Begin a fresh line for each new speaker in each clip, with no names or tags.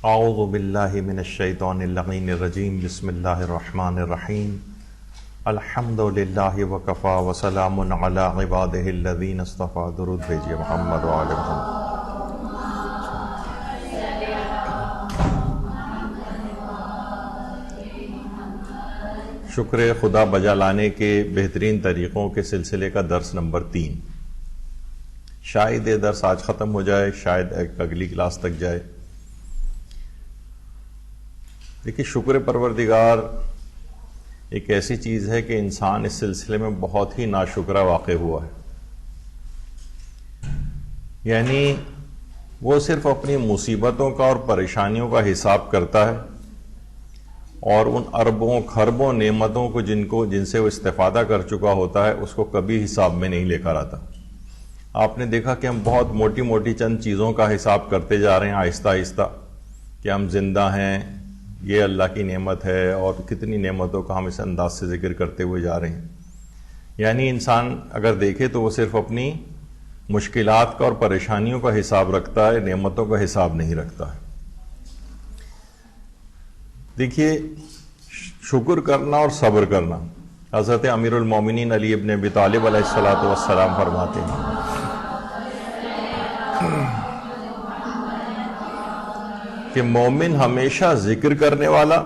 اعوذ باللہ من الشیطان اللعین الرجیم بسم اللہ الرحمن الرحیم الحمد للہ وکفا وسلام علی عبادہ الذین اصطفیٰ. درود بھیجیے محمد و آل محمد. شکر خدا بجا لانے کے بہترین طریقوں کے سلسلے کا درس نمبر 3. شاید یہ درس آج ختم ہو جائے، شاید ایک اگلی کلاس تک جائے. دیکھیے، شکر پروردگار ایک ایسی چیز ہے کہ انسان اس سلسلے میں بہت ہی ناشکرہ واقع ہوا ہے. یعنی وہ صرف اپنی مصیبتوں کا اور پریشانیوں کا حساب کرتا ہے اور ان اربوں کھربوں نعمتوں کو جن سے وہ استفادہ کر چکا ہوتا ہے اس کو کبھی حساب میں نہیں لے کر آتا. آپ نے دیکھا کہ ہم بہت موٹی موٹی چند چیزوں کا حساب کرتے جا رہے ہیں آہستہ آہستہ، کہ ہم زندہ ہیں، یہ اللہ کی نعمت ہے، اور کتنی نعمتوں کا ہم اس انداز سے ذکر کرتے ہوئے جا رہے ہیں. یعنی انسان اگر دیکھے تو وہ صرف اپنی مشکلات کا اور پریشانیوں کا حساب رکھتا ہے، نعمتوں کا حساب نہیں رکھتا ہے. دیکھیے، شکر کرنا اور صبر کرنا، حضرت امیر المومنین علی ابن ابی طالب علیہ الصلوۃ والسلام فرماتے ہیں کہ مومن ہمیشہ ذکر کرنے والا،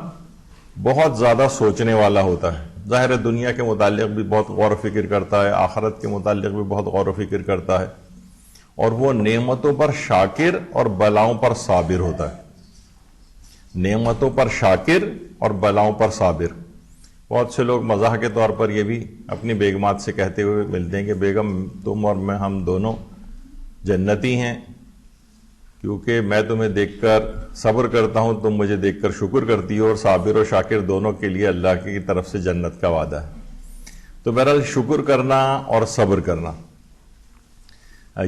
بہت زیادہ سوچنے والا ہوتا ہے. ظاہر دنیا کے متعلق بھی بہت غور و فکر کرتا ہے، آخرت کے متعلق بھی بہت غور و فکر کرتا ہے، اور وہ نعمتوں پر شاکر اور بلاؤں پر صابر ہوتا ہے. نعمتوں پر شاکر اور بلاؤں پر صابر. بہت سے لوگ مزاح کے طور پر یہ بھی اپنی بیگمات سے کہتے ہوئے ملتے ہیں کہ بیگم تم اور میں، ہم دونوں جنتی ہیں، کیونکہ میں تمہیں دیکھ کر صبر کرتا ہوں، تم مجھے دیکھ کر شکر کرتی ہو، اور صابر و شاکر دونوں کے لیے اللہ کی طرف سے جنت کا وعدہ ہے. تو بہرحال شکر کرنا اور صبر کرنا،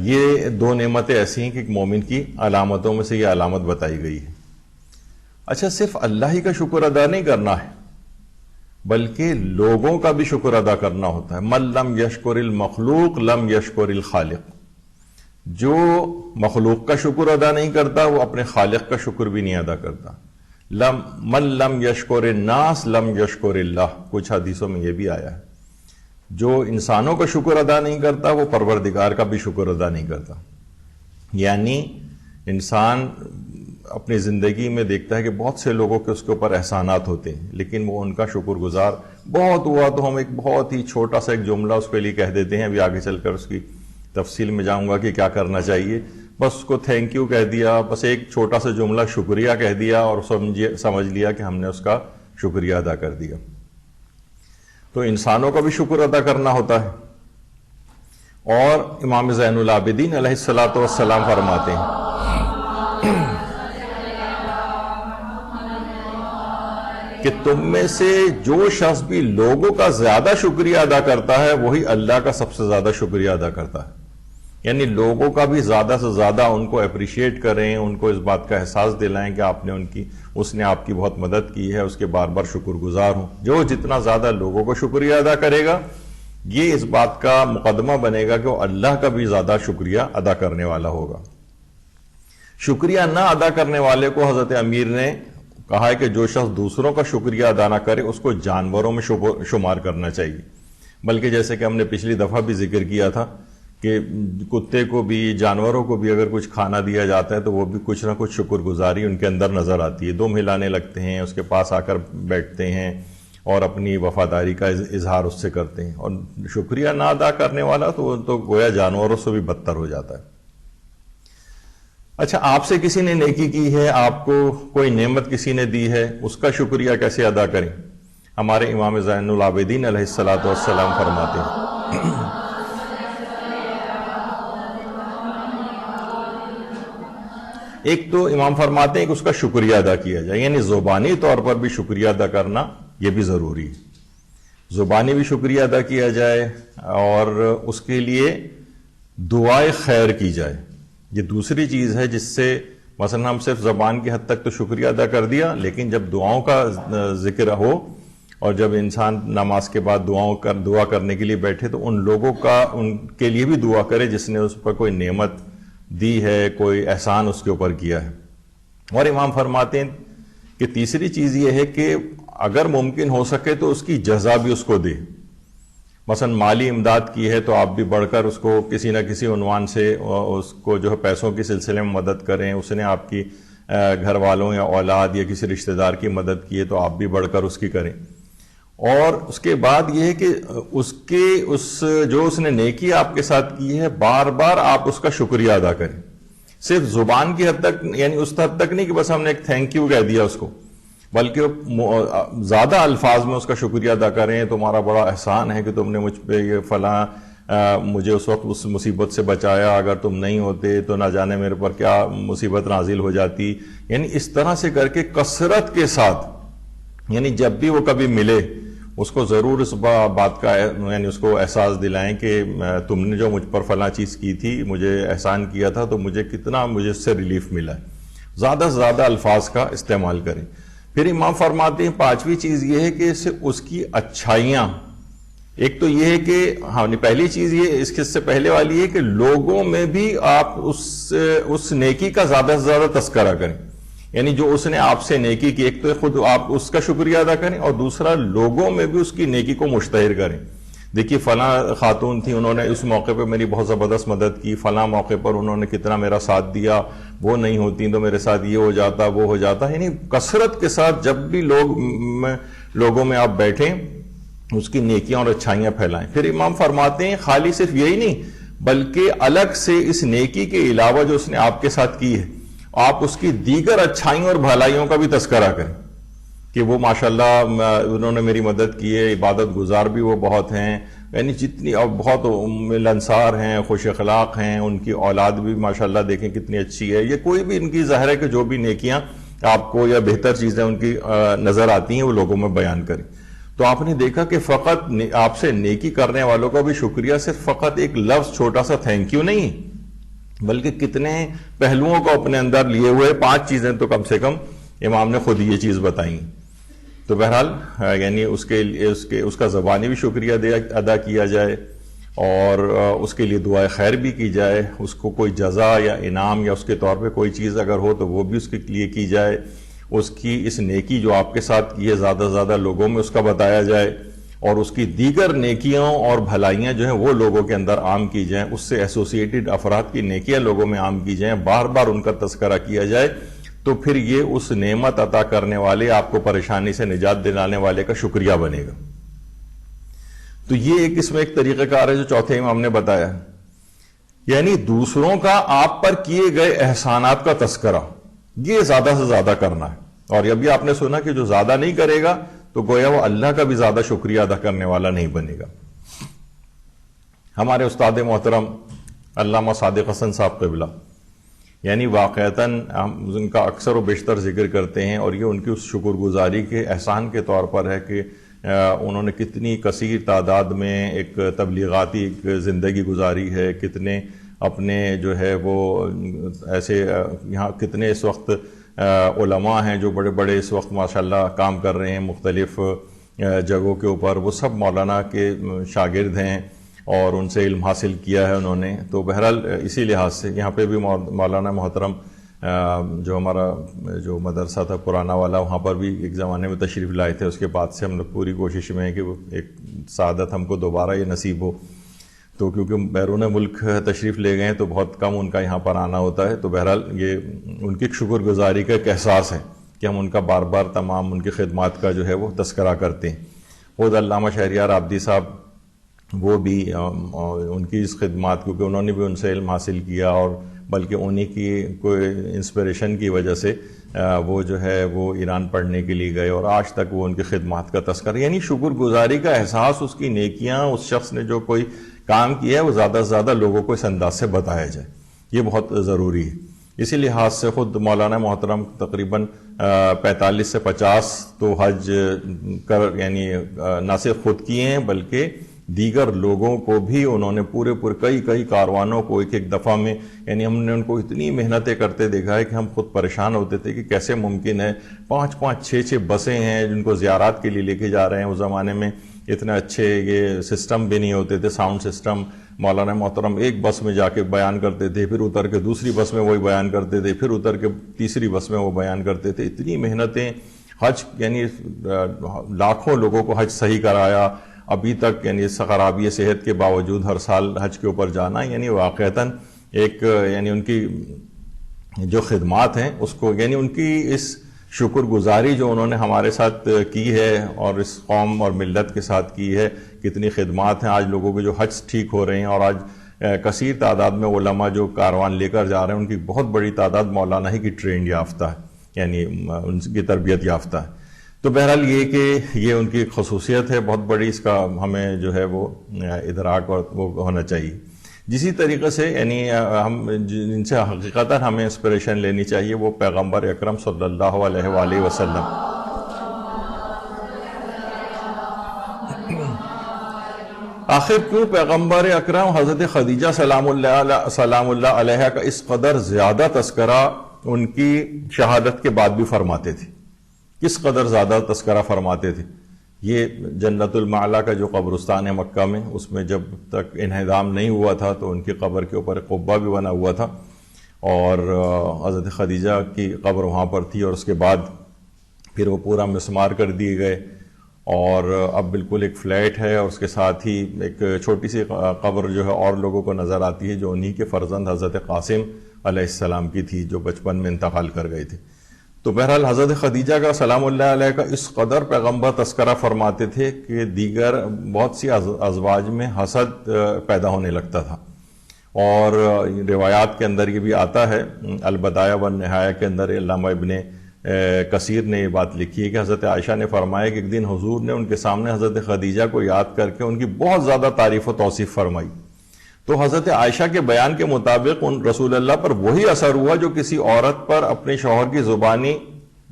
یہ دو نعمتیں ایسی ہیں کہ ایک مومن کی علامتوں میں سے یہ علامت بتائی گئی ہے. اچھا، صرف اللہ ہی کا شکر ادا نہیں کرنا ہے، بلکہ لوگوں کا بھی شکر ادا کرنا ہوتا ہے. من لم یشکر المخلوق لم یشکر الخالق. جو مخلوق کا شکر ادا نہیں کرتا وہ اپنے خالق کا شکر بھی نہیں ادا کرتا. من لم یشکر الناس لم یشکر اللہ. کچھ حدیثوں میں یہ بھی آیا ہے، جو انسانوں کا شکر ادا نہیں کرتا وہ پروردگار کا بھی شکر ادا نہیں کرتا. یعنی انسان اپنی زندگی میں دیکھتا ہے کہ بہت سے لوگوں کے اس کے اوپر احسانات ہوتے ہیں، لیکن وہ ان کا شکر گزار بہت ہوا تو ہم ایک بہت ہی چھوٹا سا ایک جملہ اس کے لیے کہہ دیتے ہیں. ابھی آگے چل کر اس کی تفصیل میں جاؤں گا کہ کیا کرنا چاہیے. بس اس کو تھینک یو کہہ دیا، بس ایک چھوٹا سا جملہ شکریہ کہہ دیا، اور سمجھ لیا کہ ہم نے اس کا شکریہ ادا کر دیا. تو انسانوں کا بھی شکر ادا کرنا ہوتا ہے. اور امام زین العابدین علیہ الصلوۃ والسلام فرماتے ہیں کہ تم میں سے جو شخص بھی لوگوں کا زیادہ شکریہ ادا کرتا ہے وہی اللہ کا سب سے زیادہ شکریہ ادا کرتا ہے. یعنی لوگوں کا بھی زیادہ سے زیادہ ان کو اپریشیٹ کریں، ان کو اس بات کا احساس دلائیں کہ اس نے آپ کی بہت مدد کی ہے، اس کے بار بار شکر گزار ہوں. جو جتنا زیادہ لوگوں کو شکریہ ادا کرے گا، یہ اس بات کا مقدمہ بنے گا کہ وہ اللہ کا بھی زیادہ شکریہ ادا کرنے والا ہوگا. شکریہ نہ ادا کرنے والے کو حضرت امیر نے کہا ہے کہ جو شخص دوسروں کا شکریہ ادا نہ کرے اس کو جانوروں میں شمار کرنا چاہیے. بلکہ جیسے کہ ہم نے پچھلی دفعہ بھی ذکر کیا تھا کہ کتے کو بھی، جانوروں کو بھی اگر کچھ کھانا دیا جاتا ہے تو وہ بھی کچھ نہ کچھ شکر گزاری ان کے اندر نظر آتی ہے. دم ہلانے لگتے ہیں، اس کے پاس آ کر بیٹھتے ہیں اور اپنی وفاداری کا اظہار اس سے کرتے ہیں. اور شکریہ نہ ادا کرنے والا تو گویا جانوروں سے بھی بدتر ہو جاتا ہے. اچھا، آپ سے کسی نے نیکی کی ہے، آپ کو کوئی نعمت کسی نے دی ہے، اس کا شکریہ کیسے ادا کریں؟ ہمارے امام زین العابدین علیہ الصلوۃ والسلام فرماتے ہیں ایک تو امام فرماتے ہیں کہ اس کا شکریہ ادا کیا جائے. یعنی زبانی طور پر بھی شکریہ ادا کرنا یہ بھی ضروری ہے. زبانی بھی شکریہ ادا کیا جائے اور اس کے لیے دعائے خیر کی جائے. یہ دوسری چیز ہے جس سے مثلا ہم صرف زبان کی حد تک تو شکریہ ادا کر دیا، لیکن جب دعاؤں کا ذکر ہو اور جب انسان نماز کے بعد دعا کرنے کے لیے بیٹھے تو ان لوگوں کا ان کے لیے بھی دعا کرے جس نے اس پر کوئی نعمت دی ہے، کوئی احسان اس کے اوپر کیا ہے. اور امام فرماتے ہیں کہ تیسری چیز یہ ہے کہ اگر ممکن ہو سکے تو اس کی جزا بھی اس کو دے. مثلا مالی امداد کی ہے تو آپ بھی بڑھ کر اس کو کسی نہ کسی عنوان سے اس کو جو ہے پیسوں کے سلسلے میں مدد کریں. اس نے آپ کی گھر والوں یا اولاد یا کسی رشتہ دار کی مدد کی ہے تو آپ بھی بڑھ کر اس کی کریں. اور اس کے بعد یہ ہے کہ جو اس نے نیکی آپ کے ساتھ کی ہے بار بار آپ اس کا شکریہ ادا کریں. صرف زبان کی حد تک، یعنی اس حد تک نہیں کہ بس ہم نے ایک تھینک یو کہہ دیا اس کو، بلکہ زیادہ الفاظ میں اس کا شکریہ ادا کریں. تمہارا بڑا احسان ہے کہ تم نے مجھ پہ یہ فلاں مجھے اس وقت اس مصیبت سے بچایا، اگر تم نہیں ہوتے تو نہ جانے میرے پر کیا مصیبت نازل ہو جاتی. یعنی اس طرح سے کر کے کثرت کے ساتھ، یعنی جب بھی وہ کبھی ملے اس کو ضرور اس بات کا، یعنی اس کو احساس دلائیں کہ تم نے جو مجھ پر فلاں چیز کی تھی، مجھے احسان کیا تھا، تو مجھے کتنا مجھے اس سے ریلیف ملا ہے. زیادہ سے زیادہ الفاظ کا استعمال کریں. پھر امام فرماتے ہیں پانچویں چیز یہ ہے کہ اس کی اچھائیاں، ایک تو یہ ہے کہ پہلی چیز یہ اس سے پہلے والی ہے کہ لوگوں میں بھی آپ اس نیکی کا زیادہ سے زیادہ تذکرہ کریں. یعنی جو اس نے آپ سے نیکی کی، ایک تو خود آپ اس کا شکریہ ادا کریں، اور دوسرا لوگوں میں بھی اس کی نیکی کو مشتہر کریں. دیکھیے فلاں خاتون تھی، انہوں نے اس موقع پہ میری بہت زبردست مدد کی، فلاں موقع پر انہوں نے کتنا میرا ساتھ دیا، وہ نہیں ہوتی تو میرے ساتھ یہ ہو جاتا وہ ہو جاتا. یعنی کثرت کے ساتھ جب بھی لوگوں میں آپ بیٹھیں اس کی نیکیاں اور اچھائیاں پھیلائیں. پھر امام فرماتے ہیں خالی صرف یہی نہیں بلکہ الگ سے اس نیکی کے علاوہ جو اس نے آپ کے ساتھ کی ہے، آپ اس کی دیگر اچھائیوں اور بھلائیوں کا بھی تذکرہ کریں کہ وہ ماشاءاللہ انہوں نے میری مدد کی ہے، عبادت گزار بھی وہ بہت ہیں، یعنی جتنی اور بہت ملنسار ہیں، خوش اخلاق ہیں، ان کی اولاد بھی ماشاءاللہ دیکھیں کتنی اچھی ہے. یہ کوئی بھی ان کی ظاہر ہے کہ جو بھی نیکیاں آپ کو یا بہتر چیزیں ان کی نظر آتی ہیں وہ لوگوں میں بیان کریں. تو آپ نے دیکھا کہ فقط آپ سے نیکی کرنے والوں کا بھی شکریہ صرف فقط ایک لفظ چھوٹا سا تھینک یو نہیں، بلکہ کتنے پہلوؤں کو اپنے اندر لیے ہوئے 5 چیزیں تو کم سے کم امام نے خود یہ چیز بتائیں. تو بہرحال یعنی اس کا زبانی بھی شکریہ ادا کیا جائے، اور اس کے لیے دعائے خیر بھی کی جائے. اس کو کوئی جزا یا انعام یا اس کے طور پہ کوئی چیز اگر ہو تو وہ بھی اس کے لیے کی جائے. اس کی اس نیکی جو آپ کے ساتھ کی ہے زیادہ سے زیادہ لوگوں میں اس کا بتایا جائے، اور اس کی دیگر نیکیوں اور بھلائیاں جو ہیں وہ لوگوں کے اندر عام کی جائیں. اس سے ایسوسیٹڈ افراد کی نیکیاں لوگوں میں عام کی جائیں، بار بار ان کا تذکرہ کیا جائے. تو پھر یہ اس نعمت عطا کرنے والے، آپ کو پریشانی سے نجات دلانے والے کا شکریہ بنے گا. تو یہ اس میں ایک طریقہ کار ہے جو چوتھے امام نے بتایا، یعنی دوسروں کا آپ پر کیے گئے احسانات کا تذکرہ یہ زیادہ سے زیادہ کرنا ہے. اور ابھی آپ نے سنا کہ جو زیادہ نہیں کرے گا تو گویا وہ اللہ کا بھی زیادہ شکریہ ادا کرنے والا نہیں بنے گا. ہمارے استاد محترم علامہ صادق حسن صاحب قبلہ، یعنی واقعتاً ہم ان کا اکثر و بیشتر ذکر کرتے ہیں، اور یہ ان کی اس شکر گزاری کے احسان کے طور پر ہے کہ انہوں نے کتنی کثیر تعداد میں ایک تبلیغاتی ایک زندگی گزاری ہے. کتنے اپنے جو ہے وہ ایسے یہاں کتنے اس وقت علماء ہیں جو بڑے بڑے اس وقت ماشاءاللہ کام کر رہے ہیں مختلف جگہوں کے اوپر. وہ سب مولانا کے شاگرد ہیں اور ان سے علم حاصل کیا ہے انہوں نے. تو بہرحال اسی لحاظ سے یہاں پہ بھی مولانا محترم جو ہمارا جو مدرسہ تھا پرانا والا، وہاں پر بھی ایک زمانے میں تشریف لائے تھے. اس کے بعد سے ہم لوگ پوری کوشش میں ہیں کہ وہ ایک سعادت ہم کو دوبارہ یہ نصیب ہو. تو کیونکہ بیرون ملک تشریف لے گئے ہیں تو بہت کم ان کا یہاں پر آنا ہوتا ہے. تو بہرحال یہ ان کی شکر گزاری کا ایک احساس ہے کہ ہم ان کا بار بار تمام ان کی خدمات کا جو ہے وہ تذکرہ کرتے ہیں. خود علامہ شہریار عابدی صاحب وہ بھی ان کی اس خدمات، کیونکہ انہوں نے بھی ان سے علم حاصل کیا، اور بلکہ انہی کی کوئی انسپریشن کی وجہ سے وہ جو ہے وہ ایران پڑھنے کے لیے گئے، اور آج تک وہ ان کی خدمات کا تذکرہ، یعنی شکر گزاری کا احساس، اس کی نیکیاں، اس شخص نے جو کوئی کام کیا ہے وہ زیادہ سے زیادہ لوگوں کو اس انداز سے بتایا جائے. یہ بہت ضروری ہے. اسی لحاظ سے خود مولانا محترم تقریباً 45 سے 50 تو حج یعنی نہ صرف خود کیے ہیں بلکہ دیگر لوگوں کو بھی انہوں نے پورے کئی کاروانوں کو ایک دفعہ میں، یعنی ہم نے ان کو اتنی محنتیں کرتے دیکھا ہے کہ ہم خود پریشان ہوتے تھے کہ کیسے ممکن ہے 5 6 بسیں ہیں جن کو زیارات کے لیے لے کے جا رہے ہیں. اس زمانے میں اتنے اچھے یہ سسٹم بھی نہیں ہوتے تھے، ساؤنڈ سسٹم مولانا محترم ایک بس میں جا کے بیان کرتے تھے، پھر اتر کے دوسری بس میں وہی بیان کرتے تھے، پھر اتر کے تیسری بس میں وہ بیان کرتے تھے. اتنی محنتیں، حج یعنی لاکھوں لوگوں کو حج صحیح کرایا ابھی تک، یعنی خرابی صحت کے باوجود ہر سال حج کے اوپر جانا، یعنی واقعتاً ایک یعنی ان کی جو خدمات ہیں اس کو، یعنی ان کی اس شکر گزاری جو انہوں نے ہمارے ساتھ کی ہے اور اس قوم اور ملت کے ساتھ کی ہے، کتنی خدمات ہیں. آج لوگوں کے جو حج ٹھیک ہو رہے ہیں، اور آج کثیر تعداد میں علماء جو کاروان لے کر جا رہے ہیں، ان کی بہت بڑی تعداد مولانا ہی کی ٹرینڈ یافتہ ہے، یعنی ان کی تربیت یافتہ ہے. تو بہرحال یہ کہ یہ ان کی خصوصیت ہے بہت بڑی، اس کا ہمیں جو ہے وہ ادراک اور وہ ہونا چاہیے. جسی طریقے سے یعنی ہم جن سے حقیقتاً ہمیں انسپریشن لینی چاہیے وہ پیغمبر اکرم صلی اللہ علیہ وآلہ وسلم. آخر کیوں پیغمبر اکرم حضرت خدیجہ سلام اللہ علیہ کا اس قدر زیادہ تذکرہ ان کی شہادت کے بعد بھی فرماتے تھے؟ کس قدر زیادہ تذکرہ فرماتے تھے؟ یہ جنت المعلا کا جو قبرستان ہے مکہ میں، اس میں جب تک انہدام نہیں ہوا تھا تو ان کی قبر کے اوپر قبہ بھی بنا ہوا تھا، اور حضرت خدیجہ کی قبر وہاں پر تھی، اور اس کے بعد پھر وہ پورا مسمار کر دیے گئے، اور اب بالکل ایک فلیٹ ہے، اور اس کے ساتھ ہی ایک چھوٹی سی قبر جو ہے اور لوگوں کو نظر آتی ہے، جو انہی کے فرزند حضرت قاسم علیہ السلام کی تھی جو بچپن میں انتقال کر گئے تھے. تو بہرحال حضرت خدیجہ کا سلام اللہ علیہ کا اس قدر پیغمبر تذکرہ فرماتے تھے کہ دیگر بہت سی ازواج میں حسد پیدا ہونے لگتا تھا. اور روایات کے اندر یہ بھی آتا ہے، البدایہ والنہایہ کے اندر علامہ ابن کثیر نے یہ بات لکھی ہے کہ حضرت عائشہ نے فرمایا کہ ایک دن حضور نے ان کے سامنے حضرت خدیجہ کو یاد کر کے ان کی بہت زیادہ تعریف و توصیف فرمائی. تو حضرت عائشہ کے بیان کے مطابق ان رسول اللہ پر وہی اثر ہوا جو کسی عورت پر اپنے شوہر کی زبانی،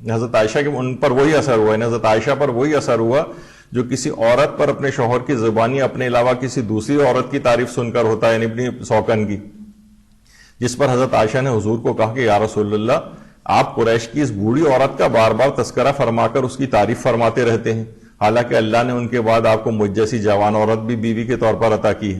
حضرت عائشہ کے ان پر وہی اثر ہوا، حضرت عائشہ پر وہی اثر ہوا جو کسی عورت پر اپنے شوہر کی زبانی اپنے علاوہ کسی دوسری عورت کی تعریف سن کر ہوتا ہے، یعنی اپنی سوکن کی. جس پر حضرت عائشہ نے حضور کو کہا کہ یا رسول اللہ، آپ قریش کی اس بوڑھی عورت کا بار بار تذکرہ فرما کر اس کی تعریف فرماتے رہتے ہیں، حالانکہ اللہ نے ان کے بعد آپ کو مجھ جیسی جوان عورت بھی بیوی کے طور پر عطا کی ہے.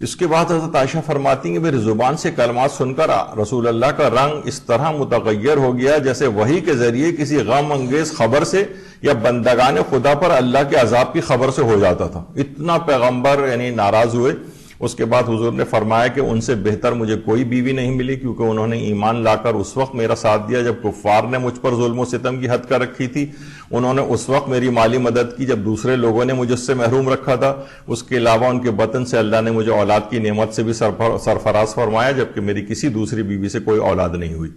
اس کے بعد حضرت عائشہ فرماتی ہیں کہ میری زبان سے کلمات سن کر رسول اللہ کا رنگ اس طرح متغیر ہو گیا جیسے وحی کے ذریعے کسی غم انگیز خبر سے یا بندگان خدا پر اللہ کے عذاب کی خبر سے ہو جاتا تھا. اتنا پیغمبر یعنی ناراض ہوئے. اس کے بعد حضور نے فرمایا کہ ان سے بہتر مجھے کوئی بیوی نہیں ملی، کیونکہ انہوں نے ایمان لا کر اس وقت میرا ساتھ دیا جب کفار نے مجھ پر ظلم و ستم کی حد کر رکھی تھی. انہوں نے اس وقت میری مالی مدد کی جب دوسرے لوگوں نے مجھ سے محروم رکھا تھا. اس کے علاوہ ان کے بطن سے اللہ نے مجھے اولاد کی نعمت سے بھی سرفراز فرمایا، جبکہ میری کسی دوسری بیوی سے کوئی اولاد نہیں ہوئی.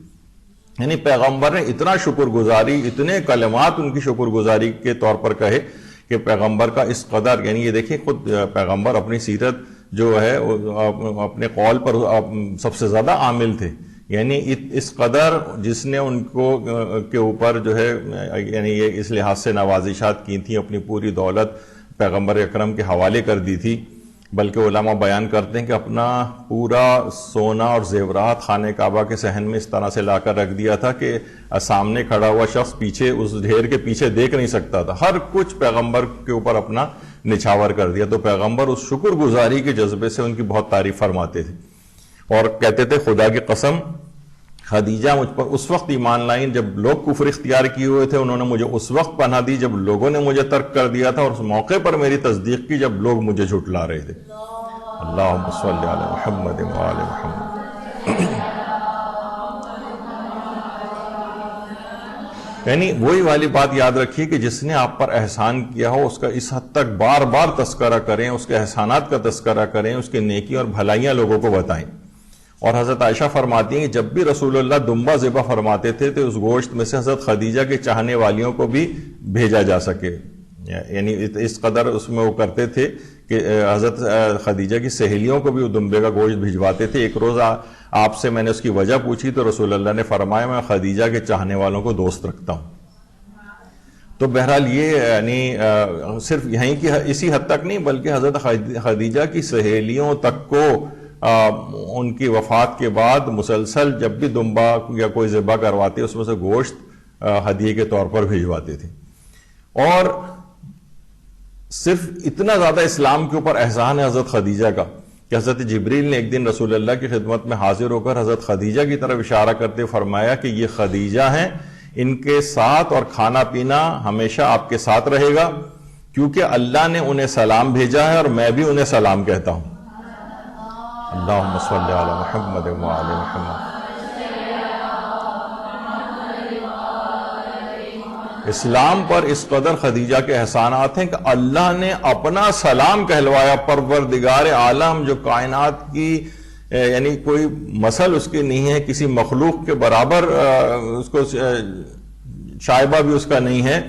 یعنی پیغمبر نے اتنا شکر گزاری، اتنے کلمات ان کی شکر گزاری کے طور پر کہے کہ پیغمبر کا اس قدر، یعنی یہ دیکھیں خود پیغمبر اپنی سیرت جو ہے اپنے قول پر سب سے زیادہ عامل تھے. یعنی اس قدر جس نے ان کو کے اوپر جو ہے یعنی یہ اس لحاظ سے نوازشات کی تھیں، اپنی پوری دولت پیغمبر اکرم کے حوالے کر دی تھی. بلکہ علماء بیان کرتے ہیں کہ اپنا پورا سونا اور زیورات خانہ کعبہ کے صحن میں اس طرح سے لا کر رکھ دیا تھا کہ سامنے کھڑا ہوا شخص پیچھے اس ڈھیر کے پیچھے دیکھ نہیں سکتا تھا. ہر کچھ پیغمبر کے اوپر اپنا نچھاور کر دیا. تو پیغمبر اس شکر گزاری کے جذبے سے ان کی بہت تعریف فرماتے تھے اور کہتے تھے خدا کی قسم خدیجہ مجھ پر اس وقت ایمان لائیں جب لوگ کفر اختیار کیے ہوئے تھے، انہوں نے مجھے اس وقت پناہ دی جب لوگوں نے مجھے ترک کر دیا تھا، اور اس موقع پر میری تصدیق کی جب لوگ مجھے جھٹلا رہے تھے. اللہم صلی علی محمد وآل محمد. یعنی وہی والی بات یاد رکھیے کہ جس نے آپ پر احسان کیا ہو اس کا اس حد تک بار بار تذکرہ کریں، اس کے احسانات کا تذکرہ کریں، اس کے نیکی اور بھلائیاں لوگوں کو بتائیں. اور حضرت عائشہ فرماتی ہیں کہ جب بھی رسول اللہ دمبا ذبح فرماتے تھے تو اس گوشت میں سے حضرت خدیجہ کے چاہنے والیوں کو بھی بھیجا جا سکے. یعنی اس قدر اس میں وہ کرتے تھے کہ حضرت خدیجہ کی سہیلیوں کو بھی وہ دمبے کا گوشت بھجواتے تھے. ایک روز آپ سے میں نے اس کی وجہ پوچھی تو رسول اللہ نے فرمایا میں خدیجہ کے چاہنے والوں کو دوست رکھتا ہوں. تو بہرحال یہ یعنی صرف یہیں کی اسی حد تک نہیں بلکہ حضرت خدیجہ کی سہیلیوں تک کو ان کی وفات کے بعد مسلسل جب بھی دمبا یا کوئی ذبح کرواتے اس میں سے گوشت ہدیے کے طور پر بھجواتے تھے. اور صرف اتنا زیادہ اسلام کے اوپر احسان ہے حضرت خدیجہ کا کہ حضرت جبریل نے ایک دن رسول اللہ کی خدمت میں حاضر ہو کر حضرت خدیجہ کی طرف اشارہ کرتے فرمایا کہ یہ خدیجہ ہیں، ان کے ساتھ اور کھانا پینا ہمیشہ آپ کے ساتھ رہے گا، کیونکہ اللہ نے انہیں سلام بھیجا ہے اور میں بھی انہیں سلام کہتا ہوں۔ اللہم صلی علی محمد وعلی محمد۔ اسلام پر اس قدر خدیجہ کے احسانات ہیں کہ اللہ نے اپنا سلام کہلوایا، پروردگار عالم جو کائنات کی یعنی کوئی مثل اس کی نہیں ہے، کسی مخلوق کے برابر اس کو شائبہ بھی اس کا نہیں ہے،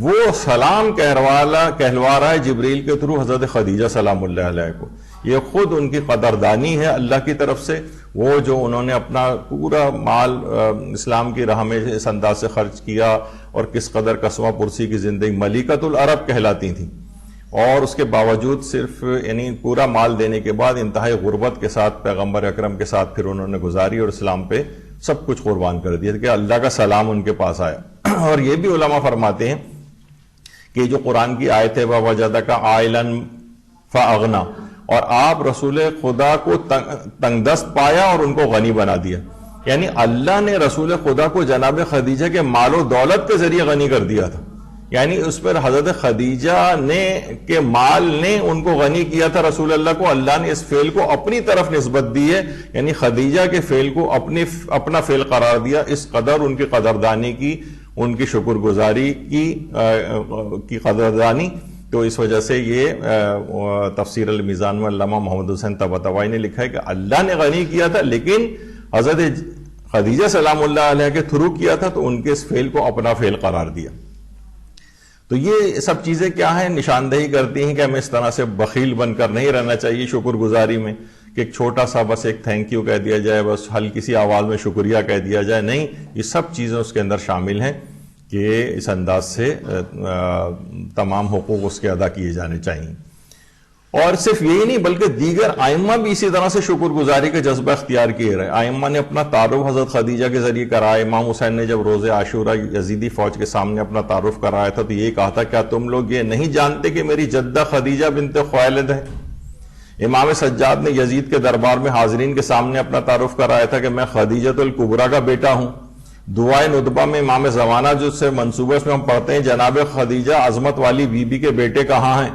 وہ سلام کہلوا رہا ہے جبریل کے تھرو حضرت خدیجہ سلام اللہ علیہ کو۔ یہ خود ان کی قدردانی ہے اللہ کی طرف سے، وہ جو انہوں نے اپنا پورا مال اسلام کی راہ میں اس انداز سے خرچ کیا، اور کس قدر قسمہ پرسی کی زندگی، ملکۃ العرب کہلاتی تھیں، اور اس کے باوجود صرف یعنی پورا مال دینے کے بعد انتہائی غربت کے ساتھ پیغمبر اکرم کے ساتھ پھر انہوں نے گزاری اور اسلام پہ سب کچھ قربان کر دیا کہ اللہ کا سلام ان کے پاس آیا۔ اور یہ بھی علماء فرماتے ہیں کہ جو قرآن کی آیت ہے وَوَجَدَكَ عَائِلًا فَأَغْنَا، اور آپ رسول خدا کو تنگ دست پایا اور ان کو غنی بنا دیا، یعنی اللہ نے رسول خدا کو جناب خدیجہ کے مال و دولت کے ذریعے غنی کر دیا تھا، یعنی اس پر حضرت خدیجہ کے مال نے ان کو غنی کیا تھا رسول اللہ کو، اللہ نے اس فعل کو اپنی طرف نسبت دی ہے، یعنی خدیجہ کے فعل کو اپنا فعل قرار دیا، اس قدر ان کی قدردانی کی، ان کی شکر گزاری کی قدردانی۔ تو اس وجہ سے یہ تفسیر المیزان میں علامہ محمد حسین طباطبائی نے لکھا ہے کہ اللہ نے غنی کیا تھا، لیکن حضرت خدیجہ سلام اللہ علیہ کے تھرو کیا تھا، تو ان کے اس فعل کو اپنا فعل قرار دیا۔ تو یہ سب چیزیں کیا ہیں، نشاندہی کرتی ہیں کہ ہمیں اس طرح سے بخیل بن کر نہیں رہنا چاہیے شکر گزاری میں، کہ ایک چھوٹا سا بس ایک تھینک یو کہہ دیا جائے، بس ہلکی سی آواز میں شکریہ کہہ دیا جائے، نہیں، یہ سب چیزیں اس کے اندر شامل ہیں کہ اس انداز سے تمام حقوق اس کے ادا کیے جانے چاہیے۔ اور صرف یہی نہیں بلکہ دیگر ائمہ بھی اسی طرح سے شکر گزاری کا جذبہ اختیار کیے رہے۔ ائمہ نے اپنا تعارف حضرت خدیجہ کے ذریعے کرایا۔ امام حسین نے جب روز عاشورہ یزیدی فوج کے سامنے اپنا تعارف کرایا تھا تو یہ کہا تھا کیا تم لوگ یہ نہیں جانتے کہ میری جدہ خدیجہ بنت خویلد ہے؟ امام سجاد نے یزید کے دربار میں حاضرین کے سامنے اپنا تعارف کرایا تھا کہ میں خدیجۃ الکبریٰ کا بیٹا ہوں۔ دعائے ندبہ میں امام زمانہ جو سے منصوبہ اس میں ہم پڑھتے ہیں جناب خدیجہ عظمت والی بی بی کے بیٹے کہاں ہیں؟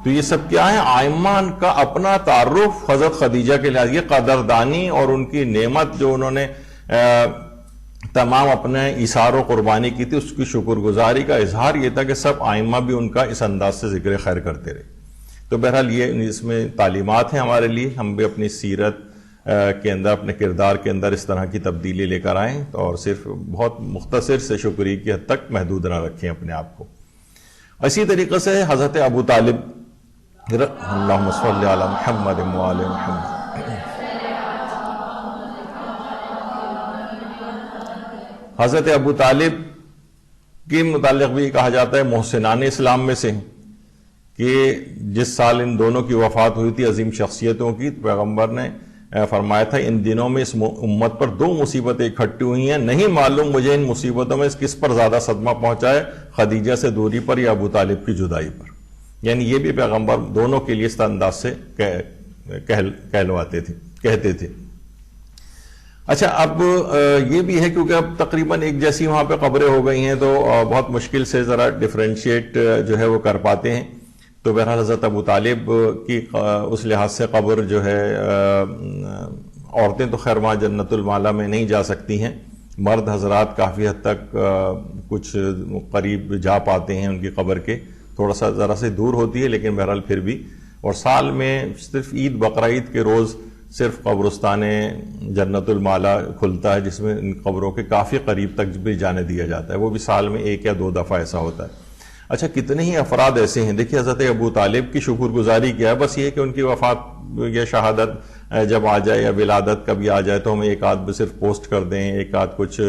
تو یہ سب کیا ہے؟ ائمہ کا اپنا تعارف حضرت خدیجہ کے لحاظ، یہ قدردانی اور ان کی نعمت جو انہوں نے تمام اپنے ایثار و قربانی کی تھی، اس کی شکر گزاری کا اظہار یہ تھا کہ سب ائمہ بھی ان کا اس انداز سے ذکر خیر کرتے رہے۔ تو بہرحال یہ اس میں تعلیمات ہیں ہمارے لیے، ہم بھی اپنی سیرت کے اندر، اپنے کردار کے اندر اس طرح کی تبدیلی لے کر آئیں، اور صرف بہت مختصر سے شکریہ کی حد تک محدود نہ رکھیں اپنے آپ کو۔ اسی طریقے سے حضرت ابو طالب، اللہم صلی علی محمد وعلی محمد، حضرت ابو طالب کے متعلق بھی کہا جاتا ہے محسنان اسلام میں سے، کہ جس سال ان دونوں کی وفات ہوئی تھی عظیم شخصیتوں کی، پیغمبر نے فرمایا تھا ان دنوں میں اس امت پر دو مصیبتیں اکٹھی ہوئی ہیں، نہیں معلوم مجھے ان مصیبتوں میں کس پر زیادہ صدمہ پہنچا ہے، خدیجہ سے دوری پر یا ابو طالب کی جدائی پر۔ یعنی یہ بھی پیغمبر دونوں کے لیے اس انداز سے کہتے تھے۔ اچھا، اب یہ بھی ہے کیونکہ اب تقریباً ایک جیسی وہاں پہ قبریں ہو گئی ہیں تو بہت مشکل سے ذرا ڈیفرینشیٹ جو ہے وہ کر پاتے ہیں۔ تو بہرحال حضرت ابو طالب کی اس لحاظ سے قبر جو ہے، عورتیں تو خیر وہاں جنت المعلا میں نہیں جا سکتی ہیں، مرد حضرات کافی حد تک کچھ قریب جا پاتے ہیں ان کی قبر کے، تھوڑا سا ذرا سے دور ہوتی ہے لیکن بہرحال پھر بھی، اور سال میں صرف عید بقرعید کے روز صرف قبرستان جنت المعلا کھلتا ہے جس میں ان قبروں کے کافی قریب تک بھی جانے دیا جاتا ہے، وہ بھی سال میں 1 یا 2 دفعہ ایسا ہوتا ہے۔ اچھا، کتنے ہی افراد ایسے ہیں، دیکھیے حضرت ابو طالب کی شکر گزاری کیا ہے، بس یہ کہ ان کی وفات یا شہادت جب آ جائے یا ولادت کبھی آ جائے تو ہم ایک آدھ صرف پوسٹ کر دیں، ایک آدھ کچھ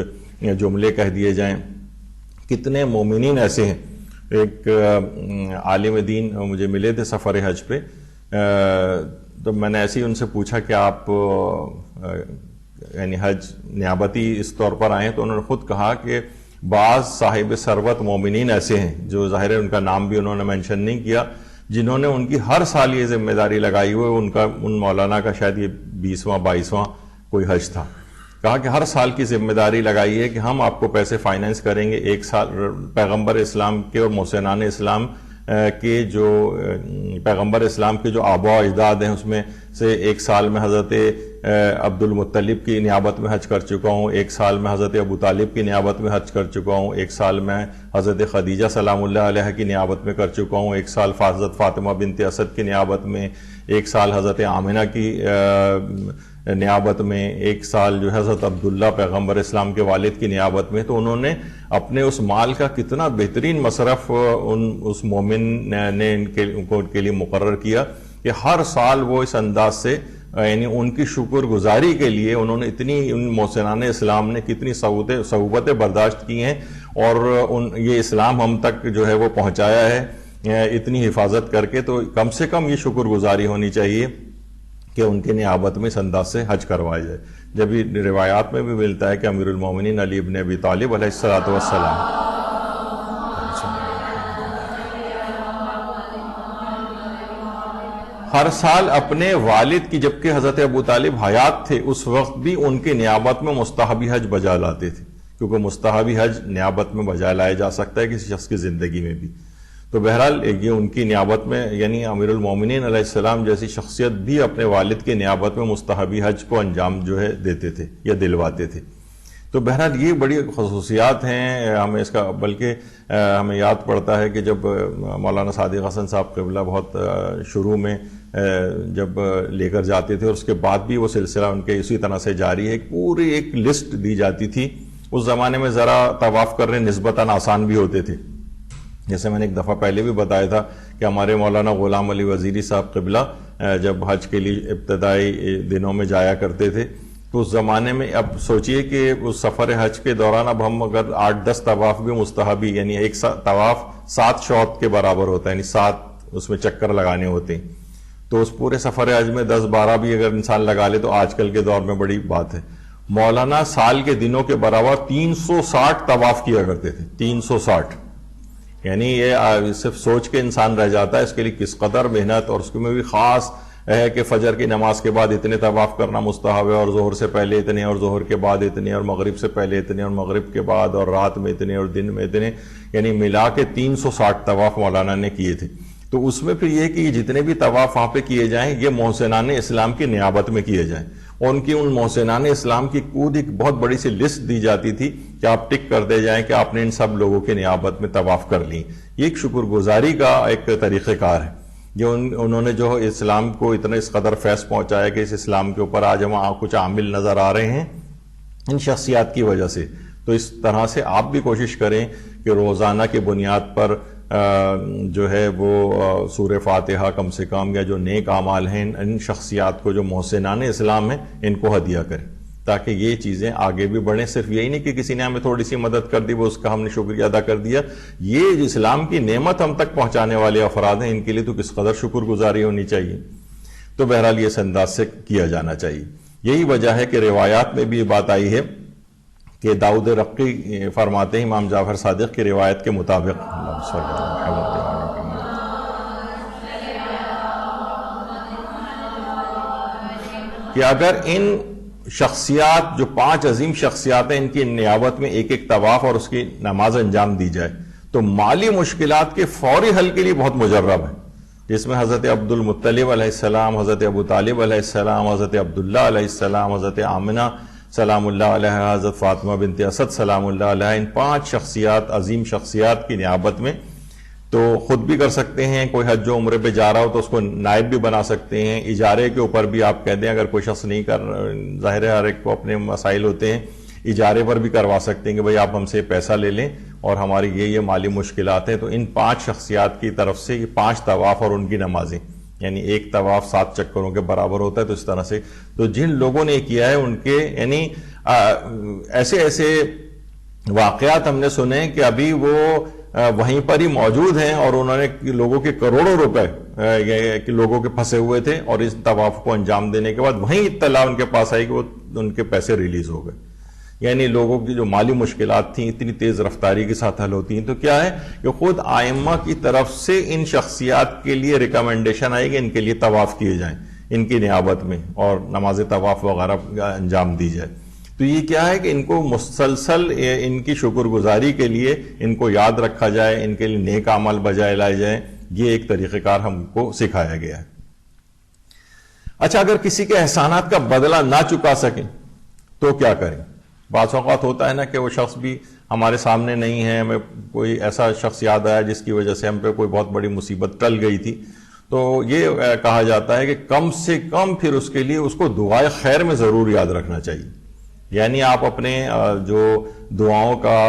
جملے کہہ دیے جائیں۔ کتنے مومنین ایسے ہیں، ایک عالم دین مجھے ملے تھے سفر حج پہ، تو میں نے ایسے ہی ان سے پوچھا کہ آپ یعنی حج نیابتی اس طور پر آئے ہیں، تو انہوں نے خود کہا کہ بعض صاحب ثروت مومنین ایسے ہیں، جو ظاہر ہے ان کا نام بھی انہوں نے مینشن نہیں کیا، جنہوں نے ان کی ہر سال یہ ذمہ داری لگائی ہوئی، ان مولانا کا شاید یہ 20واں 22واں کوئی حج تھا، کہا کہ ہر سال کی ذمہ داری لگائی ہے کہ ہم آپ کو پیسے فائنینس کریں گے، ایک سال پیغمبر اسلام کے اور محسنان اسلام کے جو پیغمبر اسلام کے جو آباء و اجداد ہیں اس میں سے ایک سال میں حضرت عبد المطلب کی نیابت میں حج کر چکا ہوں، ایک سال میں حضرت ابو طالب کی نیابت میں حج کر چکا ہوں، ایک سال میں حضرت خدیجہ سلام اللہ علیہ کی نیابت میں کر چکا ہوں، ایک سال حضرت فاطمہ بنت اسد کی نیابت میں، ایک سال حضرت آمنہ کی نیابت میں، ایک سال جو حضرت عبداللہ پیغمبر اسلام کے والد کی نیابت میں. تو انہوں نے اپنے اس مال کا کتنا بہترین مصرف اس مومن نے ان کے لیے مقرر کیا کہ ہر سال وہ اس انداز سے، یعنی ان کی شکر گزاری کے لیے انہوں نے اتنی، ان محسنان اسلام نے کتنی صعوبتیں برداشت کی ہیں، اور یہ اسلام ہم تک جو ہے وہ پہنچایا ہے اتنی حفاظت کر کے. تو کم سے کم یہ شکر گزاری ہونی چاہیے کہ ان کے نیابت میں اس انداز سے حج کروایا جائے. جب یہ روایات میں بھی ملتا ہے کہ امیر المومنین علی ابن ابی طالب علیہ السلام ہر سال اپنے والد کی، جبکہ حضرت ابو طالب حیات تھے اس وقت بھی ان کے نیابت میں مستحبی حج بجا لاتے تھے، کیونکہ مستحبی حج نیابت میں بجا لایا جا سکتا ہے کسی شخص کی زندگی میں بھی. تو بہرحال یہ ان کی نیابت میں، یعنی امیر المومنین علیہ السلام جیسی شخصیت بھی اپنے والد کے نیابت میں مستحبی حج کو انجام جو ہے دیتے تھے یا دلواتے تھے. تو بہرحال یہ بڑی خصوصیات ہیں ہمیں اس کا، بلکہ ہمیں یاد پڑتا ہے کہ جب مولانا صادق حسن صاحب قبلہ بہت شروع میں جب لے کر جاتے تھے، اور اس کے بعد بھی وہ سلسلہ ان کے اسی طرح سے جاری ہے، پوری ایک لسٹ دی جاتی تھی. اس زمانے میں ذرا طواف کرنے نسبتاً آسان بھی ہوتے تھے. جیسے میں نے ایک دفعہ پہلے بھی بتایا تھا کہ ہمارے مولانا غلام علی وزیری صاحب قبلہ جب حج کے لیے ابتدائی دنوں میں جایا کرتے تھے، تو اس زمانے میں اب سوچئے کہ اس سفر حج کے دوران اب ہم اگر 8-10 طواف بھی مستحبی، یعنی ایک طواف 7 شوط کے برابر ہوتا ہے، یعنی 7 اس میں چکر لگانے ہوتے ہیں، تو اس پورے سفر حج میں 10-12 بھی اگر انسان لگا لے تو آج کل کے دور میں بڑی بات ہے. مولانا سال کے دنوں کے برابر 360 طواف کیا کرتے تھے. 360، یعنی یہ صرف سوچ کے انسان رہ جاتا ہے اس کے لیے کس قدر محنت، اور اس میں بھی خاص ہے کہ فجر کی نماز کے بعد اتنے طواف کرنا مستحب ہے، اور ظہر سے پہلے اتنے، اور ظہر کے بعد اتنے، اور مغرب سے پہلے اتنے، اور مغرب کے بعد، اور رات میں اتنے، اور دن میں اتنے، یعنی ملا کے 360 طواف مولانا نے کیے تھے. تو اس میں پھر یہ کہ جتنے بھی طواف وہاں پہ کیے جائیں یہ محسنان اسلام کی نیابت میں کیے جائیں، اور ان کی ان محسنان اسلام کی خود ایک بہت بڑی سی لسٹ دی جاتی تھی کہ آپ ٹک کر دے جائیں کہ آپ نے ان سب لوگوں کی نیابت میں طواف کر لی. یہ ایک شکر گزاری کا ایک طریقہ کار ہے جو انہوں نے جو اسلام کو اتنا اس قدر فیض پہنچایا کہ اس اسلام کے اوپر آج ہم کچھ عامل نظر آ رہے ہیں ان شخصیات کی وجہ سے. تو اس طرح سے آپ بھی کوشش کریں کہ روزانہ کی بنیاد پر جو ہے وہ سورہ فاتحہ کم سے کم، یا جو نیک اعمال ہیں ان شخصیات کو جو محسنان اسلام ہیں ان کو ہدیہ کریں، تاکہ یہ چیزیں آگے بھی بڑھیں. صرف یہی نہیں کہ کسی نے ہمیں تھوڑی سی مدد کر دی وہ اس کا ہم نے شکریہ ادا کر دیا، یہ اسلام کی نعمت ہم تک پہنچانے والے افراد ہیں، ان کے لیے تو کس قدر شکر گزاری ہونی چاہیے. تو بہرحال یہ اس انداز سے کیا جانا چاہیے. یہی وجہ ہے کہ روایات میں بھی یہ بات آئی ہے کہ داؤد رقی فرماتے ہیں امام جعفر صادق کی روایت کے مطابق کہ اگر ان شخصیات جو 5 عظیم شخصیات ہیں ان کی نیابت میں ایک ایک طواف اور اس کی نماز انجام دی جائے تو مالی مشکلات کے فوری حل کے لیے بہت مجرب ہے، جس میں حضرت عبد المطلب علیہ السلام، حضرت ابو طالب علیہ السلام، حضرت عبداللہ علیہ السلام، حضرت آمنہ سلام اللہ علیہ، حضرت فاطمہ بنت اسد سلام اللہ علیہ، ان 5 شخصیات عظیم شخصیات کی نیابت میں تو خود بھی کر سکتے ہیں. کوئی حج و عمرے پہ جا رہا ہو تو اس کو نائب بھی بنا سکتے ہیں. اجارے کے اوپر بھی آپ کہہ دیں اگر کوئی شخص نہیں کر، ظاہر ہے ہر ایک کو اپنے مسائل ہوتے ہیں، اجارے پر بھی کروا سکتے ہیں کہ بھئی آپ ہم سے پیسہ لے لیں اور ہماری یہ مالی مشکلات ہیں. تو ان 5 شخصیات کی طرف سے یہ 5 طواف اور ان کی نمازیں، یعنی ایک طواف 7 چکروں کے برابر ہوتا ہے. تو اس طرح سے تو جن لوگوں نے کیا ہے ان کے، یعنی ایسے ایسے واقعات ہم نے سنے کہ ابھی وہ وہیں پر ہی موجود ہیں اور انہوں نے لوگوں کے کروڑوں روپے لوگوں کے پھنسے ہوئے تھے، اور اس طواف کو انجام دینے کے بعد وہیں اطلاع ان کے پاس آئی کہ وہ ان کے پیسے ریلیز ہو گئے. یعنی لوگوں کی جو مالی مشکلات تھیں اتنی تیز رفتاری کے ساتھ حل ہوتی ہیں، تو کیا ہے کہ خود ائمہ کی طرف سے ان شخصیات کے لیے ریکمنڈیشن آئے کہ ان کے لیے طواف کیے جائیں ان کی نیابت میں، اور نماز طواف وغیرہ انجام دی جائے. تو یہ کیا ہے کہ ان کو مسلسل ان کی شکر گزاری کے لیے ان کو یاد رکھا جائے، ان کے لیے نیک اعمال بجائے لائے جائیں. یہ ایک طریقہ کار ہم کو سکھایا گیا ہے. اچھا، اگر کسی کے احسانات کا بدلہ نہ چکا سکیں تو کیا کریں؟ بعض اوقات ہوتا ہے نا کہ وہ شخص بھی ہمارے سامنے نہیں ہے، ہمیں کوئی ایسا شخص یاد آیا جس کی وجہ سے ہم پہ کوئی بہت بڑی مصیبت ٹل گئی تھی، تو یہ کہا جاتا ہے کہ کم سے کم پھر اس کے لیے اس کو دعائے خیر میں ضرور یاد رکھنا چاہیے. یعنی آپ اپنے جو دعاؤں کا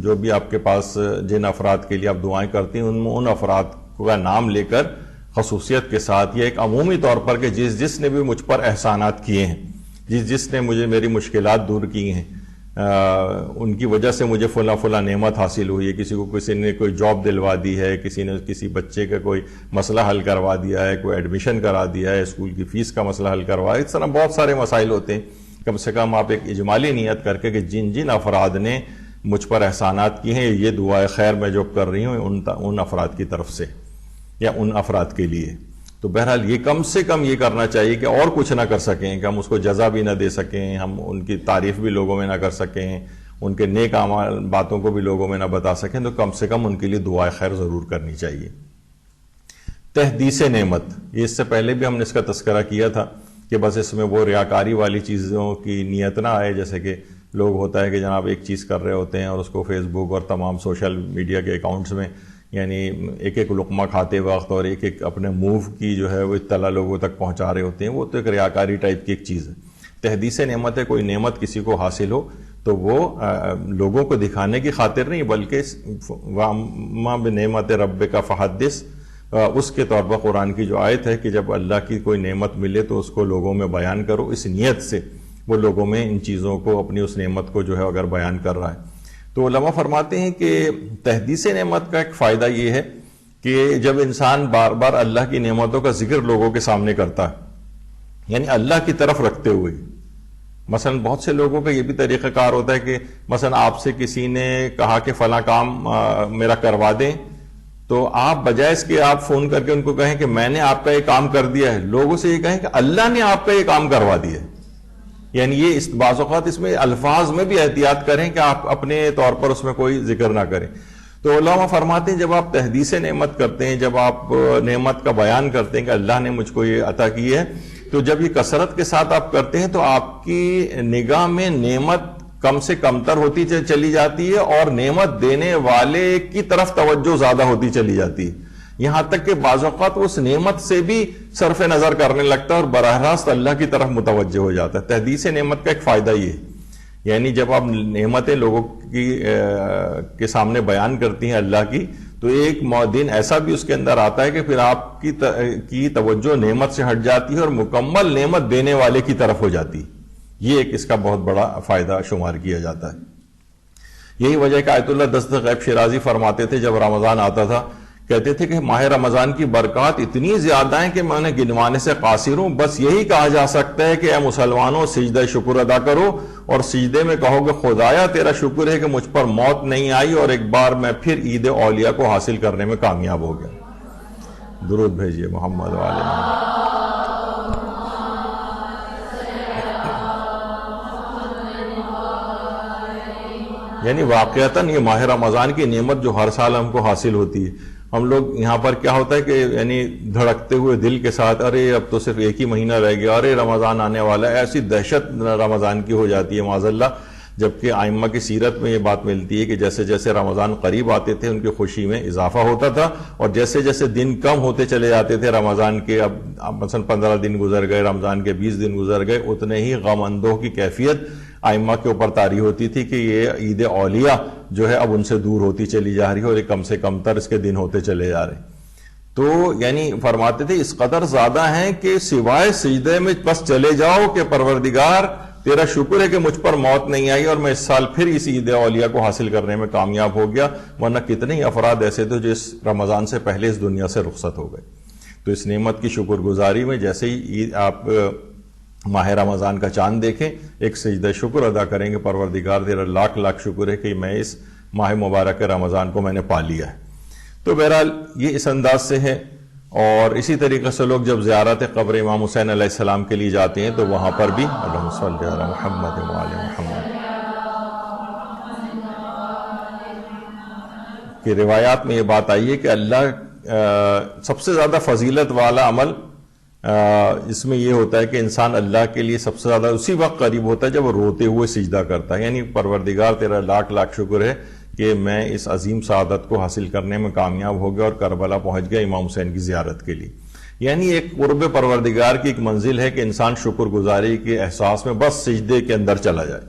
جو بھی آپ کے پاس جن افراد کے لیے آپ دعائیں کرتی ہیں ان افراد کا نام لے کر خصوصیت کے ساتھ، یہ ایک عمومی طور پر کہ جس نے بھی مجھ پر احسانات کیے ہیں، جس نے مجھے میری مشکلات دور کی ہیں، ان کی وجہ سے مجھے فلاں نعمت حاصل ہوئی ہے. کسی نے کوئی جاب دلوا دی ہے، کسی نے کسی بچے کا کوئی مسئلہ حل کروا دیا ہے، کوئی ایڈمیشن کرا دیا ہے، اسکول کی فیس کا مسئلہ حل کروا ہے. اس طرح بہت سارے مسائل ہوتے ہیں. کم سے کم آپ ایک اجمالی نیت کر کے کہ جن افراد نے مجھ پر احسانات کیے ہیں، یہ دعائے خیر میں جو کر رہی ہوں ان افراد کی طرف سے یا ان افراد کے لیے. تو بہرحال یہ کم سے کم یہ کرنا چاہیے کہ اور کچھ نہ کر سکیں، کہ ہم اس کو جزا بھی نہ دے سکیں، ہم ان کی تعریف بھی لوگوں میں نہ کر سکیں، ان کے نیک اعمال باتوں کو بھی لوگوں میں نہ بتا سکیں، تو کم سے کم ان کے لیے دعائے خیر ضرور کرنی چاہیے. تحدیث نعمت، یہ اس سے پہلے بھی ہم نے اس کا تذکرہ کیا تھا کہ بس اس میں وہ ریاکاری والی چیزوں کی نیت نہ آئے. جیسے کہ لوگ ہوتا ہے کہ جناب ایک چیز کر رہے ہوتے ہیں اور اس کو فیس بک اور تمام سوشل میڈیا کے اکاؤنٹس میں یعنی ایک لقمہ کھاتے وقت اور ایک اپنے موو کی جو ہے وہ اطلاع لوگوں تک پہنچا رہے ہوتے ہیں. وہ تو ایک ریاکاری ٹائپ کی ایک چیز ہے. تحدیث نعمت ہے، کوئی نعمت کسی کو حاصل ہو تو وہ لوگوں کو دکھانے کی خاطر نہیں، بلکہ وَأَمَّا بِنِعْمَتِ رَبِّكَ فَحَدِّثْ، اس کے طور پر قرآن کی جو آیت ہے کہ جب اللہ کی کوئی نعمت ملے تو اس کو لوگوں میں بیان کرو. اس نیت سے وہ لوگوں میں ان چیزوں کو، اپنی اس نعمت کو جو ہے اگر بیان کر رہا ہے. تو علماء فرماتے ہیں کہ تحدیث نعمت کا ایک فائدہ یہ ہے کہ جب انسان بار بار اللہ کی نعمتوں کا ذکر لوگوں کے سامنے کرتا ہے، یعنی اللہ کی طرف رکھتے ہوئے. مثلا بہت سے لوگوں کا یہ بھی طریقہ کار ہوتا ہے کہ مثلا آپ سے کسی نے کہا کہ فلاں کام میرا کروا دیں، تو آپ بجائے اس کے آپ فون کر کے ان کو کہیں کہ میں نے آپ کا یہ کام کر دیا ہے، لوگوں سے یہ کہیں کہ اللہ نے آپ کا یہ کام کروا دیا ہے. یعنی یہ بعض اوقات اس میں الفاظ میں بھی احتیاط کریں کہ آپ اپنے طور پر اس میں کوئی ذکر نہ کریں. تو علماء فرماتے ہیں جب آپ تحدیث نعمت کرتے ہیں، جب آپ نعمت کا بیان کرتے ہیں کہ اللہ نے مجھ کو یہ عطا کی ہے، تو جب یہ کثرت کے ساتھ آپ کرتے ہیں تو آپ کی نگاہ میں نعمت کم سے کم تر ہوتی چلی جاتی ہے اور نعمت دینے والے کی طرف توجہ زیادہ ہوتی چلی جاتی ہے. یہاں تک کہ بعض اوقات اس نعمت سے بھی صرف نظر کرنے لگتا ہے اور براہ راست اللہ کی طرف متوجہ ہو جاتا ہے. تحدیث نعمت کا ایک فائدہ یہ ہے، یعنی جب آپ نعمتیں لوگوں کے سامنے بیان کرتی ہیں اللہ کی، تو ایک دن ایسا بھی اس کے اندر آتا ہے کہ پھر آپ کی توجہ نعمت سے ہٹ جاتی ہے اور مکمل نعمت دینے والے کی طرف ہو جاتی. یہ ایک اس کا بہت بڑا فائدہ شمار کیا جاتا ہے. یہی وجہ ہے کہ آیت اللہ دست غیب شیرازی فرماتے تھے جب رمضان آتا تھا، کہتے تھے کہ ماہ رمضان کی برکات اتنی زیادہ ہیں کہ میں انہیں گنوانے سے قاصر ہوں. بس یہی کہا جا سکتا ہے کہ اے مسلمانوں، سجدہ شکر ادا کرو اور سجدے میں کہو کہ خدایا تیرا شکر ہے کہ مجھ پر موت نہیں آئی اور ایک بار میں پھر عید اولیاء کو حاصل کرنے میں کامیاب ہو گیا. درود بھیجیے محمد والے محمد. یعنی واقعتاً یہ ماہ رمضان کی نعمت جو ہر سال ہم کو حاصل ہوتی ہے، ہم لوگ یہاں پر کیا ہوتا ہے کہ یعنی دھڑکتے ہوئے دل کے ساتھ ارے اب تو صرف ایک ہی مہینہ رہ گیا، ارے رمضان آنے والا ہے، ایسی دہشت رمضان کی ہو جاتی ہے معاذ اللہ. جبکہ ائمہ کی سیرت میں یہ بات ملتی ہے کہ جیسے جیسے رمضان قریب آتے تھے ان کی خوشی میں اضافہ ہوتا تھا، اور جیسے جیسے دن کم ہوتے چلے جاتے تھے رمضان کے، اب مثلا 15 دن گزر گئے، رمضان کے 20 دن گزر گئے، اتنے ہی غم اندوہ کی کیفیت ائمہ کے اوپر طاری ہوتی تھی کہ یہ عید اولیاء جو ہے اب ان سے دور ہوتی چلی جا رہی ہے اور یہ کم سے کم تر اس کے دن ہوتے چلے جا رہے ہیں. تو یعنی فرماتے تھے اس قدر زیادہ ہیں کہ سوائے سجدے میں بس چلے جاؤ کہ پروردگار تیرا شکر ہے کہ مجھ پر موت نہیں آئی اور میں اس سال پھر اس عید اولیاء کو حاصل کرنے میں کامیاب ہو گیا. ورنہ کتنے ہی افراد ایسے تھے جو اس رمضان سے پہلے اس دنیا سے رخصت ہو گئے. تو اس نعمت کی شکر گزاری میں جیسے ہی آپ ماہ رمضان کا چاند دیکھیں، ایک سجدہ شکر ادا کریں گے، پروردگار تیرا لاکھ لاکھ شکر ہے کہ میں اس ماہ مبارک رمضان کو میں نے پا لیا ہے۔ تو بہرحال یہ اس انداز سے ہے۔ اور اسی طریقے سے لوگ جب زیارت قبر امام حسین علیہ السلام کے لیے جاتے ہیں تو وہاں پر بھی اللہم صلی علی محمد وعلی محمد کی روایات میں یہ بات آئی ہے کہ اللہ سب سے زیادہ فضیلت والا عمل اس میں یہ ہوتا ہے کہ انسان اللہ کے لیے سب سے زیادہ اسی وقت قریب ہوتا ہے جب وہ روتے ہوئے سجدہ کرتا ہے، یعنی پروردگار تیرا لاکھ لاکھ شکر ہے کہ میں اس عظیم سعادت کو حاصل کرنے میں کامیاب ہو گیا اور کربلا پہنچ گیا امام حسین کی زیارت کے لیے۔ یعنی ایک قرب پروردگار کی ایک منزل ہے کہ انسان شکر گزاری کے احساس میں بس سجدے کے اندر چلا جائے،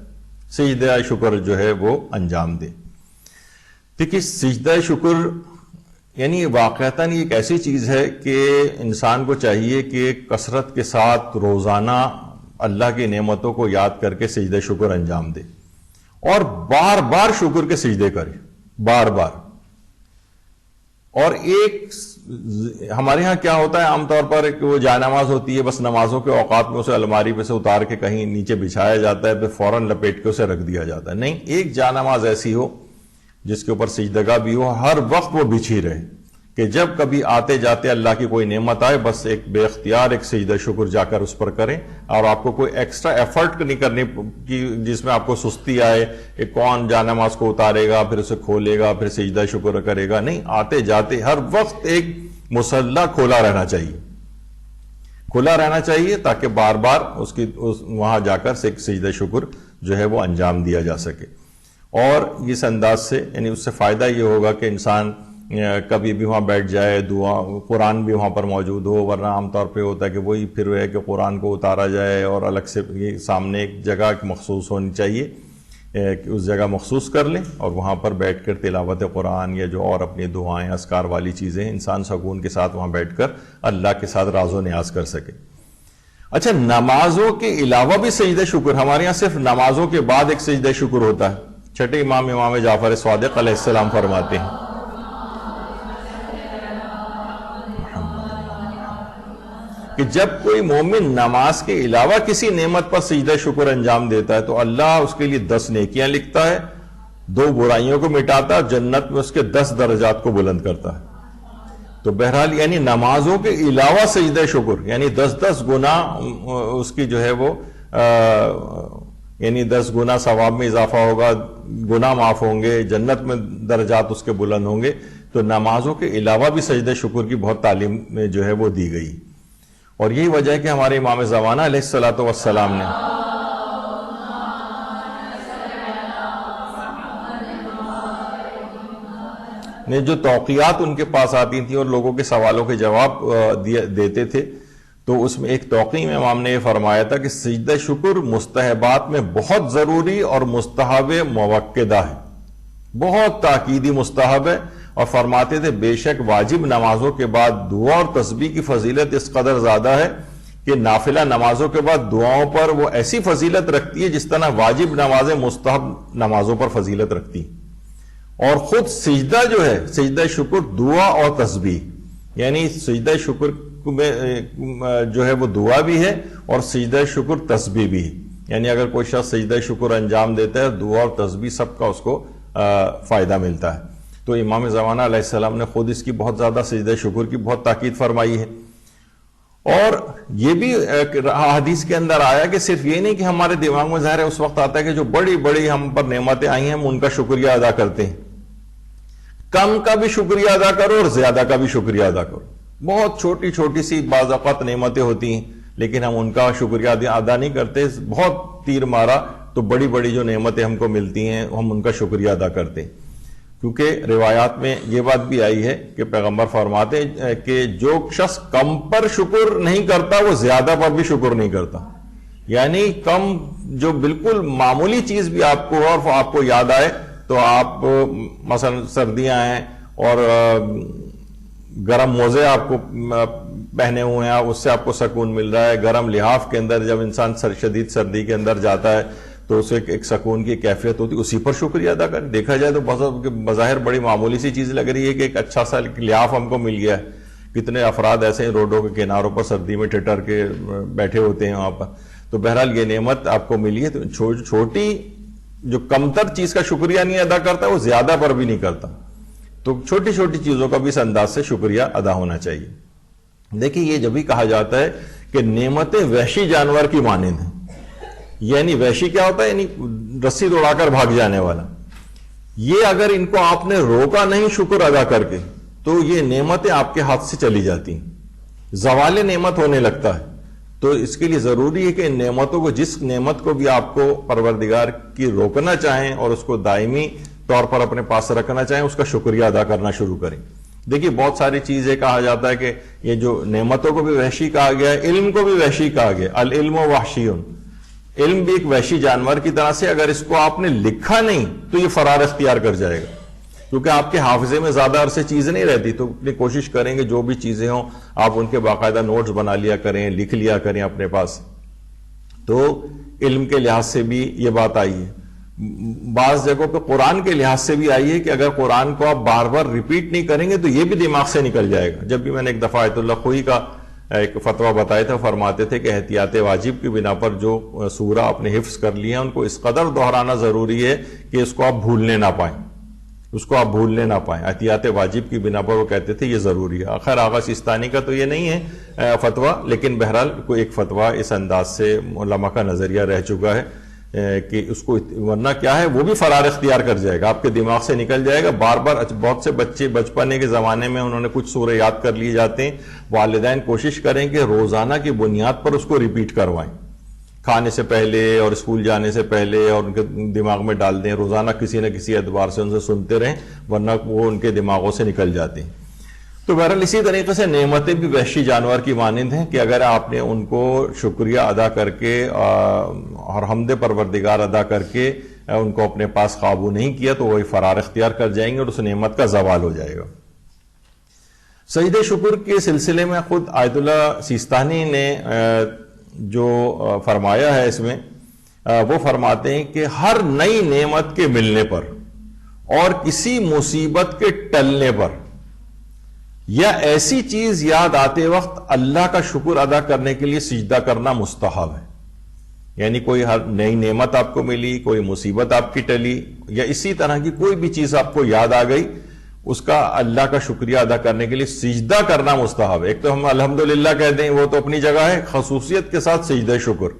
سجدہ شکر جو ہے وہ انجام دے۔ دیکھیے سجدہ شکر یعنی واقعتاً ایک ایسی چیز ہے کہ انسان کو چاہیے کہ کثرت کے ساتھ روزانہ اللہ کی نعمتوں کو یاد کر کے سجدہ شکر انجام دے اور بار بار شکر کے سجدے کرے، بار بار۔ اور ایک ہمارے ہاں کیا ہوتا ہے عام طور پر کہ وہ جائے نماز ہوتی ہے، بس نمازوں کے اوقات میں اسے الماری پہ سے اتار کے کہیں نیچے بچھایا جاتا ہے، پھر فوراً لپیٹ کے اسے رکھ دیا جاتا ہے۔ نہیں، ایک جائے نماز ایسی ہو جس کے اوپر سجدگاہ بھی ہو، ہر وقت وہ بچھی رہے کہ جب کبھی آتے جاتے اللہ کی کوئی نعمت آئے بس ایک بے اختیار ایک سجدہ شکر جا کر اس پر کریں، اور آپ کو کوئی ایکسٹرا ایفرٹ نہیں کرنی کی جس میں آپ کو سستی آئے کہ کون جا نماز کو اتارے گا پھر اسے کھولے گا پھر سجدہ شکر کرے گا۔ نہیں، آتے جاتے ہر وقت ایک مصلی کھولا رہنا چاہیے، کھلا رہنا چاہیے تاکہ بار بار وہاں جا کر ایک سجدہ شکر جو ہے وہ انجام دیا جا سکے۔ اور اس انداز سے یعنی اس سے فائدہ یہ ہوگا کہ انسان کبھی بھی وہاں بیٹھ جائے، دعا قرآن بھی وہاں پر موجود ہو، ورنہ عام طور پہ ہوتا ہے کہ وہی پھر ہے کہ قرآن کو اتارا جائے اور الگ سے سامنے ایک جگہ مخصوص ہونی چاہیے کہ اس جگہ مخصوص کر لیں اور وہاں پر بیٹھ کر تلاوت قرآن یا جو اور اپنی دعائیں اذکار والی چیزیں انسان سکون کے ساتھ وہاں بیٹھ کر اللہ کے ساتھ راز و نیاز کر سکے۔ اچھا، نمازوں کے علاوہ بھی سجدہ شکر، ہمارے یہاں صرف نمازوں کے بعد ایک سجدہ شکر ہوتا ہے۔ چھٹے امام جعفر صادق علیہ السلام فرماتے ہیں کہ جب کوئی مومن نماز کے علاوہ کسی نعمت پر سجدہ شکر انجام دیتا ہے تو اللہ اس کے لیے 10 نیکیاں لکھتا ہے، 2 برائیوں کو مٹاتا ہے، جنت میں اس کے 10 درجات کو بلند کرتا ہے۔ تو بہرحال یعنی نمازوں کے علاوہ سجدہ شکر یعنی 10 گنا اس کی جو ہے وہ یعنی 10 گنا ثواب میں اضافہ ہوگا، گناہ معاف ہوں گے، جنت میں درجات اس کے بلند ہوں گے۔ تو نمازوں کے علاوہ بھی سجدہ شکر کی بہت تعلیم جو ہے وہ دی گئی، اور یہی وجہ ہے کہ ہمارے امام زمانہ علیہ الصلوۃ والسلام نے جو توقیات ان کے پاس آتی تھیں اور لوگوں کے سوالوں کے جواب دیتے تھے، تو اس میں ایک توقیع میں امام نے یہ فرمایا تھا کہ سجدہ شکر مستحبات میں بہت ضروری اور مستحب موقدہ ہے، بہت تاکیدی مستحب ہے، اور فرماتے تھے بے شک واجب نمازوں کے بعد دعا اور تسبیح کی فضیلت اس قدر زیادہ ہے کہ نافلہ نمازوں کے بعد دعاؤں پر وہ ایسی فضیلت رکھتی ہے جس طرح واجب نمازیں مستحب نمازوں پر فضیلت رکھتی ہیں۔ اور خود سجدہ جو ہے سجدہ شکر دعا اور تسبیح، یعنی سجدہ شکر میں جو ہے وہ دعا بھی ہے اور سجدہ شکر تسبیح بھی ہے، یعنی اگر کوئی شخص سجدہ شکر انجام دیتا ہے دعا اور تسبیح سب کا اس کو فائدہ ملتا ہے۔ تو امام زمانہ علیہ السلام نے خود اس کی بہت زیادہ سجدہ شکر کی بہت تاکید فرمائی ہے۔ اور یہ بھی حدیث کے اندر آیا کہ صرف یہ نہیں کہ ہمارے دماغ میں ظاہر ہے اس وقت آتا ہے کہ جو بڑی بڑی ہم پر نعمتیں آئی ہیں ہم ان کا شکریہ ادا کرتے ہیں، کم کا بھی شکریہ ادا کرو اور زیادہ کا بھی شکریہ ادا کرو۔ بہت چھوٹی چھوٹی سی بعض اوقات نعمتیں ہوتی ہیں لیکن ہم ان کا شکریہ ادا نہیں کرتے، بہت تیر مارا تو بڑی بڑی جو نعمتیں ہم کو ملتی ہیں ہم ان کا شکریہ ادا کرتے ہیں، کیونکہ روایات میں یہ بات بھی آئی ہے کہ پیغمبر فرماتے ہیں کہ جو شخص کم پر شکر نہیں کرتا وہ زیادہ پر بھی شکر نہیں کرتا، یعنی کم جو بالکل معمولی چیز بھی آپ کو اور آپ کو یاد آئے تو آپ مثلا سردیاں ہیں اور گرم موزے آپ کو پہنے ہوئے ہیں، اس سے آپ کو سکون مل رہا ہے، گرم لحاف کے اندر جب انسان شدید سردی کے اندر جاتا ہے تو اسے ایک سکون کی کیفیت ہوتی ہے، اسی پر شکریہ ادا کریں۔ دیکھا جائے تو بظاہر بڑی معمولی سی چیز لگ رہی ہے کہ ایک اچھا سا لحاف ہم کو مل گیا ہے، کتنے افراد ایسے ہیں روڈوں کے کناروں پر سردی میں ٹھٹر کے بیٹھے ہوتے ہیں وہاں پر، تو بہرحال یہ نعمت آپ کو ملی ہے، تو چھوٹی جو کمتر چیز کا شکریہ نہیں ادا کرتا وہ زیادہ پر بھی نہیں کرتا، تو چھوٹی چھوٹی چیزوں کا بھی اس انداز سے شکریہ ادا ہونا چاہیے۔ دیکھیں یہ جب بھی کہا جاتا ہے کہ نعمتیں وحشی جانور کی مانند ہیں، یعنی وحشی کیا ہوتا ہے؟ یعنی رسی دوڑا کر بھاگ جانے والا۔ یہ اگر ان کو آپ نے روکا نہیں شکر ادا کر کے تو یہ نعمتیں آپ کے ہاتھ سے چلی جاتی ہیں، زوال نعمت ہونے لگتا ہے۔ تو اس کے لیے ضروری ہے کہ ان نعمتوں کو، جس نعمت کو بھی آپ کو پروردگار کی روکنا چاہیں اور اس کو دائمی طور پر اپنے پاس رکھنا چاہیں، اس کا شکریہ ادا کرنا شروع کریں۔ دیکھیے بہت ساری چیزیں کہا جاتا ہے کہ یہ جو نعمتوں کو بھی وحشی کہا گیا ہے، علم کو بھی وحشی کہا گیا، العلم وحشیٌ، علم بھی ایک وحشی جانور کی طرح سے، اگر اس کو آپ نے لکھا نہیں تو یہ فرار اختیار کر جائے گا، کیونکہ آپ کے حافظے میں زیادہ عرصے چیزیں نہیں رہتی۔ تو اپنی کوشش کریں کہ جو بھی چیزیں ہوں آپ ان کے باقاعدہ نوٹس بنا لیا کریں، لکھ لیا کریں اپنے پاس۔ تو علم کے لحاظ سے بھی یہ بات آئی ہے، بعض جگہوں پہ قرآن کے لحاظ سے بھی آئی ہے کہ اگر قرآن کو آپ بار بار ریپیٹ نہیں کریں گے تو یہ بھی دماغ سے نکل جائے گا۔ جب بھی میں نے ایک دفعہ آیت اللہ خوئی کا ایک فتویٰ بتایا تھا، فرماتے تھے کہ احتیاط واجب کی بنا پر جو سورہ اپنے حفظ کر لی ہیں ان کو اس قدر دہرانا ضروری ہے کہ اس کو آپ بھولنے نہ پائیں، اس کو آپ بھولنے نہ پائیں۔ احتیاط واجب کی بنا پر وہ کہتے تھے یہ ضروری ہے۔ خیر آغا سیستانی کا تو یہ نہیں ہے فتویٰ، لیکن بہرحال کوئی ایک فتویٰ اس انداز سے علماء کا نظریہ رہ چکا ہے کہ اس کو، ورنہ کیا ہے وہ بھی فرار اختیار کر جائے گا، آپ کے دماغ سے نکل جائے گا بار بار۔ بہت سے بچے بچپنے کے زمانے میں انہوں نے کچھ سورے یاد کر لیے جاتے ہیں، والدین کوشش کریں کہ روزانہ کی بنیاد پر اس کو ریپیٹ کروائیں، کھانے سے پہلے اور اسکول جانے سے پہلے، اور ان کے دماغ میں ڈال دیں، روزانہ کسی نہ کسی اعتبار سے ان سے سنتے رہیں، ورنہ وہ ان کے دماغوں سے نکل جاتے ہیں۔ تو بہرحال اسی طریقے سے نعمتیں بھی وحشی جانور کی مانند ہیں کہ اگر آپ نے ان کو شکریہ ادا کر کے اور حمد پروردگار ادا کر کے ان کو اپنے پاس قابو نہیں کیا تو وہی فرار اختیار کر جائیں گے اور اس نعمت کا زوال ہو جائے گا۔ سجدہ شکر کے سلسلے میں خود آیت اللہ سیستانی نے جو فرمایا ہے اس میں، وہ فرماتے ہیں کہ ہر نئی نعمت کے ملنے پر اور کسی مصیبت کے ٹلنے پر یا ایسی چیز یاد آتے وقت اللہ کا شکر ادا کرنے کے لیے سجدہ کرنا مستحب ہے۔ یعنی کوئی ہر نئی نعمت آپ کو ملی، کوئی مصیبت آپ کی ٹلی، یا اسی طرح کی کوئی بھی چیز آپ کو یاد آ گئی، اس کا اللہ کا شکریہ ادا کرنے کے لیے سجدہ کرنا مستحب ہے۔ ایک تو ہم الحمدللہ کہتے ہیں، وہ تو اپنی جگہ ہے، خصوصیت کے ساتھ سجدہ شکر۔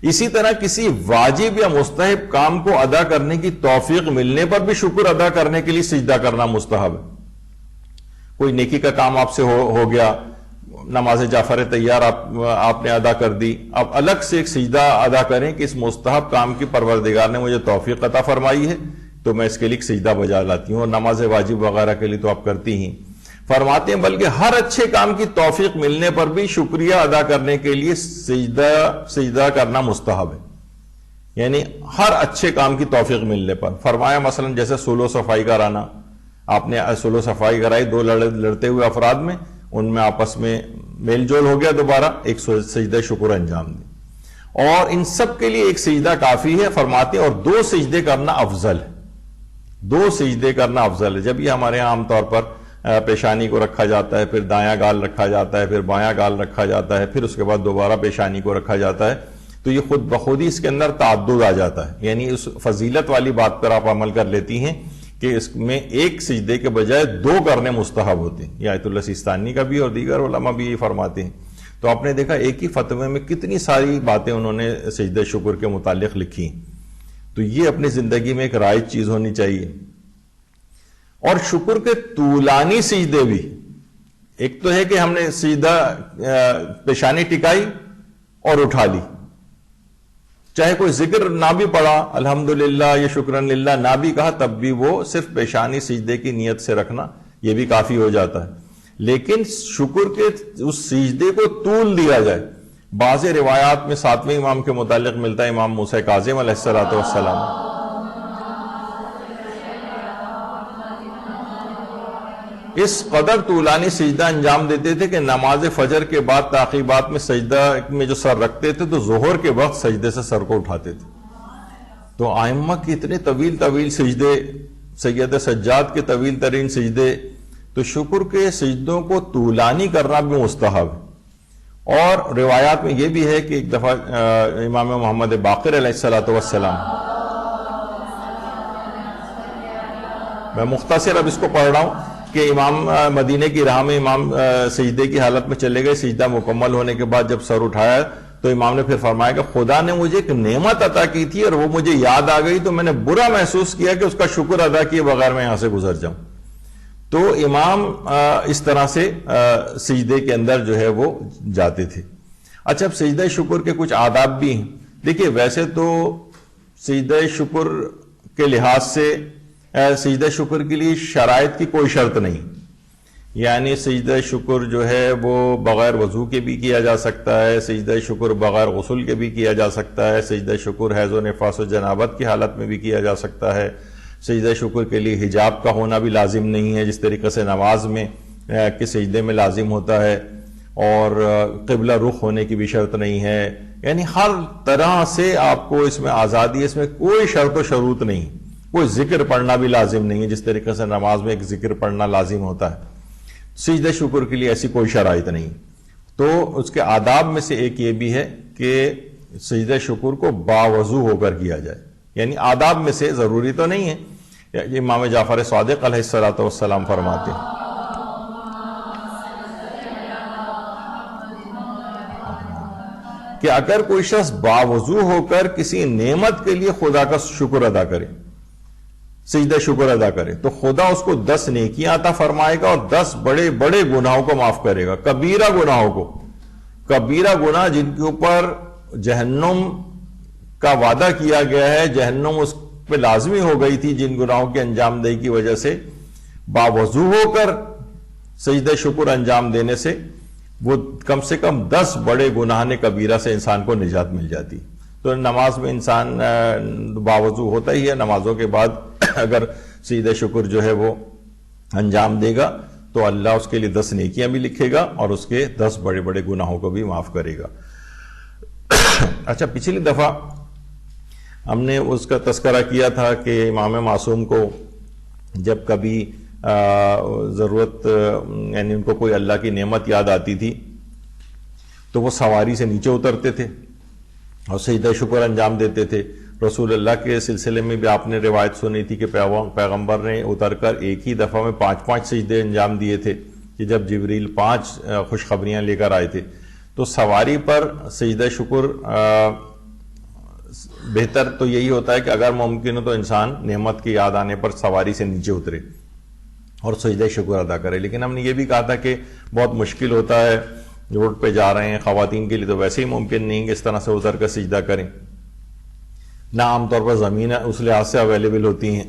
اسی طرح کسی واجب یا مستحب کام کو ادا کرنے کی توفیق ملنے پر بھی شکر ادا کرنے کے لیے سجدہ کرنا مستحب ہے۔ کوئی نیکی کا کام آپ سے ہو گیا، نماز جعفر تیار آپ نے ادا کر دی، اب الگ سے ایک سجدہ ادا کریں کہ اس مستحب کام کی پروردگار نے مجھے توفیق عطا فرمائی ہے تو میں اس کے لیے ایک سجدہ بجا لاتی ہوں، اور نماز واجب وغیرہ کے لیے تو آپ کرتی ہی۔ فرماتے ہیں بلکہ ہر اچھے کام کی توفیق ملنے پر بھی شکریہ ادا کرنے کے لیے سجدہ کرنا مستحب ہے، یعنی ہر اچھے کام کی توفیق ملنے پر۔ فرمایا مثلا جیسے صلح و صفائی کرانا، آپ نے صلح و صفائی کرائی دو لڑتے ہوئے افراد میں، ان میں آپس میں میل جول ہو گیا، دوبارہ ایک سجدہ شکر انجام دیں، اور ان سب کے لیے ایک سجدہ کافی ہے۔ فرماتے ہیں اور دو سجدے کرنا افضل ہے، دو سجدے کرنا افضل ہے۔ جب یہ ہمارے یہاں عام طور پر پیشانی کو رکھا جاتا ہے، پھر دایاں گال رکھا جاتا ہے، پھر بایاں گال رکھا جاتا ہے، پھر اس کے بعد دوبارہ پیشانی کو رکھا جاتا ہے، تو یہ خود بخود ہی اس کے اندر تعدد آ جاتا ہے، یعنی اس فضیلت والی بات پر آپ عمل کر لیتی ہیں کہ اس میں ایک سجدے کے بجائے دو کرنے مستحب ہوتے ہیں۔ یہ آیت اللہ سیستانی کا بھی اور دیگر علماء بھی یہ فرماتے ہیں۔ تو آپ نے دیکھا ایک ہی فتوے میں کتنی ساری باتیں انہوں نے سجدہ شکر کے متعلق لکھی، تو یہ اپنی زندگی میں ایک رائج چیز ہونی چاہیے۔ اور شکر کے طولانی سجدے بھی، ایک تو ہے کہ ہم نے سجدہ پیشانی ٹکائی اور اٹھا لی، چاہے کوئی ذکر نہ بھی پڑھا، الحمدللہ یا شکرن للہ نہ بھی کہا، تب بھی وہ صرف پیشانی سجدے کی نیت سے رکھنا یہ بھی کافی ہو جاتا ہے۔ لیکن شکر کے اس سجدے کو طول دیا جائے، بعض روایات میں 7ویں امام کے متعلق ملتا ہے، امام موسیٰ کاظم علیہ السلام اس قدر طولانی سجدہ انجام دیتے تھے کہ نماز فجر کے بعد تعقیبات میں سجدہ میں جو سر رکھتے تھے تو ظہر کے وقت سجدے سے سر کو اٹھاتے تھے۔ تو ائمہ کے اتنے طویل سجدے، سید سجاد کے طویل ترین سجدے، تو شکر کے سجدوں کو طولانی کرنا بھی مستحب ہے۔ اور روایات میں یہ بھی ہے کہ ایک دفعہ امام محمد باقر علیہ الصلوۃ والسلام، میں مختصر اب اس کو پڑھ رہا ہوں کہ امام مدینے کی راہ میں امام سجدے کی حالت میں چلے گئے. سجدہ مکمل ہونے کے بعد جب سر اٹھایا تو امام نے پھر فرمایا کہ خدا نے مجھے ایک نعمت عطا کی تھی اور وہ مجھے یاد آ گئی تو میں نے برا محسوس کیا کہ اس کا شکر ادا کیے بغیر میں یہاں سے گزر جاؤں. تو امام اس طرح سے سجدے کے اندر جو ہے وہ جاتے تھے. اچھا، اب سجدہ شکر کے کچھ آداب بھی ہیں. دیکھیے ویسے تو سجدہ شکر کے لحاظ سے سجدہ شکر کے لیے شرائط کی کوئی شرط نہیں، یعنی سجدہ شکر جو ہے وہ بغیر وضو کے بھی کیا جا سکتا ہے، سجدہ شکر بغیر غسل کے بھی کیا جا سکتا ہے، سجدہ شکر حیض و نفاس و جنابت کی حالت میں بھی کیا جا سکتا ہے. سجدہ شکر کے لیے حجاب کا ہونا بھی لازم نہیں ہے، جس طریقے سے نماز میں کہ سجدے میں لازم ہوتا ہے، اور قبلہ رخ ہونے کی بھی شرط نہیں ہے. یعنی ہر طرح سے آپ کو اس میں آزادی ہے، اس میں کوئی شرط و شروط نہیں. کوئی ذکر پڑھنا بھی لازم نہیں ہے، جس طریقے سے نماز میں ایک ذکر پڑھنا لازم ہوتا ہے. سجدہ شکر کے لیے ایسی کوئی شرائط نہیں. تو اس کے آداب میں سے ایک یہ بھی ہے کہ سجدہ شکر کو باوضو ہو کر کیا جائے. یعنی آداب میں سے، ضروری تو نہیں ہے. امام جعفر صادق علیہ الصلوۃ والسلام فرماتے ہیں کہ اگر کوئی شخص باوضو ہو کر کسی نعمت کے لیے خدا کا شکر ادا کرے، سجدہ شکر ادا کرے، تو خدا اس کو 10 نیکیاں عطا فرمائے گا اور 10 بڑے بڑے گناہوں کو معاف کرے گا. کبیرہ گناہوں کو، کبیرہ گناہ جن کے اوپر جہنم کا وعدہ کیا گیا ہے، جہنم اس پہ لازمی ہو گئی تھی جن گناہوں کے انجام دہی کی وجہ سے، باوضو ہو کر سجدہ شکر انجام دینے سے وہ کم سے کم 10 بڑے گناہ کبیرہ سے انسان کو نجات مل جاتی. تو نماز میں انسان باوضو ہوتا ہی ہے، نمازوں کے بعد اگر سجدہ شکر جو ہے وہ انجام دے گا تو اللہ اس کے لیے 10 نیکیاں بھی لکھے گا اور اس کے 10 بڑے بڑے گناہوں کو بھی معاف کرے گا. اچھا، پچھلی دفعہ ہم نے اس کا تذکرہ کیا تھا کہ امام معصوم کو جب کبھی ضرورت، یعنی ان کو کوئی اللہ کی نعمت یاد آتی تھی تو وہ سواری سے نیچے اترتے تھے اور سجدہ شکر انجام دیتے تھے. رسول اللہ کے سلسلے میں بھی آپ نے روایت سنی تھی کہ پیغمبر نے اتر کر ایک ہی دفعہ میں 5 سجدے انجام دیے تھے کہ جب جبریل 5 خوشخبریاں لے کر آئے تھے. تو سواری پر سجدہ شکر بہتر تو یہی ہوتا ہے کہ اگر ممکن ہو تو انسان نعمت کی یاد آنے پر سواری سے نیچے اترے اور سجدہ شکر ادا کرے. لیکن ہم نے یہ بھی کہا تھا کہ بہت مشکل ہوتا ہے، روڈ پہ جا رہے ہیں، خواتین کے لیے تو ویسے ہی ممکن نہیں کہ اس طرح سے اتر کر سجدہ کریں، نہ عام طور پر زمینیں اس لحاظ سے اویلیبل ہوتی ہیں.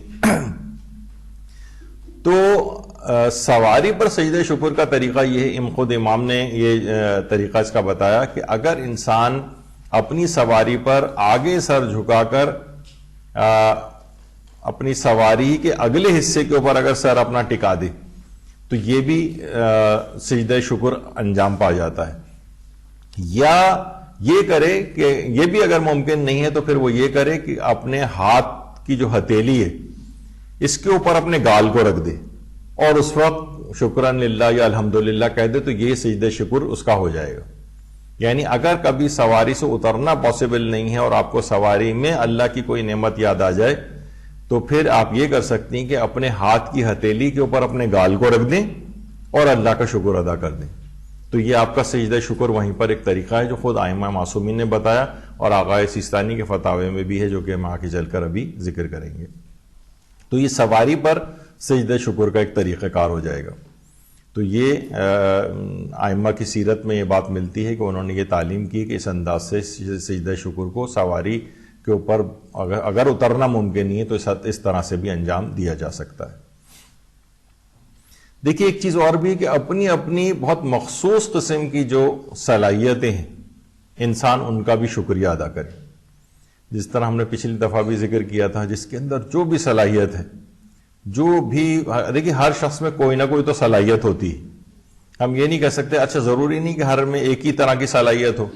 تو سواری پر سجدہ شکر کا طریقہ یہ ہے، خود امام نے یہ طریقہ اس کا بتایا کہ اگر انسان اپنی سواری پر آگے سر جھکا کر اپنی سواری کے اگلے حصے کے اوپر اگر سر اپنا ٹکا دے تو یہ بھی سجدہ شکر انجام پا جاتا ہے. یا یہ کرے کہ یہ بھی اگر ممکن نہیں ہے تو پھر وہ یہ کرے کہ اپنے ہاتھ کی جو ہتھیلی ہے اس کے اوپر اپنے گال کو رکھ دے اور اس وقت شکران للہ یا الحمدللہ کہہ دے تو یہ سجدہ شکر اس کا ہو جائے گا. یعنی اگر کبھی سواری سے اترنا پاسبل نہیں ہے اور آپ کو سواری میں اللہ کی کوئی نعمت یاد آ جائے تو پھر آپ یہ کر سکتی ہیں کہ اپنے ہاتھ کی ہتھیلی کے اوپر اپنے گال کو رکھ دیں اور اللہ کا شکر ادا کر دیں. تو یہ آپ کا سجدہ شکر وہیں پر ایک طریقہ ہے جو خود ائمہ معصومین نے بتایا اور آقا سیستانی کے فتاوے میں بھی ہے، جو کہ ہم آگے چل کر ابھی ذکر کریں گے. تو یہ سواری پر سجدہ شکر کا ایک طریقہ کار ہو جائے گا. تو یہ ائمہ کی سیرت میں یہ بات ملتی ہے کہ انہوں نے یہ تعلیم کی کہ اس انداز سے سجدہ شکر کو سواری کے اوپر اگر اترنا ممکن نہیں ہے تو اس طرح سے بھی انجام دیا جا سکتا ہے. دیکھیے ایک چیز اور بھی کہ اپنی اپنی بہت مخصوص قسم کی جو صلاحیتیں ہیں انسان ان کا بھی شکریہ ادا کرے. جس طرح ہم نے پچھلی دفعہ بھی ذکر کیا تھا، جس کے اندر جو بھی صلاحیت ہے، جو بھی دیکھیے ہر شخص میں کوئی نہ کوئی تو صلاحیت ہوتی ہے. ہم یہ نہیں کہہ سکتے اچھا ضروری نہیں کہ ہر میں ایک ہی طرح کی صلاحیت ہو.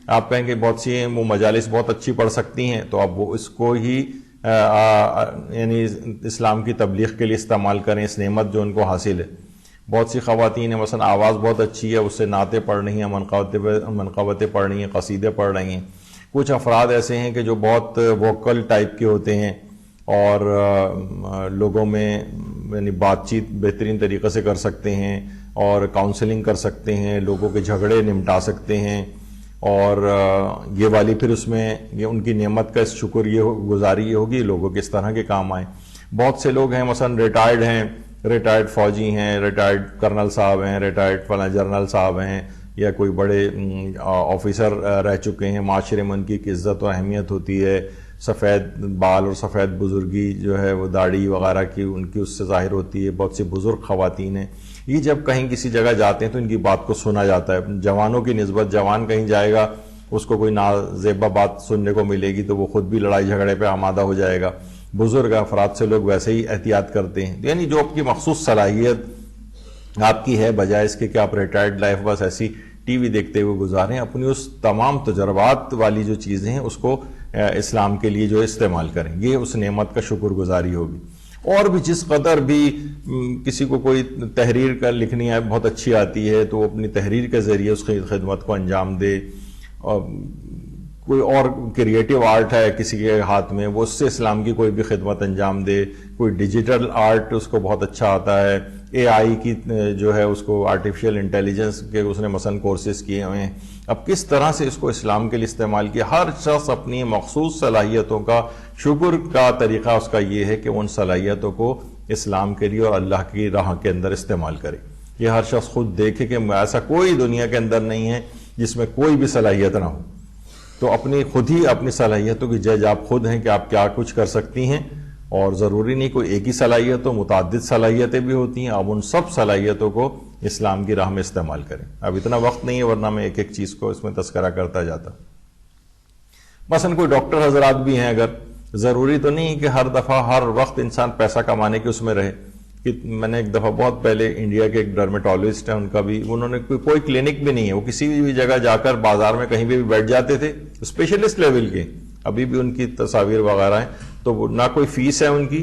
آپ کہیں کہ بہت سی ہیں وہ مجالس بہت اچھی پڑھ سکتی ہیں تو اب وہ اس کو ہی یعنی اسلام کی تبلیغ کے لیے استعمال کریں، اس نعمت جو ان کو حاصل ہے. بہت سی خواتین ہیں مثلا آواز بہت اچھی ہے، اس سے نعتیں پڑھ رہی ہیں، منقبتیں پڑھ رہی ہیں، قصیدے پڑھ رہی ہیں. کچھ افراد ایسے ہیں کہ جو بہت ووکل ٹائپ کے ہوتے ہیں اور لوگوں میں یعنی بات چیت بہترین طریقے سے کر سکتے ہیں اور کاؤنسلنگ کر سکتے ہیں، لوگوں کے جھگڑے نمٹا سکتے ہیں. اور یہ والی پھر اس میں یہ ان کی نعمت کا شکر یہ گزاری یہ ہوگی لوگوں کے اس طرح کے کام آئیں. بہت سے لوگ ہیں مثلا ریٹائرڈ ہیں، ریٹائرڈ فوجی ہیں، ریٹائرڈ کرنل صاحب ہیں، ریٹائرڈ فلاں جنرل صاحب ہیں، یا کوئی بڑے آفیسر رہ چکے ہیں، معاشرے میں ان کی عزت و اہمیت ہوتی ہے، سفید بال اور سفید بزرگی جو ہے وہ داڑھی وغیرہ کی ان کی اس سے ظاہر ہوتی ہے. بہت سی بزرگ خواتین ہیں، یہ جب کہیں کسی جگہ جاتے ہیں تو ان کی بات کو سنا جاتا ہے. جوانوں کی نسبت جوان کہیں جائے گا اس کو کوئی نازیبا بات سننے کو ملے گی تو وہ خود بھی لڑائی جھگڑے پہ آمادہ ہو جائے گا. بزرگ افراد سے لوگ ویسے ہی احتیاط کرتے ہیں. یعنی جو آپ کی مخصوص صلاحیت آپ کی ہے، بجائے اس کے کہ آپ ریٹائرڈ لائف بس ایسی ٹی وی دیکھتے ہوئے گزاریں، اپنی اس تمام تجربات والی جو چیزیں ہیں اس کو اسلام کے لیے جو استعمال کریں. یہ اس نعمت کا شکر گزاری ہوگی. اور بھی جس قدر بھی کسی کو کوئی تحریر کا لکھنی ہے بہت اچھی آتی ہے تو وہ اپنی تحریر کے ذریعے اس خدمت کو انجام دے. کوئی اور کریٹیو آرٹ ہے کسی کے ہاتھ میں، وہ اس سے اسلام کی کوئی بھی خدمت انجام دے. کوئی ڈیجیٹل آرٹ اس کو بہت اچھا آتا ہے، اے آئی کی جو ہے اس کو آرٹیفیشل انٹیلیجنس کے اس نے مثلا کورسز کیے ہوئے ہیں. اب کس طرح سے اس کو اسلام کے لیے استعمال کیا، ہر شخص اپنی مخصوص صلاحیتوں کا شکر کا طریقہ اس کا یہ ہے کہ ان صلاحیتوں کو اسلام کے لیے اور اللہ کی راہ کے اندر استعمال کرے. یہ ہر شخص خود دیکھے کہ ایسا کوئی دنیا کے اندر نہیں ہے جس میں کوئی بھی صلاحیت نہ ہو. تو اپنی خود ہی اپنی صلاحیتوں کی جج آپ خود ہیں کہ آپ کیا کچھ کر سکتی ہیں. اور ضروری نہیں کوئی ایک ہی صلاحیت ہو، متعدد صلاحیتیں بھی ہوتی ہیں. آپ ان سب صلاحیتوں کو اسلام کی راہ میں استعمال کریں. اب اتنا وقت نہیں ہے ورنہ میں ایک ایک چیز کو اس میں تذکرہ کرتا جاتا. مثلا کوئی ڈاکٹر حضرات بھی ہیں، اگر ضروری تو نہیں کہ ہر دفعہ ہر وقت انسان پیسہ کمانے کے اس میں رہے. کہ میں نے ایک دفعہ بہت پہلے انڈیا کے ایک ڈرمیٹولوجسٹ ہیں، ان کا بھی انہوں نے کوئی کلینک بھی نہیں ہے، وہ کسی بھی جگہ جا کر بازار میں کہیں بھی بیٹھ جاتے تھے، اسپیشلسٹ لیول کے. ابھی بھی ان کی تصاویر وغیرہ ہیں. تو نہ کوئی فیس ہے ان کی،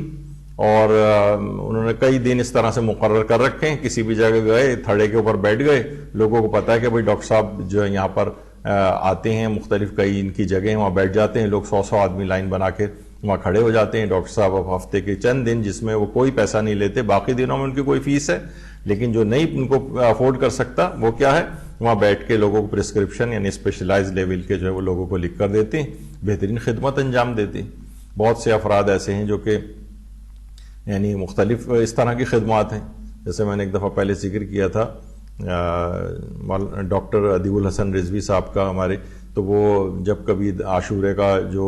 اور انہوں نے کئی دن اس طرح سے مقرر کر رکھے ہیں. کسی بھی جگہ گئے تھڑے کے اوپر بیٹھ گئے، لوگوں کو پتا ہے کہ بھائی ڈاکٹر صاحب جو ہے یہاں پر آتے ہیں، مختلف کئی ان کی جگہیں وہاں بیٹھ جاتے ہیں. لوگ 100 آدمی لائن بنا کے وہاں کھڑے ہو جاتے ہیں. ڈاکٹر صاحب اب ہفتے کے چند دن جس میں وہ کوئی پیسہ نہیں لیتے، باقی دنوں میں ان کی کوئی فیس ہے، لیکن جو نہیں ان کو افورڈ کر سکتا وہ کیا ہے، وہاں بیٹھ کے لوگوں کو پرسکرپشن یعنی اسپیشلائز لیول کے جو ہے وہ لوگوں کو لکھ کر دیتے ہیں، بہترین خدمت انجام دیتے ہیں. بہت سے افراد ایسے ہیں جو کہ یعنی مختلف اس طرح کی خدمات ہیں. جیسے میں نے ایک دفعہ پہلے ذکر کیا تھا ڈاکٹر ادیب الحسن رضوی صاحب کا ہمارے، تو وہ جب کبھی عاشورے کا جو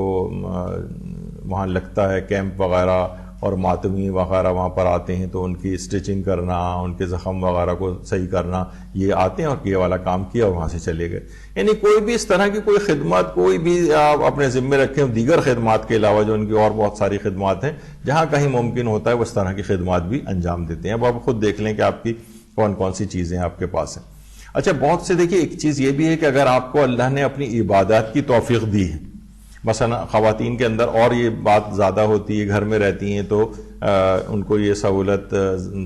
وہاں لگتا ہے کیمپ وغیرہ اور ماتمی وغیرہ وہاں پر آتے ہیں تو ان کی اسٹچنگ کرنا، ان کے زخم وغیرہ کو صحیح کرنا، یہ آتے ہیں اور یہ والا کام کیا اور وہاں سے چلے گئے. یعنی کوئی بھی اس طرح کی کوئی خدمات کوئی بھی آپ اپنے ذمے رکھیں دیگر خدمات کے علاوہ جو ان کی اور بہت ساری خدمات ہیں، جہاں کہیں ممکن ہوتا ہے وہ اس طرح کی خدمات بھی انجام دیتے ہیں. اب آپ خود دیکھ لیں کہ آپ کی کون کون سی چیزیں آپ کے پاس ہیں. اچھا بہت سے دیکھیے ایک چیز یہ بھی ہے کہ اگر آپ کو اللہ نے اپنی عبادات کی توفیق دی ہے، مثلا خواتین کے اندر اور یہ بات زیادہ ہوتی ہے، گھر میں رہتی ہیں تو ان کو یہ سہولت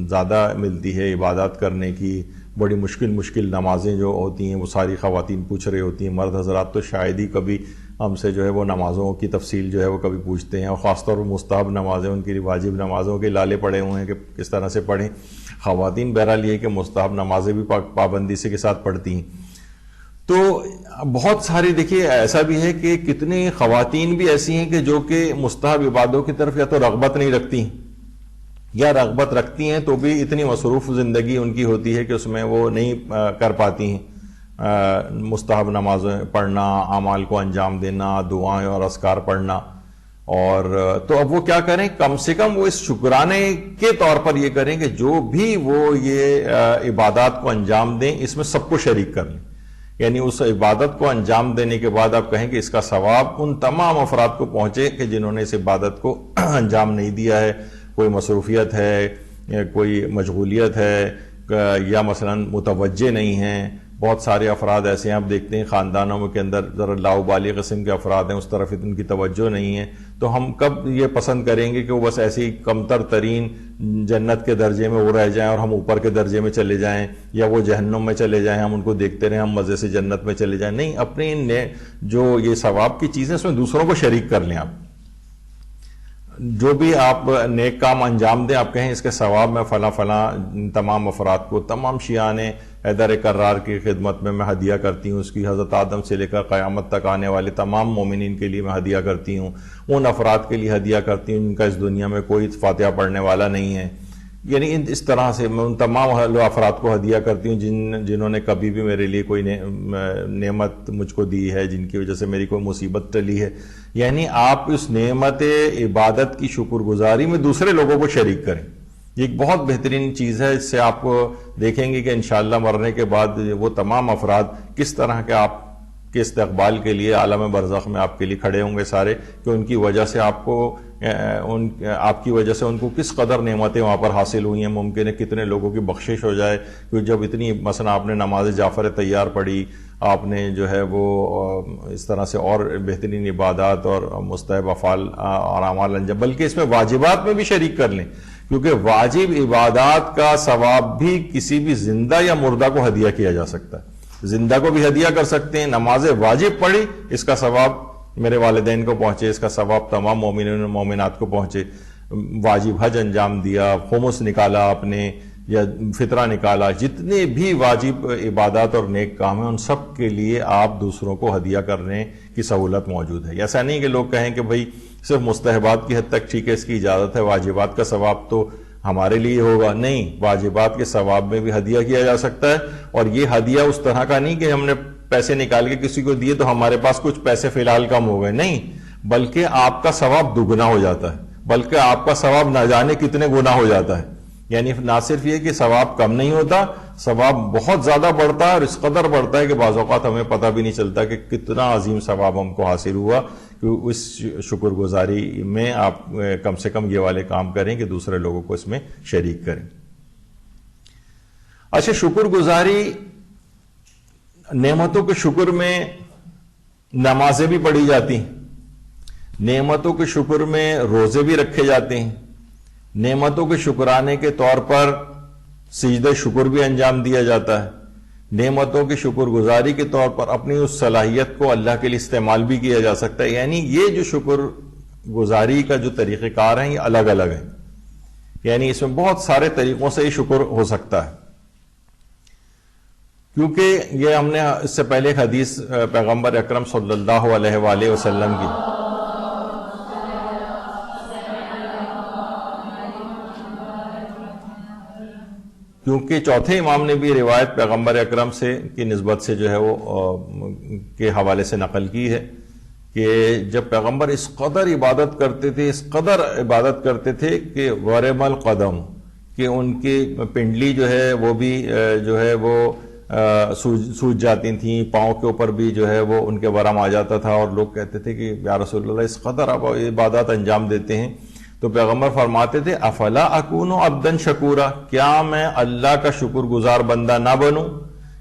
زیادہ ملتی ہے عبادات کرنے کی. بڑی مشکل نمازیں جو ہوتی ہیں وہ ساری خواتین پوچھ رہی ہوتی ہیں. مرد حضرات تو شاید ہی کبھی ہم سے جو ہے وہ نمازوں کی تفصیل جو ہے وہ کبھی پوچھتے ہیں، اور خاص طور پر مستحب نمازیں، ان کی واجب نمازوں کے لالے پڑے ہوئے ہیں کہ کس طرح سے پڑھیں. خواتین بہرحال یہ کہ مستحب نمازیں بھی پابندی سے کے ساتھ پڑھتی ہیں. تو بہت ساری دیکھیے ایسا بھی ہے کہ کتنی خواتین بھی ایسی ہیں کہ جو کہ مستحب عبادوں کی طرف یا تو رغبت نہیں رکھتی ہیں، یا رغبت رکھتی ہیں تو بھی اتنی مصروف زندگی ان کی ہوتی ہے کہ اس میں وہ نہیں کر پاتی ہیں مستحب نمازیں پڑھنا، اعمال کو انجام دینا، دعائیں اور اذکار پڑھنا. اور تو اب وہ کیا کریں، کم سے کم وہ اس شکرانے کے طور پر یہ کریں کہ جو بھی وہ یہ عبادات کو انجام دیں اس میں سب کو شریک کر لیں. یعنی اس عبادت کو انجام دینے کے بعد آپ کہیں کہ اس کا ثواب ان تمام افراد کو پہنچے کہ جنہوں نے اس عبادت کو انجام نہیں دیا ہے، کوئی مصروفیت ہے، کوئی مشغولیت ہے، یا مثلا متوجہ نہیں ہیں، بہت سارے افراد ایسے ہیں، آپ دیکھتے ہیں خاندانوں کے اندر ذرا لاؤبالی قسم کے افراد ہیں، اس طرف ان کی توجہ نہیں ہے، تو ہم کب یہ پسند کریں گے کہ وہ بس ایسی کمتر ترین جنت کے درجے میں وہ رہ جائیں اور ہم اوپر کے درجے میں چلے جائیں، یا وہ جہنم میں چلے جائیں، ہم ان کو دیکھتے رہیں، ہم مزے سے جنت میں چلے جائیں؟ نہیں، اپنی جو یہ ثواب کی چیزیں اس میں دوسروں کو شریک کر لیں. آپ جو بھی آپ نیک کام انجام دیں، آپ کہیں اس کے ثواب میں فلاں فلاں تمام افراد کو، تمام شیعان حیدر کرار کی خدمت میں ہدیہ کرتی ہوں، اس کی حضرت آدم سے لے کر قیامت تک آنے والے تمام مومنین کے لیے میں ہدیہ کرتی ہوں، ان افراد کے لیے ہدیہ کرتی ہوں جن کا اس دنیا میں کوئی فاتحہ پڑھنے والا نہیں ہے. یعنی اس طرح سے میں ان تمام افراد کو ہدیہ کرتی ہوں جنہوں نے کبھی بھی میرے لیے کوئی نعمت مجھ کو دی ہے، جن کی وجہ سے میری کوئی مصیبت ٹلی ہے. یعنی آپ اس نعمت عبادت کی شکر گزاری میں دوسرے لوگوں کو شریک کریں. یہ ایک بہت بہترین چیز ہے. اس سے آپ کو دیکھیں گے کہ انشاءاللہ مرنے کے بعد وہ تمام افراد کس طرح کے آپ کے استقبال کے لیے عالم برزخ میں آپ کے لیے کھڑے ہوں گے سارے، کہ ان کی وجہ سے آپ کی وجہ سے ان کو کس قدر نعمتیں وہاں پر حاصل ہوئی ہیں. ممکن ہے کتنے لوگوں کی بخشش ہو جائے، کیونکہ جب اتنی مثلا آپ نے نماز جعفر طیار پڑھی، آپ نے جو ہے وہ اس طرح سے اور بہترین عبادات اور مستحب افعال اور اعمال انجام، بلکہ اس میں واجبات میں بھی شریک کر لیں، کیونکہ واجب عبادات کا ثواب بھی کسی بھی زندہ یا مردہ کو ہدیہ کیا جا سکتا ہے. زندہ کو بھی ہدیہ کر سکتے ہیں. نماز واجب پڑھی، اس کا ثواب میرے والدین کو پہنچے، اس کا ثواب تمام مومنین و مومنات کو پہنچے. واجب حج انجام دیا، خمس نکالا آپ نے یا فطرہ نکالا، جتنے بھی واجب عبادات اور نیک کام ہیں ان سب کے لیے آپ دوسروں کو ہدیہ کرنے کی سہولت موجود ہے. ایسا نہیں کہ لوگ کہیں کہ بھئی صرف مستحبات کی حد تک ٹھیک ہے، اس کی اجازت ہے، واجبات کا ثواب تو ہمارے لیے ہوگا. نہیں، واجبات کے ثواب میں بھی ہدیہ کیا جا سکتا ہے. اور یہ ہدیہ اس طرح کا نہیں کہ ہم نے پیسے نکال کے کسی کو دیے تو ہمارے پاس کچھ پیسے فی الحال کم ہو گئے. نہیں، بلکہ آپ کا ثواب دگنا ہو جاتا ہے، بلکہ آپ کا ثواب نہ جانے کتنے گنا ہو جاتا ہے. یعنی نہ صرف یہ کہ ثواب کم نہیں ہوتا، ثواب بہت زیادہ بڑھتا ہے، اور اس قدر بڑھتا ہے کہ بعض اوقات ہمیں پتہ بھی نہیں چلتا کہ کتنا عظیم ثواب ہم کو حاصل ہوا. کہ اس شکر گزاری میں آپ کم سے کم یہ والے کام کریں کہ دوسرے لوگوں کو اس میں شریک کریں. اچھا، شکر گزاری، نعمتوں کے شکر میں نمازیں بھی پڑھی جاتی ہیں، نعمتوں کے شکر میں روزے بھی رکھے جاتے ہیں، نعمتوں کے شکرانے کے طور پر سجدہ شکر بھی انجام دیا جاتا ہے، نعمتوں کی شکر گزاری کے طور پر اپنی اس صلاحیت کو اللہ کے لیے استعمال بھی کیا جا سکتا ہے. یعنی یہ جو شکر گزاری کا جو طریقہ کار ہیں یہ الگ الگ ہیں. یعنی اس میں بہت سارے طریقوں سے یہ شکر ہو سکتا ہے. کیونکہ یہ ہم نے اس سے پہلے ایک حدیث پیغمبر اکرم صلی اللہ علیہ وآلہ وسلم کی، کیونکہ چوتھے امام نے بھی روایت پیغمبر اکرم سے کی نسبت سے جو ہے وہ کے حوالے سے نقل کی ہے کہ جب پیغمبر اس قدر عبادت کرتے تھے، اس قدر عبادت کرتے تھے کہ ورم القدم، کہ ان کی پنڈلی جو ہے وہ بھی جو ہے وہ سوج جاتی تھیں، پاؤں کے اوپر بھی جو ہے وہ ان کے ورم آ جاتا تھا، اور لوگ کہتے تھے کہ یا رسول اللہ اس قدر آپ عبادات انجام دیتے ہیں. تو پیغمبر فرماتے تھے افلا اکون عبدا شکورا، کیا میں اللہ کا شکر گزار بندہ نہ بنوں؟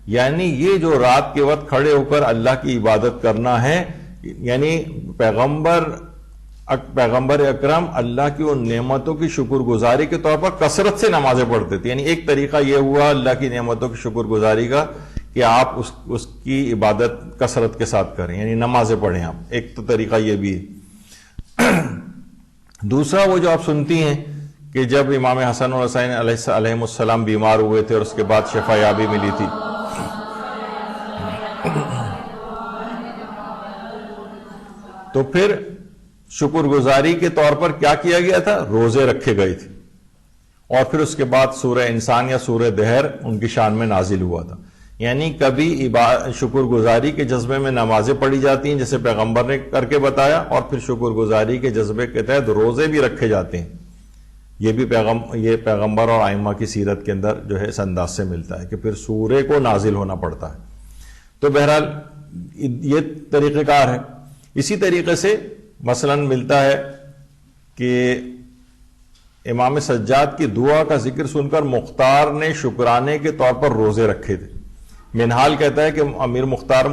یعنی یہ جو رات کے وقت کھڑے ہو کر اللہ کی عبادت کرنا ہے، یعنی پیغمبر اکرم اللہ کی ان نعمتوں کی شکر گزاری کے طور پر کثرت سے نمازیں پڑھتے تھے. یعنی ایک طریقہ یہ ہوا اللہ کی نعمتوں کی شکر گزاری کا کہ آپ اس کی عبادت کثرت کے ساتھ کریں، یعنی نمازیں پڑھیں آپ. ایک تو طریقہ یہ بھی ہے. دوسرا وہ جو آپ سنتی ہیں کہ جب امام حسن اور حسین علیہ السلام بیمار ہوئے تھے اور اس کے بعد شفا یابی ملی تھی، تو پھر شکر گزاری کے طور پر کیا کیا گیا تھا؟ روزے رکھے گئے تھے، اور پھر اس کے بعد سورہ انسان یا سورہ دہر ان کی شان میں نازل ہوا تھا. یعنی کبھی شکر گزاری کے جذبے میں نمازیں پڑھی جاتی ہیں جیسے پیغمبر نے کر کے بتایا، اور پھر شکر گزاری کے جذبے کے تحت روزے بھی رکھے جاتے ہیں. یہ بھی پیغمبر اور ائمہ کی سیرت کے اندر جو ہے اس انداز سے ملتا ہے کہ پھر سورے کو نازل ہونا پڑتا ہے. تو بہرحال یہ طریقہ کار ہے. اسی طریقے سے مثلا ملتا ہے کہ امام سجاد کی دعا کا ذکر سن کر مختار نے شکرانے کے طور پر روزے رکھے تھے. منہال کہتا ہے کہ امیر مختار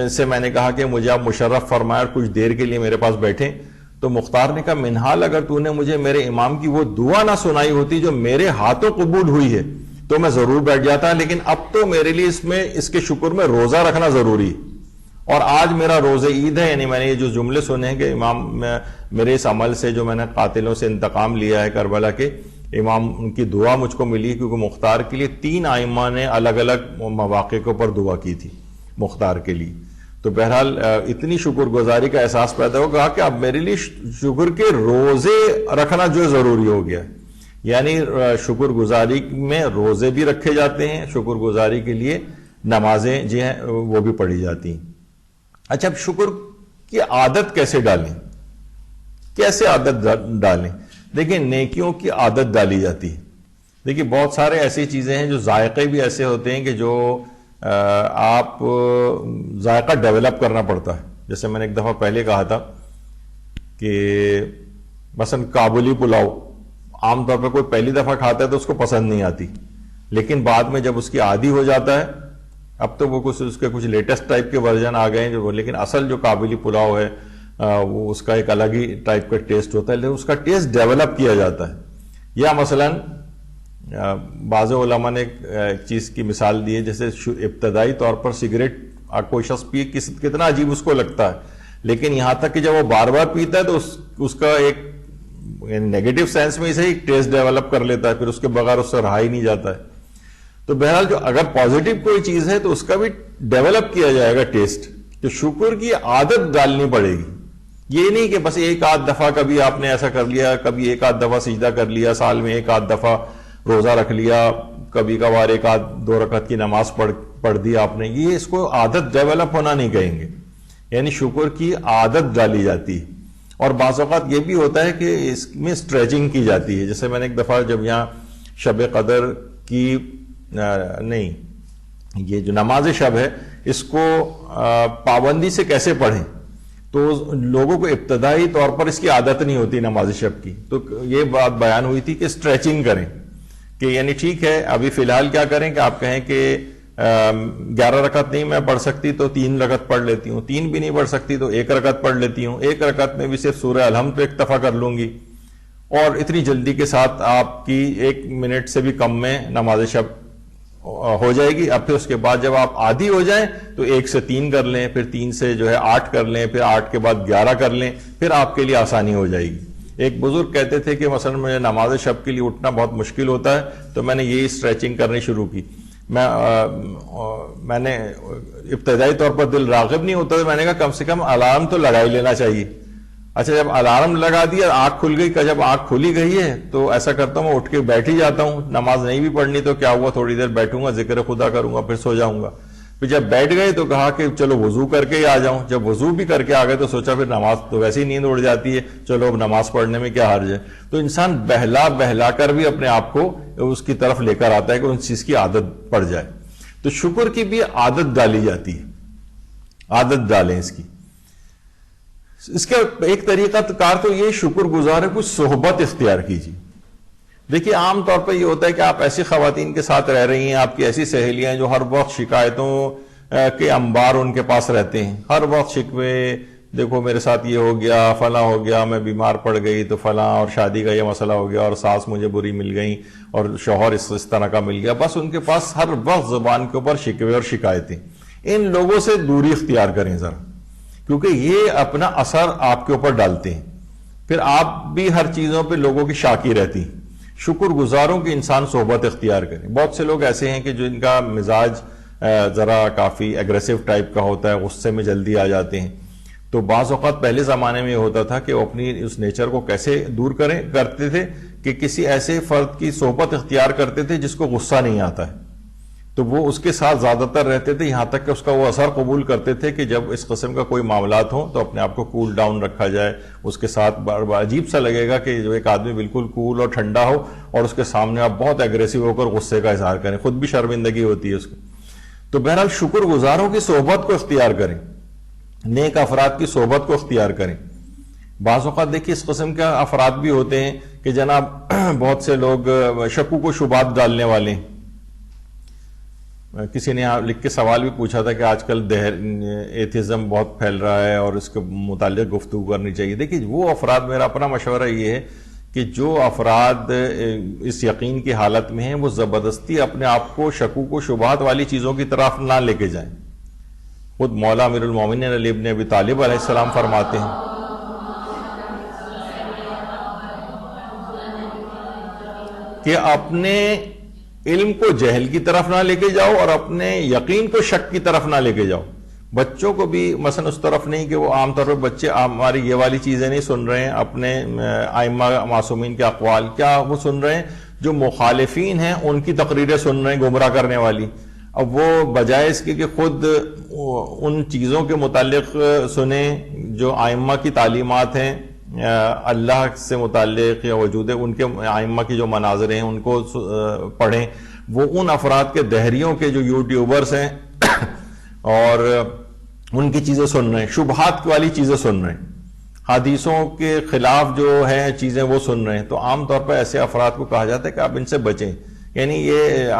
سے میں نے کہا کہ مجھے آپ مشرف فرمائے اور کچھ دیر کے لیے میرے پاس بیٹھیں. تو مختار نے کہا منہال اگر تو نے مجھے میرے امام کی وہ دعا نہ سنائی ہوتی جو میرے ہاتھوں قبول ہوئی ہے تو میں ضرور بیٹھ جاتا, لیکن اب تو میرے لیے اس کے شکر میں روزہ رکھنا ضروری ہے, اور آج میرا روز عید ہے. یعنی میں نے یہ جو جملے سنے ہیں کہ امام میرے اس عمل سے جو میں نے قاتلوں سے انتقام لیا ہے کربلا کے, امام ان کی دعا مجھ کو ملی, کیونکہ مختار کے لیے 3 ائمہ نے الگ الگ مواقع کے اوپر دعا کی تھی مختار کے لیے. تو بہرحال اتنی شکر گزاری کا احساس پیدا ہو گیا کہ اب میرے لیے شکر کے روزے رکھنا جو ضروری ہو گیا. یعنی شکر گزاری میں روزے بھی رکھے جاتے ہیں, شکر گزاری کے لیے نمازیں جو ہیں وہ بھی پڑھی جاتی ہیں. اچھا, اب شکر کی عادت کیسے ڈالیں, کیسے عادت ڈالیں؟ دیکھیں, نیکیوں کی عادت ڈالی جاتی ہے. دیکھیں بہت سارے ایسی چیزیں ہیں جو ذائقے بھی ایسے ہوتے ہیں کہ جو آپ ذائقہ ڈیولپ کرنا پڑتا ہے. جیسے میں نے ایک دفعہ پہلے کہا تھا کہ مثلا کابلی پلاؤ عام طور پہ کوئی پہلی دفعہ کھاتا ہے تو اس کو پسند نہیں آتی, لیکن بعد میں جب اس کی عادی ہو جاتا ہے, اب تو وہ اس کے کچھ لیٹسٹ ٹائپ کے ورژن آ گئے ہیں لیکن اصل جو کابلی پلاؤ ہے وہ اس کا ایک الگ ہی ٹائپ کا ٹیسٹ ہوتا ہے, لیکن اس کا ٹیسٹ ڈیولپ کیا جاتا ہے. یا مثلا بعض علماء نے ایک چیز کی مثال دی ہے, جیسے ابتدائی طور پر سگریٹ کوئی شخص پیے کتنا عجیب اس کو لگتا ہے, لیکن یہاں تک کہ جب وہ بار بار پیتا ہے تو اس کا ایک نیگیٹو سینس میں اسے ایک ٹیسٹ ڈیولپ کر لیتا ہے, پھر اس کے بغیر اس سے رہا ہی نہیں جاتا ہے. تو بہرحال جو اگر پازیٹو کوئی چیز ہے تو اس کا بھی ڈیولپ کیا جائے گا ٹیسٹ. تو شکر کی عادت ڈالنی پڑے گی. یہ نہیں کہ بس ایک آدھ دفعہ کبھی آپ نے ایسا کر لیا, کبھی ایک آدھ دفعہ سجدہ کر لیا, سال میں ایک آدھ دفعہ روزہ رکھ لیا, کبھی کبھار ایک آدھ 2 رکعت کی نماز پڑھ دی آپ نے. یہ اس کو عادت ڈیولپ ہونا نہیں کہیں گے. یعنی شکر کی عادت ڈالی جاتی ہے. اور بعض اوقات یہ بھی ہوتا ہے کہ اس میں اسٹریچنگ کی جاتی ہے. جیسے میں نے ایک دفعہ جب یہاں شب قدر کی نہیں, یہ جو نماز شب ہے اس کو پابندی سے کیسے پڑھیں, تو لوگوں کو ابتدائی طور پر اس کی عادت نہیں ہوتی نماز شب کی. تو یہ بات بیان ہوئی تھی کہ اسٹریچنگ کریں, کہ یعنی ٹھیک ہے ابھی فی الحال کیا کریں کہ آپ کہیں کہ 11 رکعت نہیں میں پڑھ سکتی تو 3 رکعت پڑھ لیتی ہوں, 3 بھی نہیں پڑھ سکتی تو 1 رکعت پڑھ لیتی ہوں, 1 رکعت میں بھی صرف سورہ الحمد پہ اکتفا کر لوں گی, اور اتنی جلدی کے ساتھ آپ کی 1 منٹ سے بھی کم میں نماز شب ہو جائے گی. اب پھر اس کے بعد جب آپ عادی ہو جائیں تو 1 سے 3 کر لیں, پھر 3 سے جو ہے 8 کر لیں, پھر 8 کے بعد 11 کر لیں, پھر آپ کے لیے آسانی ہو جائے گی. ایک بزرگ کہتے تھے کہ مثلا مجھے نماز شب کے لیے اٹھنا بہت مشکل ہوتا ہے, تو میں نے یہی اسٹریچنگ کرنی شروع کی. میں نے ابتدائی طور پر دل راغب نہیں ہوتا, تو میں نے کہا کم سے کم الارم تو لگا ہی لینا چاہیے. اچھا, جب الارم لگا دیا, آنکھ کھل گئی, جب آنکھ کھلی گئی ہے تو ایسا کرتا ہوں میں اٹھ کے بیٹھ ہی جاتا ہوں. نماز نہیں بھی پڑھنی تو کیا ہوا, تھوڑی دیر بیٹھوں گا, ذکر خدا کروں گا, پھر سو جاؤں گا. پھر جب بیٹھ گئے تو کہا کہ چلو وضو کر کے ہی آ جاؤں. جب وضو بھی کر کے آ گئے تو سوچا پھر نماز تو ویسے ہی نیند اڑ جاتی ہے, چلو اب نماز پڑھنے میں کیا حرج ہے. تو انسان بہلا کر بھی اپنے آپ کو اس کی طرف لے کر آتا ہے کہ اس چیز کی عادت پڑ جائے. تو شکر کی بھی عادت ڈالی جاتی ہے, عادت ڈالیں اس کی. اس کا ایک طریقہ کار تو یہ شکر گزار ہے, کچھ صحبت اختیار کیجیے. دیکھیے عام طور پر یہ ہوتا ہے کہ آپ ایسی خواتین کے ساتھ رہ رہی ہیں, آپ کی ایسی سہیلیاں ہیں جو ہر وقت شکایتوں کے انبار ان کے پاس رہتے ہیں, ہر وقت شکوے, دیکھو میرے ساتھ یہ ہو گیا, فلاں ہو گیا, میں بیمار پڑ گئی تو فلاں, اور شادی کا یہ مسئلہ ہو گیا, اور ساس مجھے بری مل گئی, اور شوہر اس طرح کا مل گیا. بس ان کے پاس ہر وقت زبان کے اوپر شکوے اور شکایتیں. ان لوگوں سے دوری اختیار کریں ذرا, کیونکہ یہ اپنا اثر آپ کے اوپر ڈالتے ہیں. پھر آپ بھی ہر چیزوں پہ لوگوں کی شاکی رہتی. شکر گزاروں کی انسان صحبت اختیار کریں. بہت سے لوگ ایسے ہیں کہ جو ان کا مزاج ذرا کافی ایگریسو ٹائپ کا ہوتا ہے, غصے میں جلدی آ جاتے ہیں. تو بعض اوقات پہلے زمانے میں یہ ہوتا تھا کہ وہ اپنی اس نیچر کو کیسے دور کرتے تھے کہ کسی ایسے فرد کی صحبت اختیار کرتے تھے جس کو غصہ نہیں آتا ہے, تو وہ اس کے ساتھ زیادہ تر رہتے تھے, یہاں تک کہ اس کا وہ اثر قبول کرتے تھے کہ جب اس قسم کا کوئی معاملات ہوں تو اپنے آپ کو کول ڈاؤن رکھا جائے. اس کے ساتھ بار بار عجیب سا لگے گا کہ جو ایک آدمی بالکل کول اور ٹھنڈا ہو اور اس کے سامنے آپ بہت ایگریسو ہو کر غصے کا اظہار کریں, خود بھی شرمندگی ہوتی ہے اس کو. تو بہرحال شکر گزاروں کی صحبت کو اختیار کریں, نیک افراد کی صحبت کو اختیار کریں. بعض اوقات دیکھیے اس قسم کے افراد بھی ہوتے ہیں کہ جناب بہت سے لوگ شکوک و شبہات ڈالنے والے ہیں. کسی نے لکھ کے سوال بھی پوچھا تھا کہ آج کل ایتھیزم بہت پھیل رہا ہے اور اس کے متعلق گفتگو کرنی چاہیے. دیکھیے وہ افراد، میرا اپنا مشورہ یہ ہے کہ جو افراد اس یقین کی حالت میں ہیں وہ زبردستی اپنے آپ کو شکوک و شبہات والی چیزوں کی طرف نہ لے کے جائیں. خود مولا امیر المومنین علی ابن ابی طالب علیہ السلام فرماتے ہیں کہ اپنے علم کو جہل کی طرف نہ لے کے جاؤ اور اپنے یقین کو شک کی طرف نہ لے کے جاؤ. بچوں کو بھی مثلا اس طرف نہیں کہ وہ عام طور پر بچے ہماری یہ والی چیزیں نہیں سن رہے ہیں، اپنے ائمہ معصومین کے اقوال کیا وہ سن رہے ہیں، جو مخالفین ہیں ان کی تقریریں سن رہے ہیں گمراہ کرنے والی. اب وہ بجائے اس کے کہ خود ان چیزوں کے متعلق سنیں جو ائمہ کی تعلیمات ہیں اللہ سے متعلق یا وجود ان کے ائمہ کی جو مناظر ہیں ان کو پڑھیں. وہ ان افراد کے دہریوں کے جو یوٹیوبرز ہیں اور ان کی چیزیں سن رہے ہیں، شبہات والی چیزیں سن رہے ہیں، حدیثوں کے خلاف جو ہیں چیزیں وہ سن رہے ہیں. تو عام طور پر ایسے افراد کو کہا جاتا ہے کہ آپ ان سے بچیں. یعنی یہ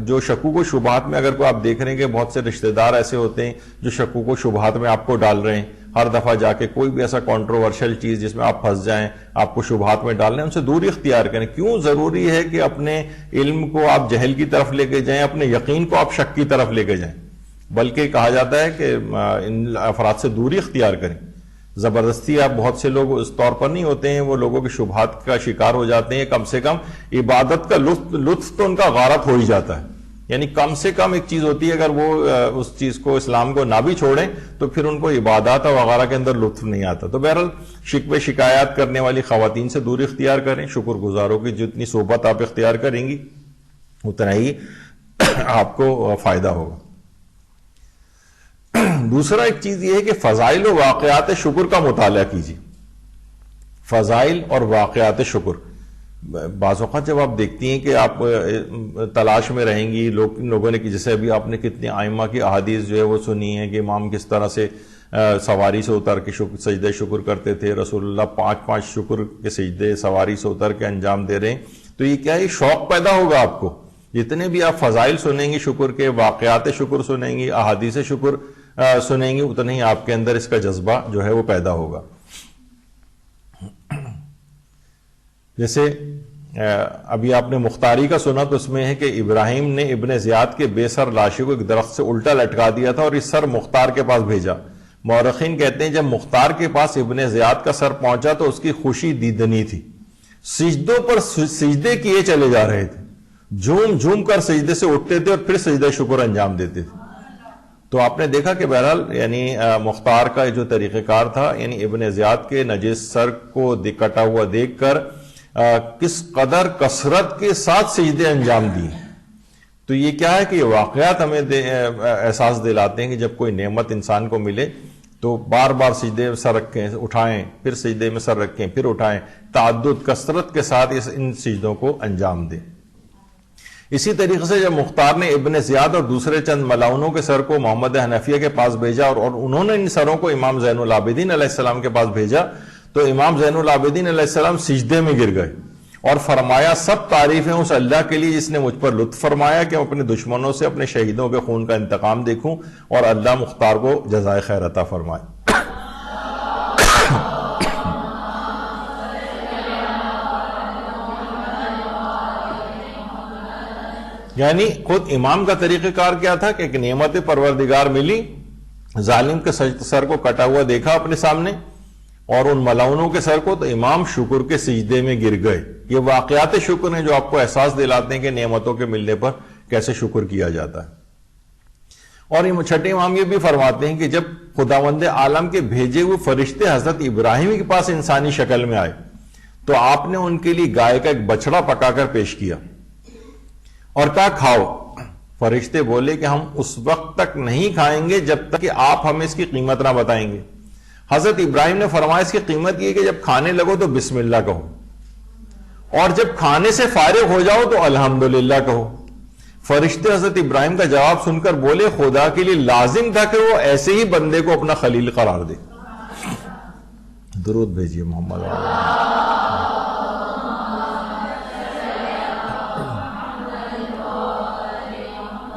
جو شکوک و شبہات میں اگر کوئی آپ دیکھ رہے ہیں کہ بہت سے رشتہ دار ایسے ہوتے ہیں جو شکوک و شبہات میں آپ کو ڈال رہے ہیں، ہر دفعہ جا کے کوئی بھی ایسا کنٹروورشل چیز جس میں آپ پھنس جائیں، آپ کو شبہات میں ڈال رہے ہیں، ان سے دوری اختیار کریں. کیوں ضروری ہے کہ اپنے علم کو آپ جہل کی طرف لے کے جائیں، اپنے یقین کو آپ شک کی طرف لے کے جائیں؟ بلکہ کہا جاتا ہے کہ ان افراد سے دوری اختیار کریں. زبردستی آپ بہت سے لوگ اس طور پر نہیں ہوتے ہیں، وہ لوگوں کی شبہات کا شکار ہو جاتے ہیں، کم سے کم عبادت کا لطف تو ان کا غارت ہو ہی جاتا ہے. یعنی کم سے کم ایک چیز ہوتی ہے، اگر وہ اس چیز کو اسلام کو نہ بھی چھوڑیں تو پھر ان کو عبادات وغیرہ کے اندر لطف نہیں آتا. تو بہرحال شکوے شکایات کرنے والی خواتین سے دوری اختیار کریں. شکر گزاروں کی جتنی صحبت آپ اختیار کریں گی اتنا ہی آپ کو فائدہ ہوگا. دوسرا ایک چیز یہ ہے کہ فضائل و واقعات شکر کا مطالعہ کیجیے. فضائل اور واقعات شکر، بعض اوقات جب آپ دیکھتی ہیں کہ آپ تلاش میں رہیں گی لوگوں نے، جیسے ابھی آپ نے کتنی ائمہ کی احادیث جو ہے وہ سنی ہے کہ امام کس طرح سے سواری سے اتر کے سجدے شکر کرتے تھے، رسول اللہ 5 شکر کے سجدے سواری سے اتر کے انجام دے رہے ہیں. تو یہ کیا ہے، شوق پیدا ہوگا آپ کو. جتنے بھی آپ فضائل سنیں گی شکر کے، واقعات شکر سنیں گی، احادیث شکر سنیں گی، اتنا ہی آپ کے اندر اس کا جذبہ جو ہے وہ پیدا ہوگا. جیسے ابھی آپ نے مختاری کا سنا تو اس میں ہے کہ ابراہیم نے ابن زیاد کے بے سر لاشی کو ایک درخت سے الٹا لٹکا دیا تھا اور اس سر مختار کے پاس بھیجا. مورخین کہتے ہیں جب مختار کے پاس ابن زیاد کا سر پہنچا تو اس کی خوشی دیدنی تھی. سجدوں پر سجدے کیے چلے جا رہے تھے، جھوم جھوم کر سجدے سے اٹھتے تھے اور پھر سجدہ شکر انجام دیتے تھے. تو آپ نے دیکھا کہ بہرحال یعنی مختار کا جو طریقہ کار تھا، یعنی ابن زیاد کے نجس سر کو کٹا ہوا دیکھ کر کس قدر کثرت کے ساتھ سجدے انجام دیے. تو یہ کیا ہے کہ یہ واقعات ہمیں احساس دلاتے ہیں کہ جب کوئی نعمت انسان کو ملے تو بار بار سجدے میں سر رکھیں، اٹھائیں، پھر سجدے میں سر رکھیں، پھر اٹھائیں، تعدد کثرت کے ساتھ ان سجدوں کو انجام دیں. اسی طریقے سے جب مختار نے ابن زیاد اور دوسرے چند ملاؤنوں کے سر کو محمد حنفیہ کے پاس بھیجا اور انہوں نے ان سروں کو امام زین العابدین علیہ السلام کے پاس بھیجا تو امام زین العابدین علیہ السلام سجدے میں گر گئے اور فرمایا سب تعریفیں اس اللہ کے لیے جس نے مجھ پر لطف فرمایا کہ میں اپنے دشمنوں سے اپنے شہیدوں کے خون کا انتقام دیکھوں اور اللہ مختار کو جزائے خیر عطا فرمائے. یعنی خود امام کا طریقہ کار کیا تھا کہ ایک نعمت پروردگار ملی، ظالم کے سر کو کٹا ہوا دیکھا اپنے سامنے اور ان ملاؤنوں کے سر کو، تو امام شکر کے سجدے میں گر گئے. یہ واقعات شکر ہیں جو آپ کو احساس دلاتے ہیں کہ نعمتوں کے ملنے پر کیسے شکر کیا جاتا ہے. اور چھٹے امام یہ بھی فرماتے ہیں کہ جب خداوند عالم کے بھیجے ہوئے فرشتے حضرت ابراہیم کے پاس انسانی شکل میں آئے تو آپ نے ان کے لیے گائے کا ایک بچڑا پکا کر پیش کیا اور کہا کھاؤ. فرشتے بولے کہ ہم اس وقت تک نہیں کھائیں گے جب تک کہ آپ ہمیں اس کی قیمت نہ بتائیں گے. حضرت ابراہیم نے فرمایا اس کی قیمت یہ کہ جب کھانے لگو تو بسم اللہ کہو اور جب کھانے سے فارغ ہو جاؤ تو الحمدللہ کہو. فرشتے حضرت ابراہیم کا جواب سن کر بولے خدا کے لیے لازم تھا کہ وہ ایسے ہی بندے کو اپنا خلیل قرار دے. درود بھیجیے محمد.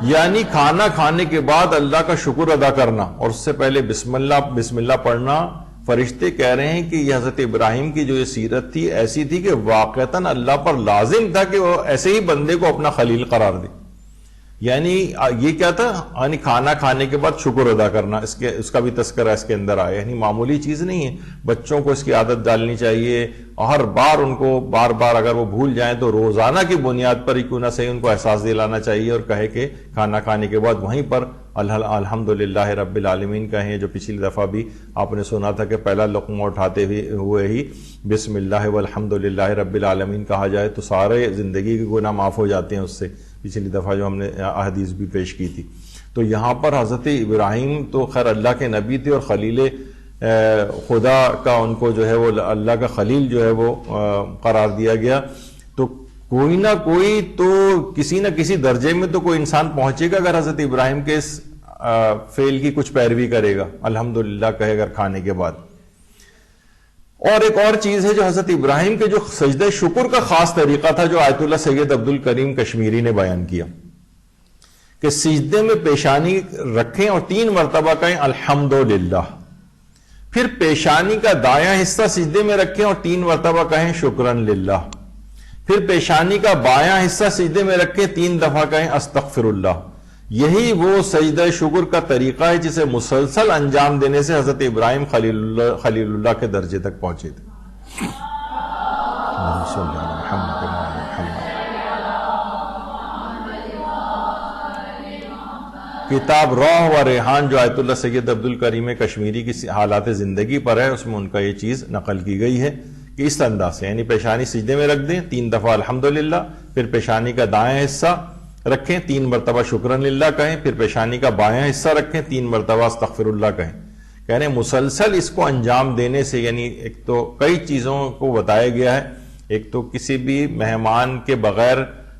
یعنی کھانا کھانے کے بعد اللہ کا شکر ادا کرنا اور اس سے پہلے بسم اللہ پڑھنا. فرشتے کہہ رہے ہیں کہ یہ حضرت ابراہیم کی جو یہ سیرت تھی ایسی تھی کہ واقعتاً اللہ پر لازم تھا کہ وہ ایسے ہی بندے کو اپنا خلیل قرار دے. یعنی یہ کیا تھا؟ یعنی کھانا کھانے کے بعد شکر ادا کرنا. اس کا بھی تذکرہ اس کے اندر آیا. یعنی معمولی چیز نہیں ہے. بچوں کو اس کی عادت ڈالنی چاہیے. ہر بار ان کو بار اگر وہ بھول جائیں تو روزانہ کی بنیاد پر ہی کیوں نہ صحیح ان کو احساس دلانا چاہیے اور کہے کہ کھانا کھانے کے بعد وہیں پر الحمدللہ رب العالمین کہیں. جو پچھلی دفعہ بھی آپ نے سنا تھا کہ پہلا لقمہ اٹھاتے ہوئے ہی بسم اللہ والحمدللہ رب العالمین کہا جائے تو سارے زندگی کے گناہ معاف ہو جاتے ہیں اس سے. پچھلی دفعہ جو ہم نے احادیث بھی پیش کی تھی. تو یہاں پر حضرت ابراہیم تو خیر اللہ کے نبی تھے اور خلیل خدا کا ان کو جو ہے وہ اللہ کا خلیل جو ہے وہ قرار دیا گیا. تو کوئی نہ کوئی تو کسی نہ کسی درجے میں تو کوئی انسان پہنچے گا اگر حضرت ابراہیم کے اس فعل کی کچھ پیروی کرے گا, الحمدللہ کہے اگر کھانے کے بعد. اور ایک اور چیز ہے جو حضرت ابراہیم کے جو سجدہ شکر کا خاص طریقہ تھا جو آیت اللہ سید عبد الکریم کشمیری نے بیان کیا کہ سجدے میں پیشانی رکھیں اور 3 مرتبہ کہیں الحمدللہ. پھر پیشانی کا دایاں حصہ سجدے میں رکھیں اور 3 مرتبہ کہیں شکرن للہ. پھر پیشانی کا بایاں حصہ سجدے میں رکھیں 3 دفعہ کہیں استغفر اللہ. یہی وہ سجدہ شکر کا طریقہ ہے جسے مسلسل انجام دینے سے حضرت ابراہیم خلیل اللہ کے درجے تک پہنچے تھے. کتاب روح و ریحان جو آیت اللہ سید عبد الکریم کشمیری کی حالات زندگی پر ہے اس میں ان کا یہ چیز نقل کی گئی ہے کہ اس انداز سے یعنی پیشانی سجدے میں رکھ دیں 3 دفعہ الحمدللہ. پھر پیشانی کا دائیں حصہ رکھیں 3 مرتبہ شکرن للہ کہیں. پھر پیشانی کا بایاں حصہ رکھیں 3 مرتبہ استغفر اللہ کہیں. کہنے مسلسل اس کو انجام دینے سے یعنی ایک تو کئی چیزوں کو بتایا گیا ہے. ایک تو کسی بھی مہمان کے بغیر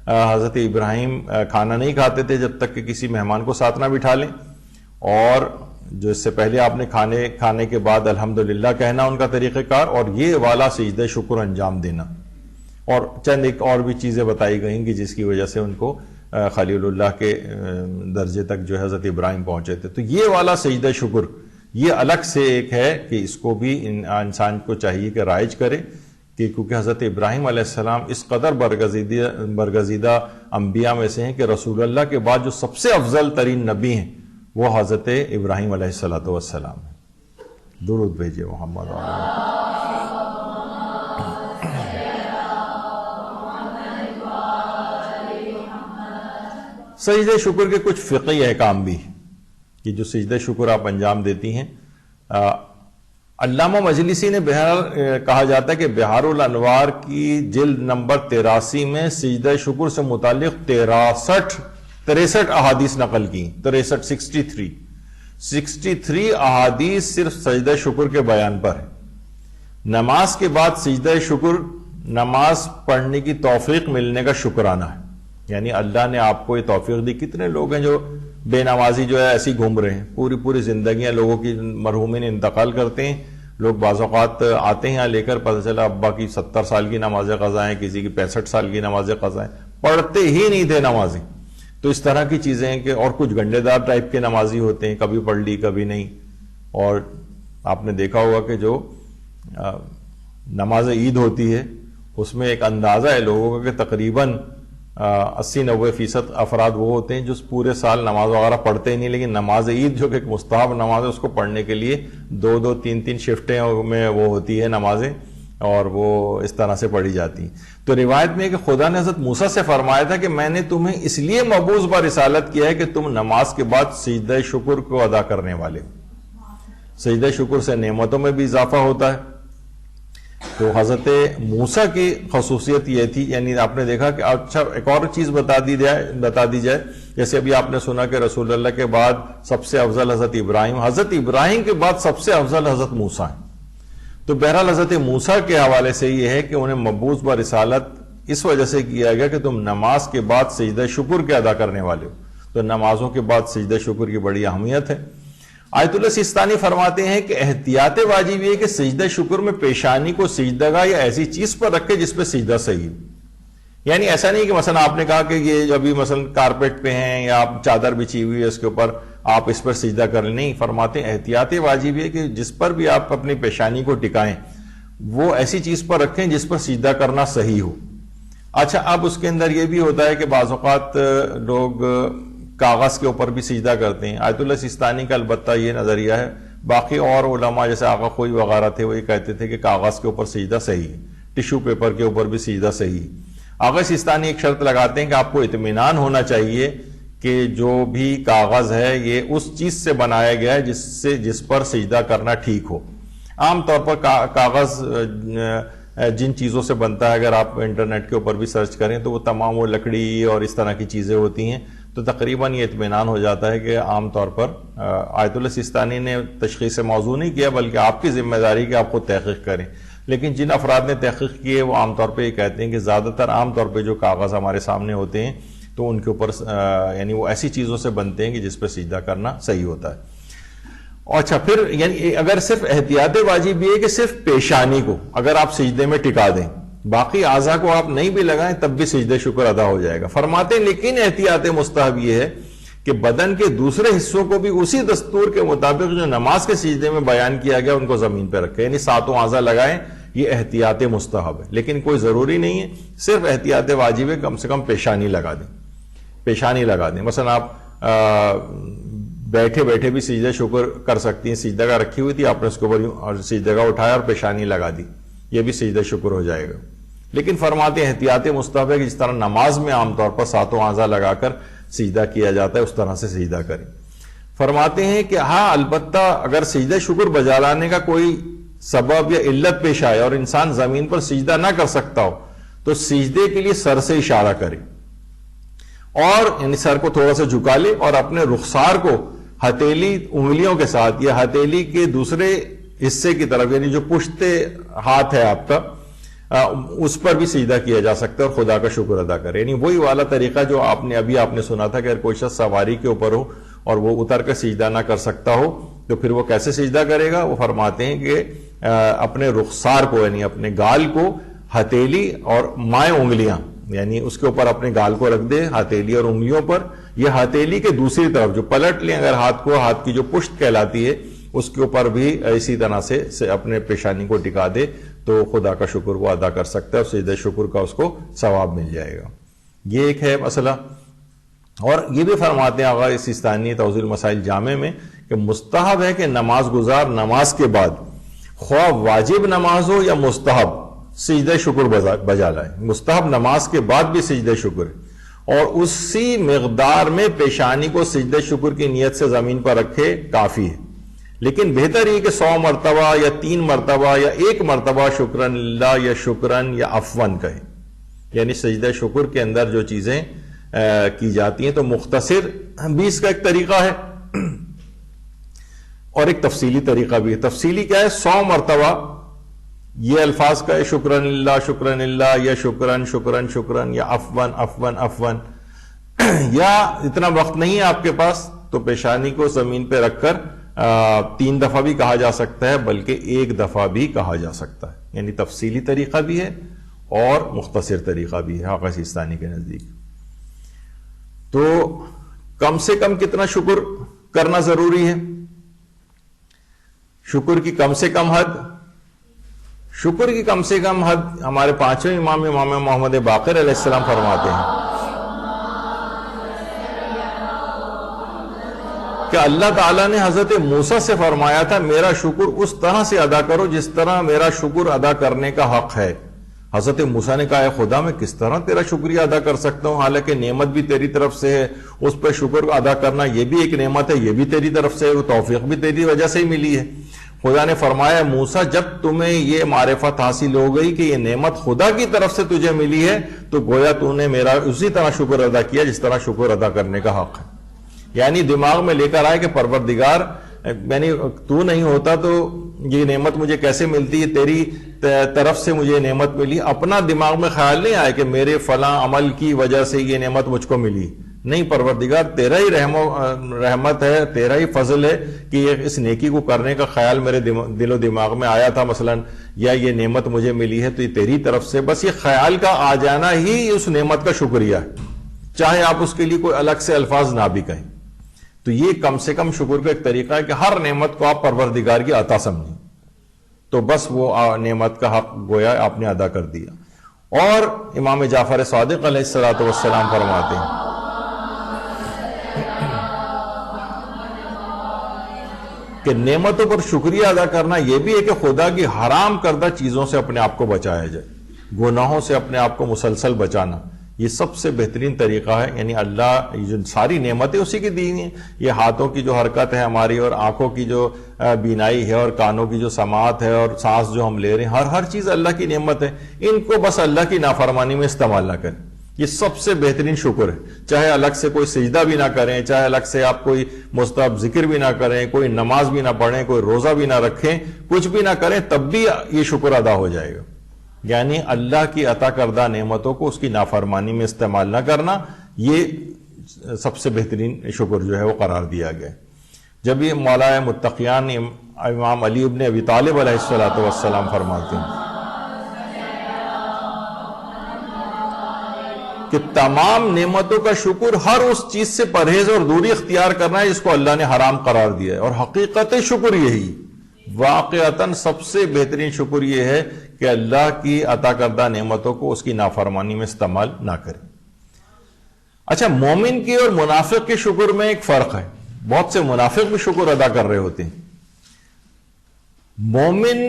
حضرت ابراہیم کھانا نہیں کھاتے تھے جب تک کہ کسی مہمان کو ساتھ نہ بٹھا لیں. اور جو اس سے پہلے آپ نے کھانے کے بعد الحمدللہ کہنا ان کا طریقہ کار اور یہ والا سجدہ شکر انجام دینا. اور چند ایک اور بھی چیزیں بتائی گئیں کہ جس کی وجہ سے ان کو خلیل اللہ کے درجے تک جو حضرت ابراہیم پہنچے تھے. تو یہ والا سجدہ شکر یہ الگ سے ایک ہے کہ اس کو بھی انسان کو چاہیے کہ رائج کرے کہ کیونکہ حضرت ابراہیم علیہ السلام اس قدر برگزیدہ انبیاء میں سے ہیں کہ رسول اللہ کے بعد جو سب سے افضل ترین نبی ہیں وہ حضرت ابراہیم علیہ السلام ہیں. درود بھیجئے محمد. سجدہ شکر کے کچھ فقہی احکام بھی کہ جو سجدہ شکر آپ انجام دیتی ہیں. علامہ مجلسی نے کہا جاتا ہے کہ بہار الانوار کی جلد نمبر 83 میں سجدہ شکر سے متعلق 63 احادیث نقل کی. 63 احادیث صرف سجدہ شکر کے بیان پر ہے. نماز کے بعد سجدہ شکر نماز پڑھنے کی توفیق ملنے کا شکرانہ ہے. یعنی اللہ نے آپ کو یہ توفیق دی. کتنے لوگ ہیں جو بے نمازی جو ہے ایسی گھوم رہے ہیں پوری زندگیاں لوگوں کی مرحومین انتقال کرتے ہیں. لوگ بعض اوقات آتے ہیں یہاں لے کر پتہ چلا ابا کی 70 سال کی نماز قضا ہیں, کسی کی 65 سال کی نماز قضا ہیں, پڑھتے ہی نہیں تھے نمازی. تو اس طرح کی چیزیں ہیں کہ اور کچھ گنڈے دار ٹائپ کے نمازی ہوتے ہیں, کبھی پڑھ لی کبھی نہیں. اور آپ نے دیکھا ہوگا کہ جو نماز عید ہوتی ہے اس میں ایک اندازہ ہے لوگوں کا کہ تقریباً 80-90% افراد وہ ہوتے ہیں جو پورے سال نماز وغیرہ پڑھتے ہی نہیں, لیکن نماز عید جو کہ ایک مستحب نماز ہے اس کو پڑھنے کے لیے 2-3 شفٹیں میں وہ ہوتی ہے نمازیں اور وہ اس طرح سے پڑھی جاتی ہیں. تو روایت میں کہ خدا نے حضرت موسیٰ سے فرمایا تھا کہ میں نے تمہیں اس لیے مبعوث برسالت کیا ہے کہ تم نماز کے بعد سجدہ شکر کو ادا کرنے والے. سجدہ شکر سے نعمتوں میں بھی اضافہ ہوتا ہے. تو حضرت موسیٰ کی خصوصیت یہ تھی, یعنی آپ نے دیکھا کہ اچھا ایک اور چیز بتا دی جائے جیسے ابھی آپ نے سنا کہ رسول اللہ کے بعد سب سے افضل حضرت ابراہیم کے بعد سب سے افضل حضرت موسیٰ ہیں. تو بہرحال حضرت موسیٰ کے حوالے سے یہ ہے کہ انہیں مبعوث برسالت اس وجہ سے کیا گیا کہ تم نماز کے بعد سجدہ شکر کے ادا کرنے والے ہو. تو نمازوں کے بعد سجدہ شکر کی بڑی اہمیت ہے. آیت اللہ سیستانی فرماتے ہیں کہ احتیاط واجب یہ ہے کہ سجدہ شکر میں پیشانی کو سجدگاہ یا ایسی چیز پر رکھے جس پہ سجدہ صحیح. یعنی ایسا نہیں کہ مثلا آپ نے کہا کہ یہ ابھی مثلا کارپیٹ پہ ہیں یا آپ چادر بچھی ہوئی ہے اس کے اوپر آپ اس پر سجدہ کر لیں. نہیں، فرماتے ہیں احتیاط واجب ہے کہ جس پر بھی آپ اپنی پیشانی کو ٹکائیں وہ ایسی چیز پر رکھیں جس پر سجدہ کرنا صحیح ہو. اچھا، اب اس کے اندر یہ بھی ہوتا ہے کہ بعض اوقات لوگ کاغذ کے اوپر بھی سجدہ کرتے ہیں. آیت اللہ سیستانی کا البتہ یہ نظریہ ہے. باقی اور علماء جیسے آقا خوئی وغیرہ تھے وہ یہ کہتے تھے کہ کاغذ کے اوپر سجدہ صحیح ہے، ٹیشو پیپر کے اوپر بھی سجدہ صحیح ہے. آقا سیستانی ایک شرط لگاتے ہیں کہ آپ کو اطمینان ہونا چاہیے کہ جو بھی کاغذ ہے یہ اس چیز سے بنایا گیا ہے جس پر سجدہ کرنا ٹھیک ہو. عام طور پر کاغذ جن چیزوں سے بنتا ہے اگر آپ انٹرنیٹ کے اوپر بھی سرچ کریں تو وہ تمام وہ لکڑی اور اس طرح کی چیزیں ہوتی ہیں، تو تقریباً یہ اطمینان ہو جاتا ہے کہ عام طور پر آیت اللہ سیستانی نے تشخیص موضوع نہیں کیا بلکہ آپ کی ذمہ داری کہ آپ خود تحقیق کریں. لیکن جن افراد نے تحقیق کی ہے وہ عام طور پہ یہ کہتے ہیں کہ زیادہ تر عام طور پہ جو کاغذ ہمارے سامنے ہوتے ہیں تو ان کے اوپر یعنی وہ ایسی چیزوں سے بنتے ہیں کہ جس پہ سجدہ کرنا صحیح ہوتا ہے. اچھا، پھر یعنی اگر صرف احتیاط واجب یہ ہے کہ صرف پیشانی کو اگر آپ سجدے میں ٹکا دیں، باقی اعضاء کو آپ نہیں بھی لگائیں تب بھی سجدہ شکر ادا ہو جائے گا. فرماتے ہیں لیکن احتیاط مستحب یہ ہے کہ بدن کے دوسرے حصوں کو بھی اسی دستور کے مطابق جو نماز کے سجدے میں بیان کیا گیا ان کو زمین پہ رکھیں، یعنی ساتوں اعضاء لگائیں. یہ احتیاط مستحب ہے، لیکن کوئی ضروری نہیں ہے. صرف احتیاط واجب ہے کم سے کم پیشانی لگا دیں. پیشانی لگا دیں. مثلا آپ بیٹھے بیٹھے بھی سجدہ شکر کر سکتی ہیں. سجدہ کا رکھی ہوئی تھی، آپ نے اس کے اوپر سجدہ کا اٹھایا اور پیشانی لگا دی، یہ بھی سجدہ شکر ہو جائے گا. لیکن فرماتے ہیں احتیاط مستحب ہے کہ جس طرح نماز میں عام طور پر ساتوں اعضاء لگا کر سجدہ کیا جاتا ہے اس طرح سے سجدہ کریں. فرماتے ہیں کہ ہاں البتہ اگر سجدہ شکر بجا لانے کا کوئی سبب یا علت پیش آئے اور انسان زمین پر سجدہ نہ کر سکتا ہو تو سجدے کے لیے سر سے اشارہ کرے اور یعنی سر کو تھوڑا سا جھکا لے اور اپنے رخسار کو ہتھیلی انگلیوں کے ساتھ یا ہتھیلی کے دوسرے حصے کی طرف یعنی جو پشتے ہاتھ ہے آپ کا اس پر بھی سجدہ کیا جا سکتا ہے اور خدا کا شکر ادا کرے. یعنی وہی والا طریقہ جو آپ نے سنا تھا کہ اگر کوئی شخص سواری کے اوپر ہو اور وہ اتر کر سجدہ نہ کر سکتا ہو تو پھر وہ کیسے سجدہ کرے گا. وہ فرماتے ہیں کہ اپنے رخسار کو یعنی اپنے گال کو ہتھیلی اور مائیں انگلیاں یعنی اس کے اوپر اپنے گال کو رکھ دے ہتھیلی اور انگلیوں پر، یہ ہتھیلی کے دوسری طرف جو پلٹ لیں اگر ہاتھ کو، ہاتھ کی جو پشت کہلاتی ہے اس کے اوپر بھی اسی طرح سے اپنے پیشانی کو ٹکا دے تو خدا کا شکر وہ ادا کر سکتا ہے اور سجدہ شکر کا اس کو ثواب مل جائے گا. یہ ایک ہے مسئلہ. اور یہ بھی فرماتے ہیں آغا سیستانی توضیح المسائل جامع میں کہ مستحب ہے کہ نماز گزار نماز کے بعد خواہ واجب نماز ہو یا مستحب سجدہ شکر بجا لائے. مستحب نماز کے بعد بھی سجدہ شکر اور اسی مقدار میں پیشانی کو سجدہ شکر کی نیت سے زمین پر رکھے کافی ہے. لیکن بہتر یہ کہ 100 مرتبہ یا 3 مرتبہ یا 1 مرتبہ شکرن اللہ یا شکرن یا عفون کہے. یعنی سجدہ شکر کے اندر جو چیزیں کی جاتی ہیں تو مختصر بھی اس کا ایک طریقہ ہے اور ایک تفصیلی طریقہ بھی ہے. تفصیلی کیا ہے؟ 100 مرتبہ یہ الفاظ کا ہے شکرن اللہ یا شکرن شکرن شکرن یا عفون عفون عفون. یا اتنا وقت نہیں ہے آپ کے پاس تو پیشانی کو زمین پہ رکھ کر 3 دفعہ بھی کہا جا سکتا ہے بلکہ 1 دفعہ بھی کہا جا سکتا ہے. یعنی تفصیلی طریقہ بھی ہے اور مختصر طریقہ بھی ہے آقا سیستانی کے نزدیک. تو کم سے کم کتنا شکر کرنا ضروری ہے؟ شکر کی کم سے کم حد، شکر کی کم سے کم حد ہمارے 5ویں امام محمد باقر علیہ السلام فرماتے ہیں کہ اللہ تعالیٰ نے حضرت موسیٰ سے فرمایا تھا میرا شکر اس طرح سے ادا کرو جس طرح میرا شکر ادا کرنے کا حق ہے. حضرت موسیٰ نے کہا اے خدا میں کس طرح تیرا شکریہ ادا کر سکتا ہوں، حالانکہ نعمت بھی تیری طرف سے ہے، اس پہ شکر ادا کرنا یہ بھی ایک نعمت ہے، یہ بھی تیری طرف سے ہے، وہ توفیق بھی تیری وجہ سے ہی ملی ہے. خدا نے فرمایا موسیٰ جب تمہیں یہ معرفت حاصل ہو گئی کہ یہ نعمت خدا کی طرف سے تجھے ملی ہے تو گویا تو نے میرا اسی طرح شکر ادا کیا جس طرح شکر ادا کرنے کا حق ہے. یعنی دماغ میں لے کر آئے کہ پروردگار یعنی تو نہیں ہوتا تو یہ نعمت مجھے کیسے ملتی ہے، تیری طرف سے مجھے نعمت ملی. اپنا دماغ میں خیال نہیں آئے کہ میرے فلاں عمل کی وجہ سے یہ نعمت مجھ کو ملی. نہیں پروردگار تیرا ہی رحمت ہے، تیرا ہی فضل ہے کہ اس نیکی کو کرنے کا خیال میرے دل و دماغ میں آیا تھا مثلا، یا یہ نعمت مجھے ملی ہے تو یہ تیری طرف سے، بس یہ خیال کا آ جانا ہی اس نعمت کا شکریہ ہے، چاہے آپ اس کے لیے کوئی الگ سے الفاظ نہ بھی کہیں۔ تو یہ کم سے کم شکر کا ایک طریقہ ہے کہ ہر نعمت کو آپ پروردگار کی عطا سمجھیں، تو بس وہ نعمت کا حق گویا آپ نے ادا کر دیا۔ اور امام جعفر صادق علیہ الصلوۃ والسلام فرماتے ہیں کہ نعمتوں پر شکریہ ادا کرنا یہ بھی ہے کہ خدا کی حرام کردہ چیزوں سے اپنے آپ کو بچایا جائے، گناہوں سے اپنے آپ کو مسلسل بچانا، یہ سب سے بہترین طریقہ ہے۔ یعنی اللہ جو ساری نعمتیں اسی کی دی ہیں، یہ ہاتھوں کی جو حرکت ہے ہماری، اور آنکھوں کی جو بینائی ہے، اور کانوں کی جو سماعت ہے، اور سانس جو ہم لے رہے ہیں، ہر چیز اللہ کی نعمت ہے، ان کو بس اللہ کی نافرمانی میں استعمال نہ کریں، یہ سب سے بہترین شکر ہے۔ چاہے الگ سے کوئی سجدہ بھی نہ کریں، چاہے الگ سے آپ کوئی مستحب ذکر بھی نہ کریں، کوئی نماز بھی نہ پڑھیں، کوئی روزہ بھی نہ رکھیں، کچھ بھی نہ کریں، تب بھی یہ شکر ادا ہو جائے گا۔ یعنی اللہ کی عطا کردہ نعمتوں کو اس کی نافرمانی میں استعمال نہ کرنا، یہ سب سے بہترین شکر جو ہے وہ قرار دیا گیا۔ جب یہ مولا متقیان امام علی ابن ابی طالب علیہ الصلوۃ والسلام فرماتے ہیں کہ تمام نعمتوں کا شکر ہر اس چیز سے پرہیز اور دوری اختیار کرنا ہے جس کو اللہ نے حرام قرار دیا ہے، اور حقیقت شکر یہی، واقعتاً سب سے بہترین شکر یہ ہے کہ اللہ کی عطا کردہ نعمتوں کو اس کی نافرمانی میں استعمال نہ کرے۔ اچھا، مومن کی اور منافق کے شکر میں ایک فرق ہے۔ بہت سے منافق بھی شکر ادا کر رہے ہوتے ہیں۔ مومن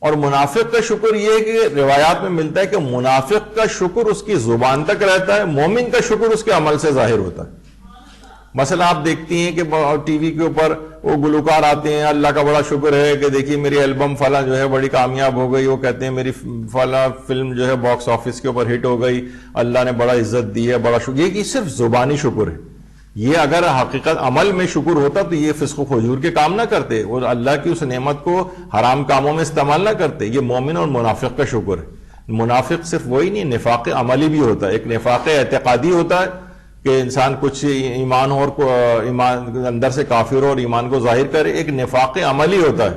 اور منافق کا شکر یہ ہے کہ روایات میں ملتا ہے کہ منافق کا شکر اس کی زبان تک رہتا ہے، مومن کا شکر اس کے عمل سے ظاہر ہوتا ہے۔ مثلا آپ دیکھتی ہیں کہ ٹی وی کے اوپر وہ گلوکار آتے ہیں، اللہ کا بڑا شکر ہے کہ دیکھیے میری البم فلاں جو ہے بڑی کامیاب ہو گئی، وہ کہتے ہیں میری فلاں فلم جو ہے باکس آفس کے اوپر ہٹ ہو گئی، اللہ نے بڑا عزت دی ہے، بڑا شکر۔ یہ صرف زبانی شکر ہے، یہ اگر حقیقت عمل میں شکر ہوتا تو یہ فسق و فجور کے کام نہ کرتے، اور اللہ کی اس نعمت کو حرام کاموں میں استعمال نہ کرتے۔ یہ مومن اور منافق کا شکر ہے۔ منافق صرف وہی نہیں، نفاق عملی بھی ہوتا ہے۔ ایک نفاق اعتقادی ہوتا ہے کہ انسان کچھ ایمان ہو اور ایمان اندر سے کافر ہو اور ایمان کو ظاہر کرے، ایک نفاق عملی ہوتا ہے،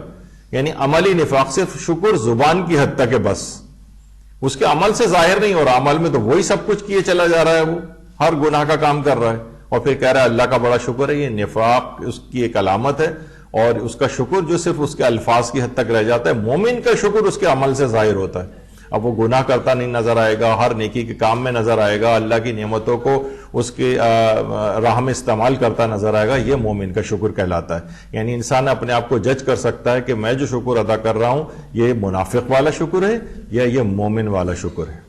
یعنی عملی نفاق صرف شکر زبان کی حد تک ہے، بس اس کے عمل سے ظاہر نہیں ہو رہا، عمل میں تو وہی سب کچھ کیے چلا جا رہا ہے، وہ ہر گناہ کا کام کر رہا ہے اور پھر کہہ رہا ہے اللہ کا بڑا شکر ہے۔ یہ نفاق اس کی ایک علامت ہے، اور اس کا شکر جو صرف اس کے الفاظ کی حد تک رہ جاتا ہے۔ مومن کا شکر اس کے عمل سے ظاہر ہوتا ہے، اب وہ گناہ کرتا نہیں نظر آئے گا، ہر نیکی کے کام میں نظر آئے گا، اللہ کی نعمتوں کو اس کی راہ میں استعمال کرتا نظر آئے گا، یہ مومن کا شکر کہلاتا ہے۔ یعنی انسان اپنے آپ کو جج کر سکتا ہے کہ میں جو شکر ادا کر رہا ہوں یہ منافق والا شکر ہے یا یہ مومن والا شکر ہے۔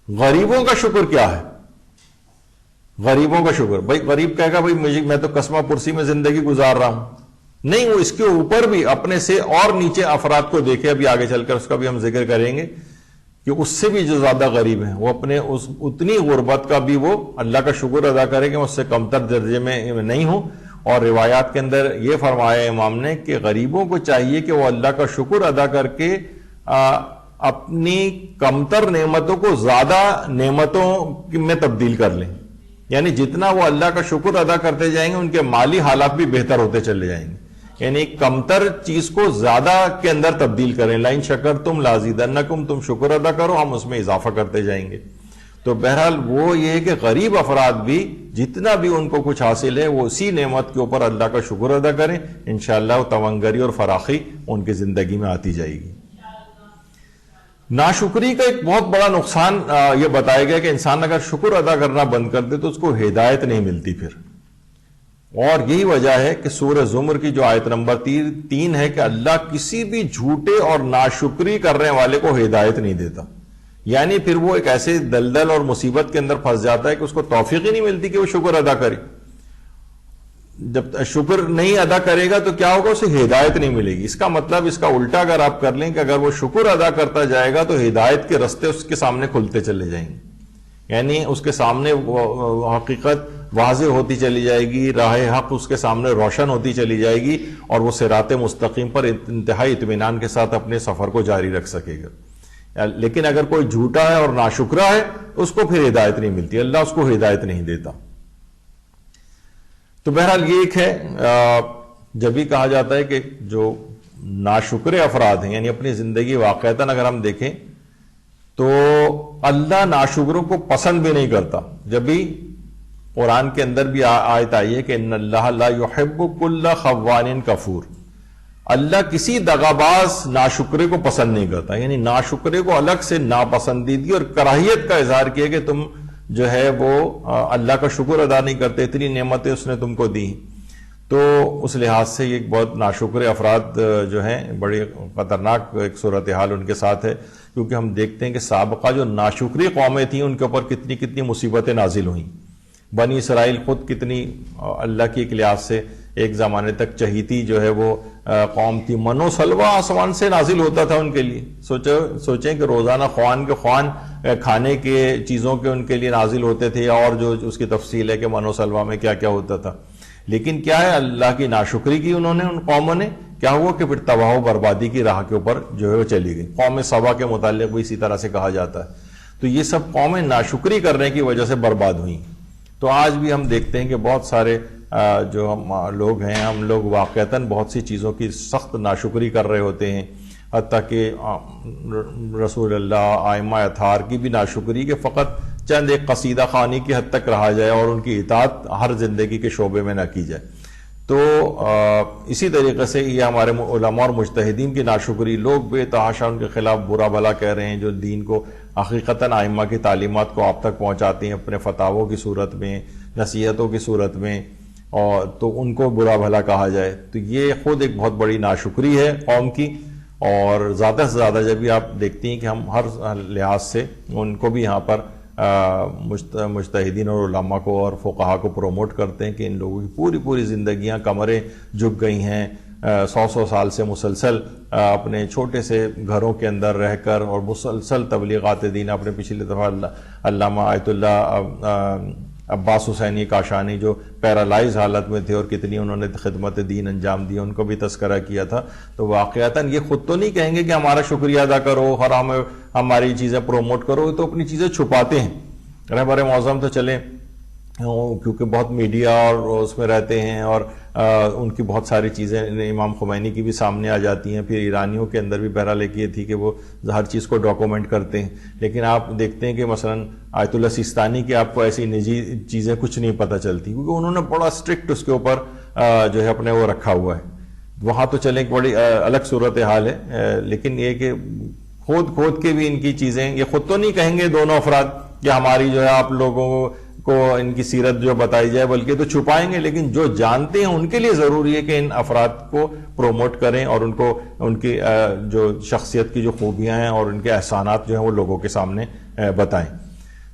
غریبوں کا شکر کیا ہے؟ غریبوں کا شکر، بھائی غریب کہے گا بھائی میں تو قصبہ پرسی میں زندگی گزار رہا ہوں، نہیں، وہ اس کے اوپر بھی اپنے سے اور نیچے افراد کو دیکھے، ابھی آگے چل کر اس کا بھی ہم ذکر کریں گے کہ اس سے بھی جو زیادہ غریب ہیں وہ اپنے اتنی غربت کا بھی وہ اللہ کا شکر ادا کرے کہ میں اس سے کمتر درجے میں نہیں ہوں۔ اور روایات کے اندر یہ فرمایا امام نے کہ غریبوں کو چاہیے کہ وہ اللہ کا شکر ادا کر کے اپنی کمتر نعمتوں کو زیادہ نعمتوں میں تبدیل کر لیں، یعنی جتنا وہ اللہ کا شکر ادا کرتے جائیں گے ان کے مالی حالات بھی بہتر ہوتے چلے جائیں گے، یعنی کمتر چیز کو زیادہ کے اندر تبدیل کریں۔ لئن شکرتم لازیدنکم، تم شکر ادا کرو ہم اس میں اضافہ کرتے جائیں گے۔ تو بہرحال وہ یہ ہے کہ غریب افراد بھی جتنا بھی ان کو کچھ حاصل ہے وہ اسی نعمت کے اوپر اللہ کا شکر ادا کریں، انشاءاللہ تونگری اور فراخی ان کی زندگی میں آتی جائے گی۔ ناشکری کا ایک بہت بڑا نقصان یہ بتایا گیا کہ انسان اگر شکر ادا کرنا بند کر دے تو اس کو ہدایت نہیں ملتی پھر، اور یہی وجہ ہے کہ سورہ زمر کی جو آیت نمبر 3 ہے کہ اللہ کسی بھی جھوٹے اور ناشکری کرنے والے کو ہدایت نہیں دیتا، یعنی پھر وہ ایک ایسے دلدل اور مصیبت کے اندر پھنس جاتا ہے کہ اس کو توفیق ہی نہیں ملتی کہ وہ شکر ادا کرے۔ جب شکر نہیں ادا کرے گا تو کیا ہوگا، اسے ہدایت نہیں ملے گی۔ اس کا مطلب اس کا الٹا اگر آپ کر لیں کہ اگر وہ شکر ادا کرتا جائے گا تو ہدایت کے رستے اس کے سامنے کھلتے چلے جائیں گے، یعنی اس کے سامنے حقیقت واضح ہوتی چلی جائے گی، راہ حق اس کے سامنے روشن ہوتی چلی جائے گی، اور وہ صراط مستقیم پر انتہائی اطمینان کے ساتھ اپنے سفر کو جاری رکھ سکے گا۔ لیکن اگر کوئی جھوٹا ہے اور ناشکرا ہے اس کو پھر ہدایت نہیں ملتی، اللہ اس کو ہدایت نہیں دیتا. تو بہرحال یہ ایک ہے. جب بھی کہا جاتا ہے کہ جو ناشکر افراد ہیں، یعنی اپنی زندگی واقعتاً اگر ہم دیکھیں تو اللہ ناشکروں کو پسند بھی نہیں کرتا. جب بھی قرآن کے اندر بھی آیت آئی ہے کہ ان اللہ لا یحب کل خوان کفور، اللہ کسی دغاباز ناشکرے کو پسند نہیں کرتا. یعنی ناشکرے کو الگ سے ناپسندیدگی اور کراہیت کا اظہار کیا کہ تم جو ہے وہ اللہ کا شکر ادا نہیں کرتے، اتنی نعمتیں اس نے تم کو دی. تو اس لحاظ سے یہ ایک بہت ناشکر افراد جو ہیں بڑی خطرناک ایک صورتحال ان کے ساتھ ہے، کیونکہ ہم دیکھتے ہیں کہ سابقہ جو ناشکری قومیں تھیں ان کے اوپر کتنی کتنی مصیبتیں نازل ہوئیں. بنی اسرائیل خود کتنی اللہ کی ایک لحاظ سے ایک زمانے تک چہیتی جو ہے وہ قوم تھی. من و سلوہ آسمان سے نازل ہوتا تھا ان کے لیے. سوچیں کہ روزانہ خوان کے خوان کھانے کے چیزوں کے ان کے لیے نازل ہوتے تھے، اور جو اس کی تفصیل ہے کہ من و سلوہ میں کیا کیا ہوتا تھا. لیکن کیا ہے، اللہ کی ناشکری کی انہوں نے، ان قوموں نے. کیا ہوا کہ پھر تباہ و بربادی کی راہ کے اوپر جو ہے وہ چلی گئی. قوم سبا کے متعلق بھی اسی طرح سے کہا جاتا ہے. تو یہ سب قومیں ناشکری کرنے کی وجہ سے برباد ہوئیں. تو آج بھی ہم دیکھتے ہیں کہ بہت سارے جو ہم لوگ ہیں، ہم لوگ واقعتاً بہت سی چیزوں کی سخت ناشکری کر رہے ہوتے ہیں. حتیٰ کہ رسول اللہ ائمہ اطہار کی بھی ناشکری کہ فقط چند ایک قصیدہ خوانی کی حد تک رہا جائے اور ان کی اطاعت ہر زندگی کے شعبے میں نہ کی جائے. تو اسی طریقے سے یہ ہمارے علماء اور مجتہدین کی ناشکری، لوگ بے تحاشا ان کے خلاف برا بھلا کہہ رہے ہیں، جو دین کو حقیقتاً ائمہ کی تعلیمات کو آپ تک پہنچاتے ہیں اپنے فتاووں کی صورت میں، نصیحتوں کی صورت میں، اور تو ان کو برا بھلا کہا جائے. تو یہ خود ایک بہت بڑی ناشکری ہے قوم کی. اور زیادہ سے زیادہ جب بھی آپ دیکھتی ہیں کہ ہم ہر لحاظ سے ان کو بھی یہاں پر مجتہدین اور علماء کو اور فقہا کو پروموٹ کرتے ہیں کہ ان لوگوں کی پوری پوری زندگیاں کمریں جھک گئی ہیں، 100 سال سے مسلسل اپنے چھوٹے سے گھروں کے اندر رہ کر اور مسلسل تبلیغات دین. اپنے پچھلی دفعہ علامہ آیت اللہ عباس حسینی کاشانی جو پیرالائز حالت میں تھے اور کتنی انہوں نے خدمت دین انجام دی، ان کو بھی تذکرہ کیا تھا. تو واقعتاً یہ خود تو نہیں کہیں گے کہ ہمارا شکریہ ادا کرو اور ہماری چیزیں پروموٹ کرو، تو اپنی چیزیں چھپاتے ہیں. رہبر معظم تو چلیں کیونکہ بہت میڈیا اور اس میں رہتے ہیں اور ان کی بہت ساری چیزیں امام خمینی کی بھی سامنے آ جاتی ہیں. پھر ایرانیوں کے اندر بھی بہرحال ایک یہ تھی کہ وہ ہر چیز کو ڈاکومنٹ کرتے ہیں. لیکن آپ دیکھتے ہیں کہ مثلا آیت اللہ سیستانی کی آپ کو ایسی نجی چیزیں کچھ نہیں پتہ چلتی، کیونکہ انہوں نے بڑا اسٹرکٹ اس کے اوپر جو ہے اپنے وہ رکھا ہوا ہے. وہاں تو چلیں ایک بڑی الگ صورتحال ہے. لیکن یہ کہ کھود کے بھی ان کی چیزیں، یہ خود تو نہیں کہیں گے دونوں افراد کہ ہماری جو ہے آپ لوگوں کو ان کی سیرت جو بتائی جائے، بلکہ تو چھپائیں گے. لیکن جو جانتے ہیں ان کے لیے ضروری ہے کہ ان افراد کو پروموٹ کریں اور ان کو ان کی جو شخصیت کی جو خوبیاں ہیں اور ان کے احسانات جو ہیں وہ لوگوں کے سامنے بتائیں.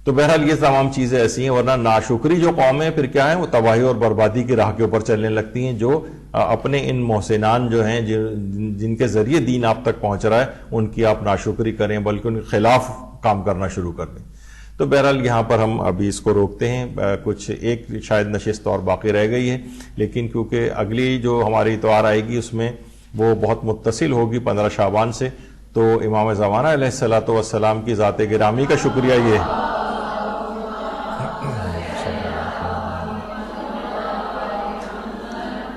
تو بہرحال یہ تمام چیزیں ایسی ہیں. ورنہ ناشکری جو قومیں پھر کیا ہے، وہ تباہی اور بربادی کی راہ کے اوپر چلنے لگتی ہیں. جو اپنے ان محسنان جو ہیں جن کے ذریعے دین آپ تک پہنچ رہا ہے، ان کی آپ ناشکری کریں، بلکہ ان کے خلاف کام کرنا شروع کر دیں. تو بہرحال یہاں پر ہم ابھی اس کو روکتے ہیں. کچھ ایک شاید نشست اور باقی رہ گئی ہے، لیکن کیونکہ اگلی جو ہماری اتوار آئے گی اس میں وہ بہت متصل ہوگی 15 شعبان سے. تو امام زمانہ علیہ الصلوۃ والسلام کی ذات گرامی کا شکریہ یہ ہے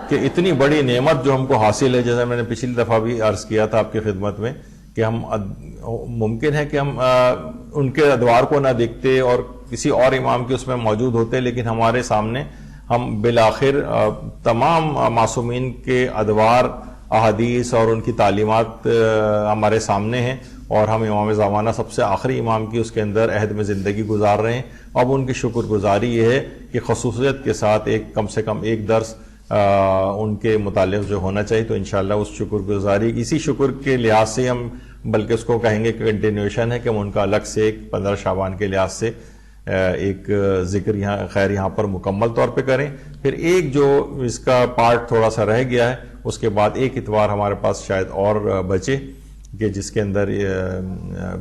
کہ اتنی بڑی نعمت جو ہم کو حاصل ہے. جیسا میں نے پچھلی دفعہ بھی عرض کیا تھا آپ کی خدمت میں کہ ہم ممکن ہے کہ ہم ان کے ادوار کو نہ دیکھتے اور کسی اور امام کے اس میں موجود ہوتے، لیکن ہمارے سامنے ہم بالآخر تمام معصومین کے ادوار، احادیث اور ان کی تعلیمات ہمارے سامنے ہیں، اور ہم امام زمانہ سب سے آخری امام کی اس کے اندر عہد میں زندگی گزار رہے ہیں. اب ان کی شکر گزاری یہ ہے کہ خصوصیت کے ساتھ کم سے کم ایک درس ان کے متعلق جو ہونا چاہیے. تو انشاءاللہ اس شکر گزاری، اسی شکر کے لحاظ سے ہم بلکہ اس کو کہیں گے کہ کنٹینیوشن ہے کہ ہم ان کا الگ سے ایک 15 شعبان کے لحاظ سے ایک ذکر یہاں پر مکمل طور پہ کریں. پھر ایک جو اس کا پارٹ تھوڑا سا رہ گیا ہے، اس کے بعد ایک اتوار ہمارے پاس شاید اور بچے کہ جس کے اندر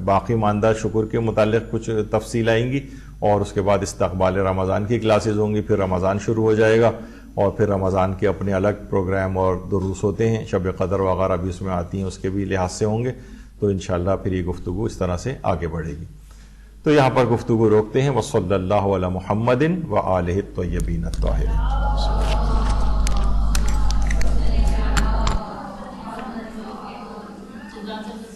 باقی ماندہ شکر کے متعلق کچھ تفصیل آئیں گی، اور اس کے بعد استقبال رمضان کی کلاسز ہوں گی. پھر رمضان شروع ہو جائے گا، اور پھر رمضان کے اپنے الگ پروگرام اور دروس ہوتے ہیں. شب قدر وغیرہ بھی اس میں آتی ہیں، اس کے بھی لحاظ سے ہوں گے. تو انشاءاللہ پھر یہ گفتگو اس طرح سے آگے بڑھے گی. تو یہاں پر گفتگو روکتے ہیں. وصلی اللہ علی محمد وآلہ الطیبین الطاہرین.
Gracias.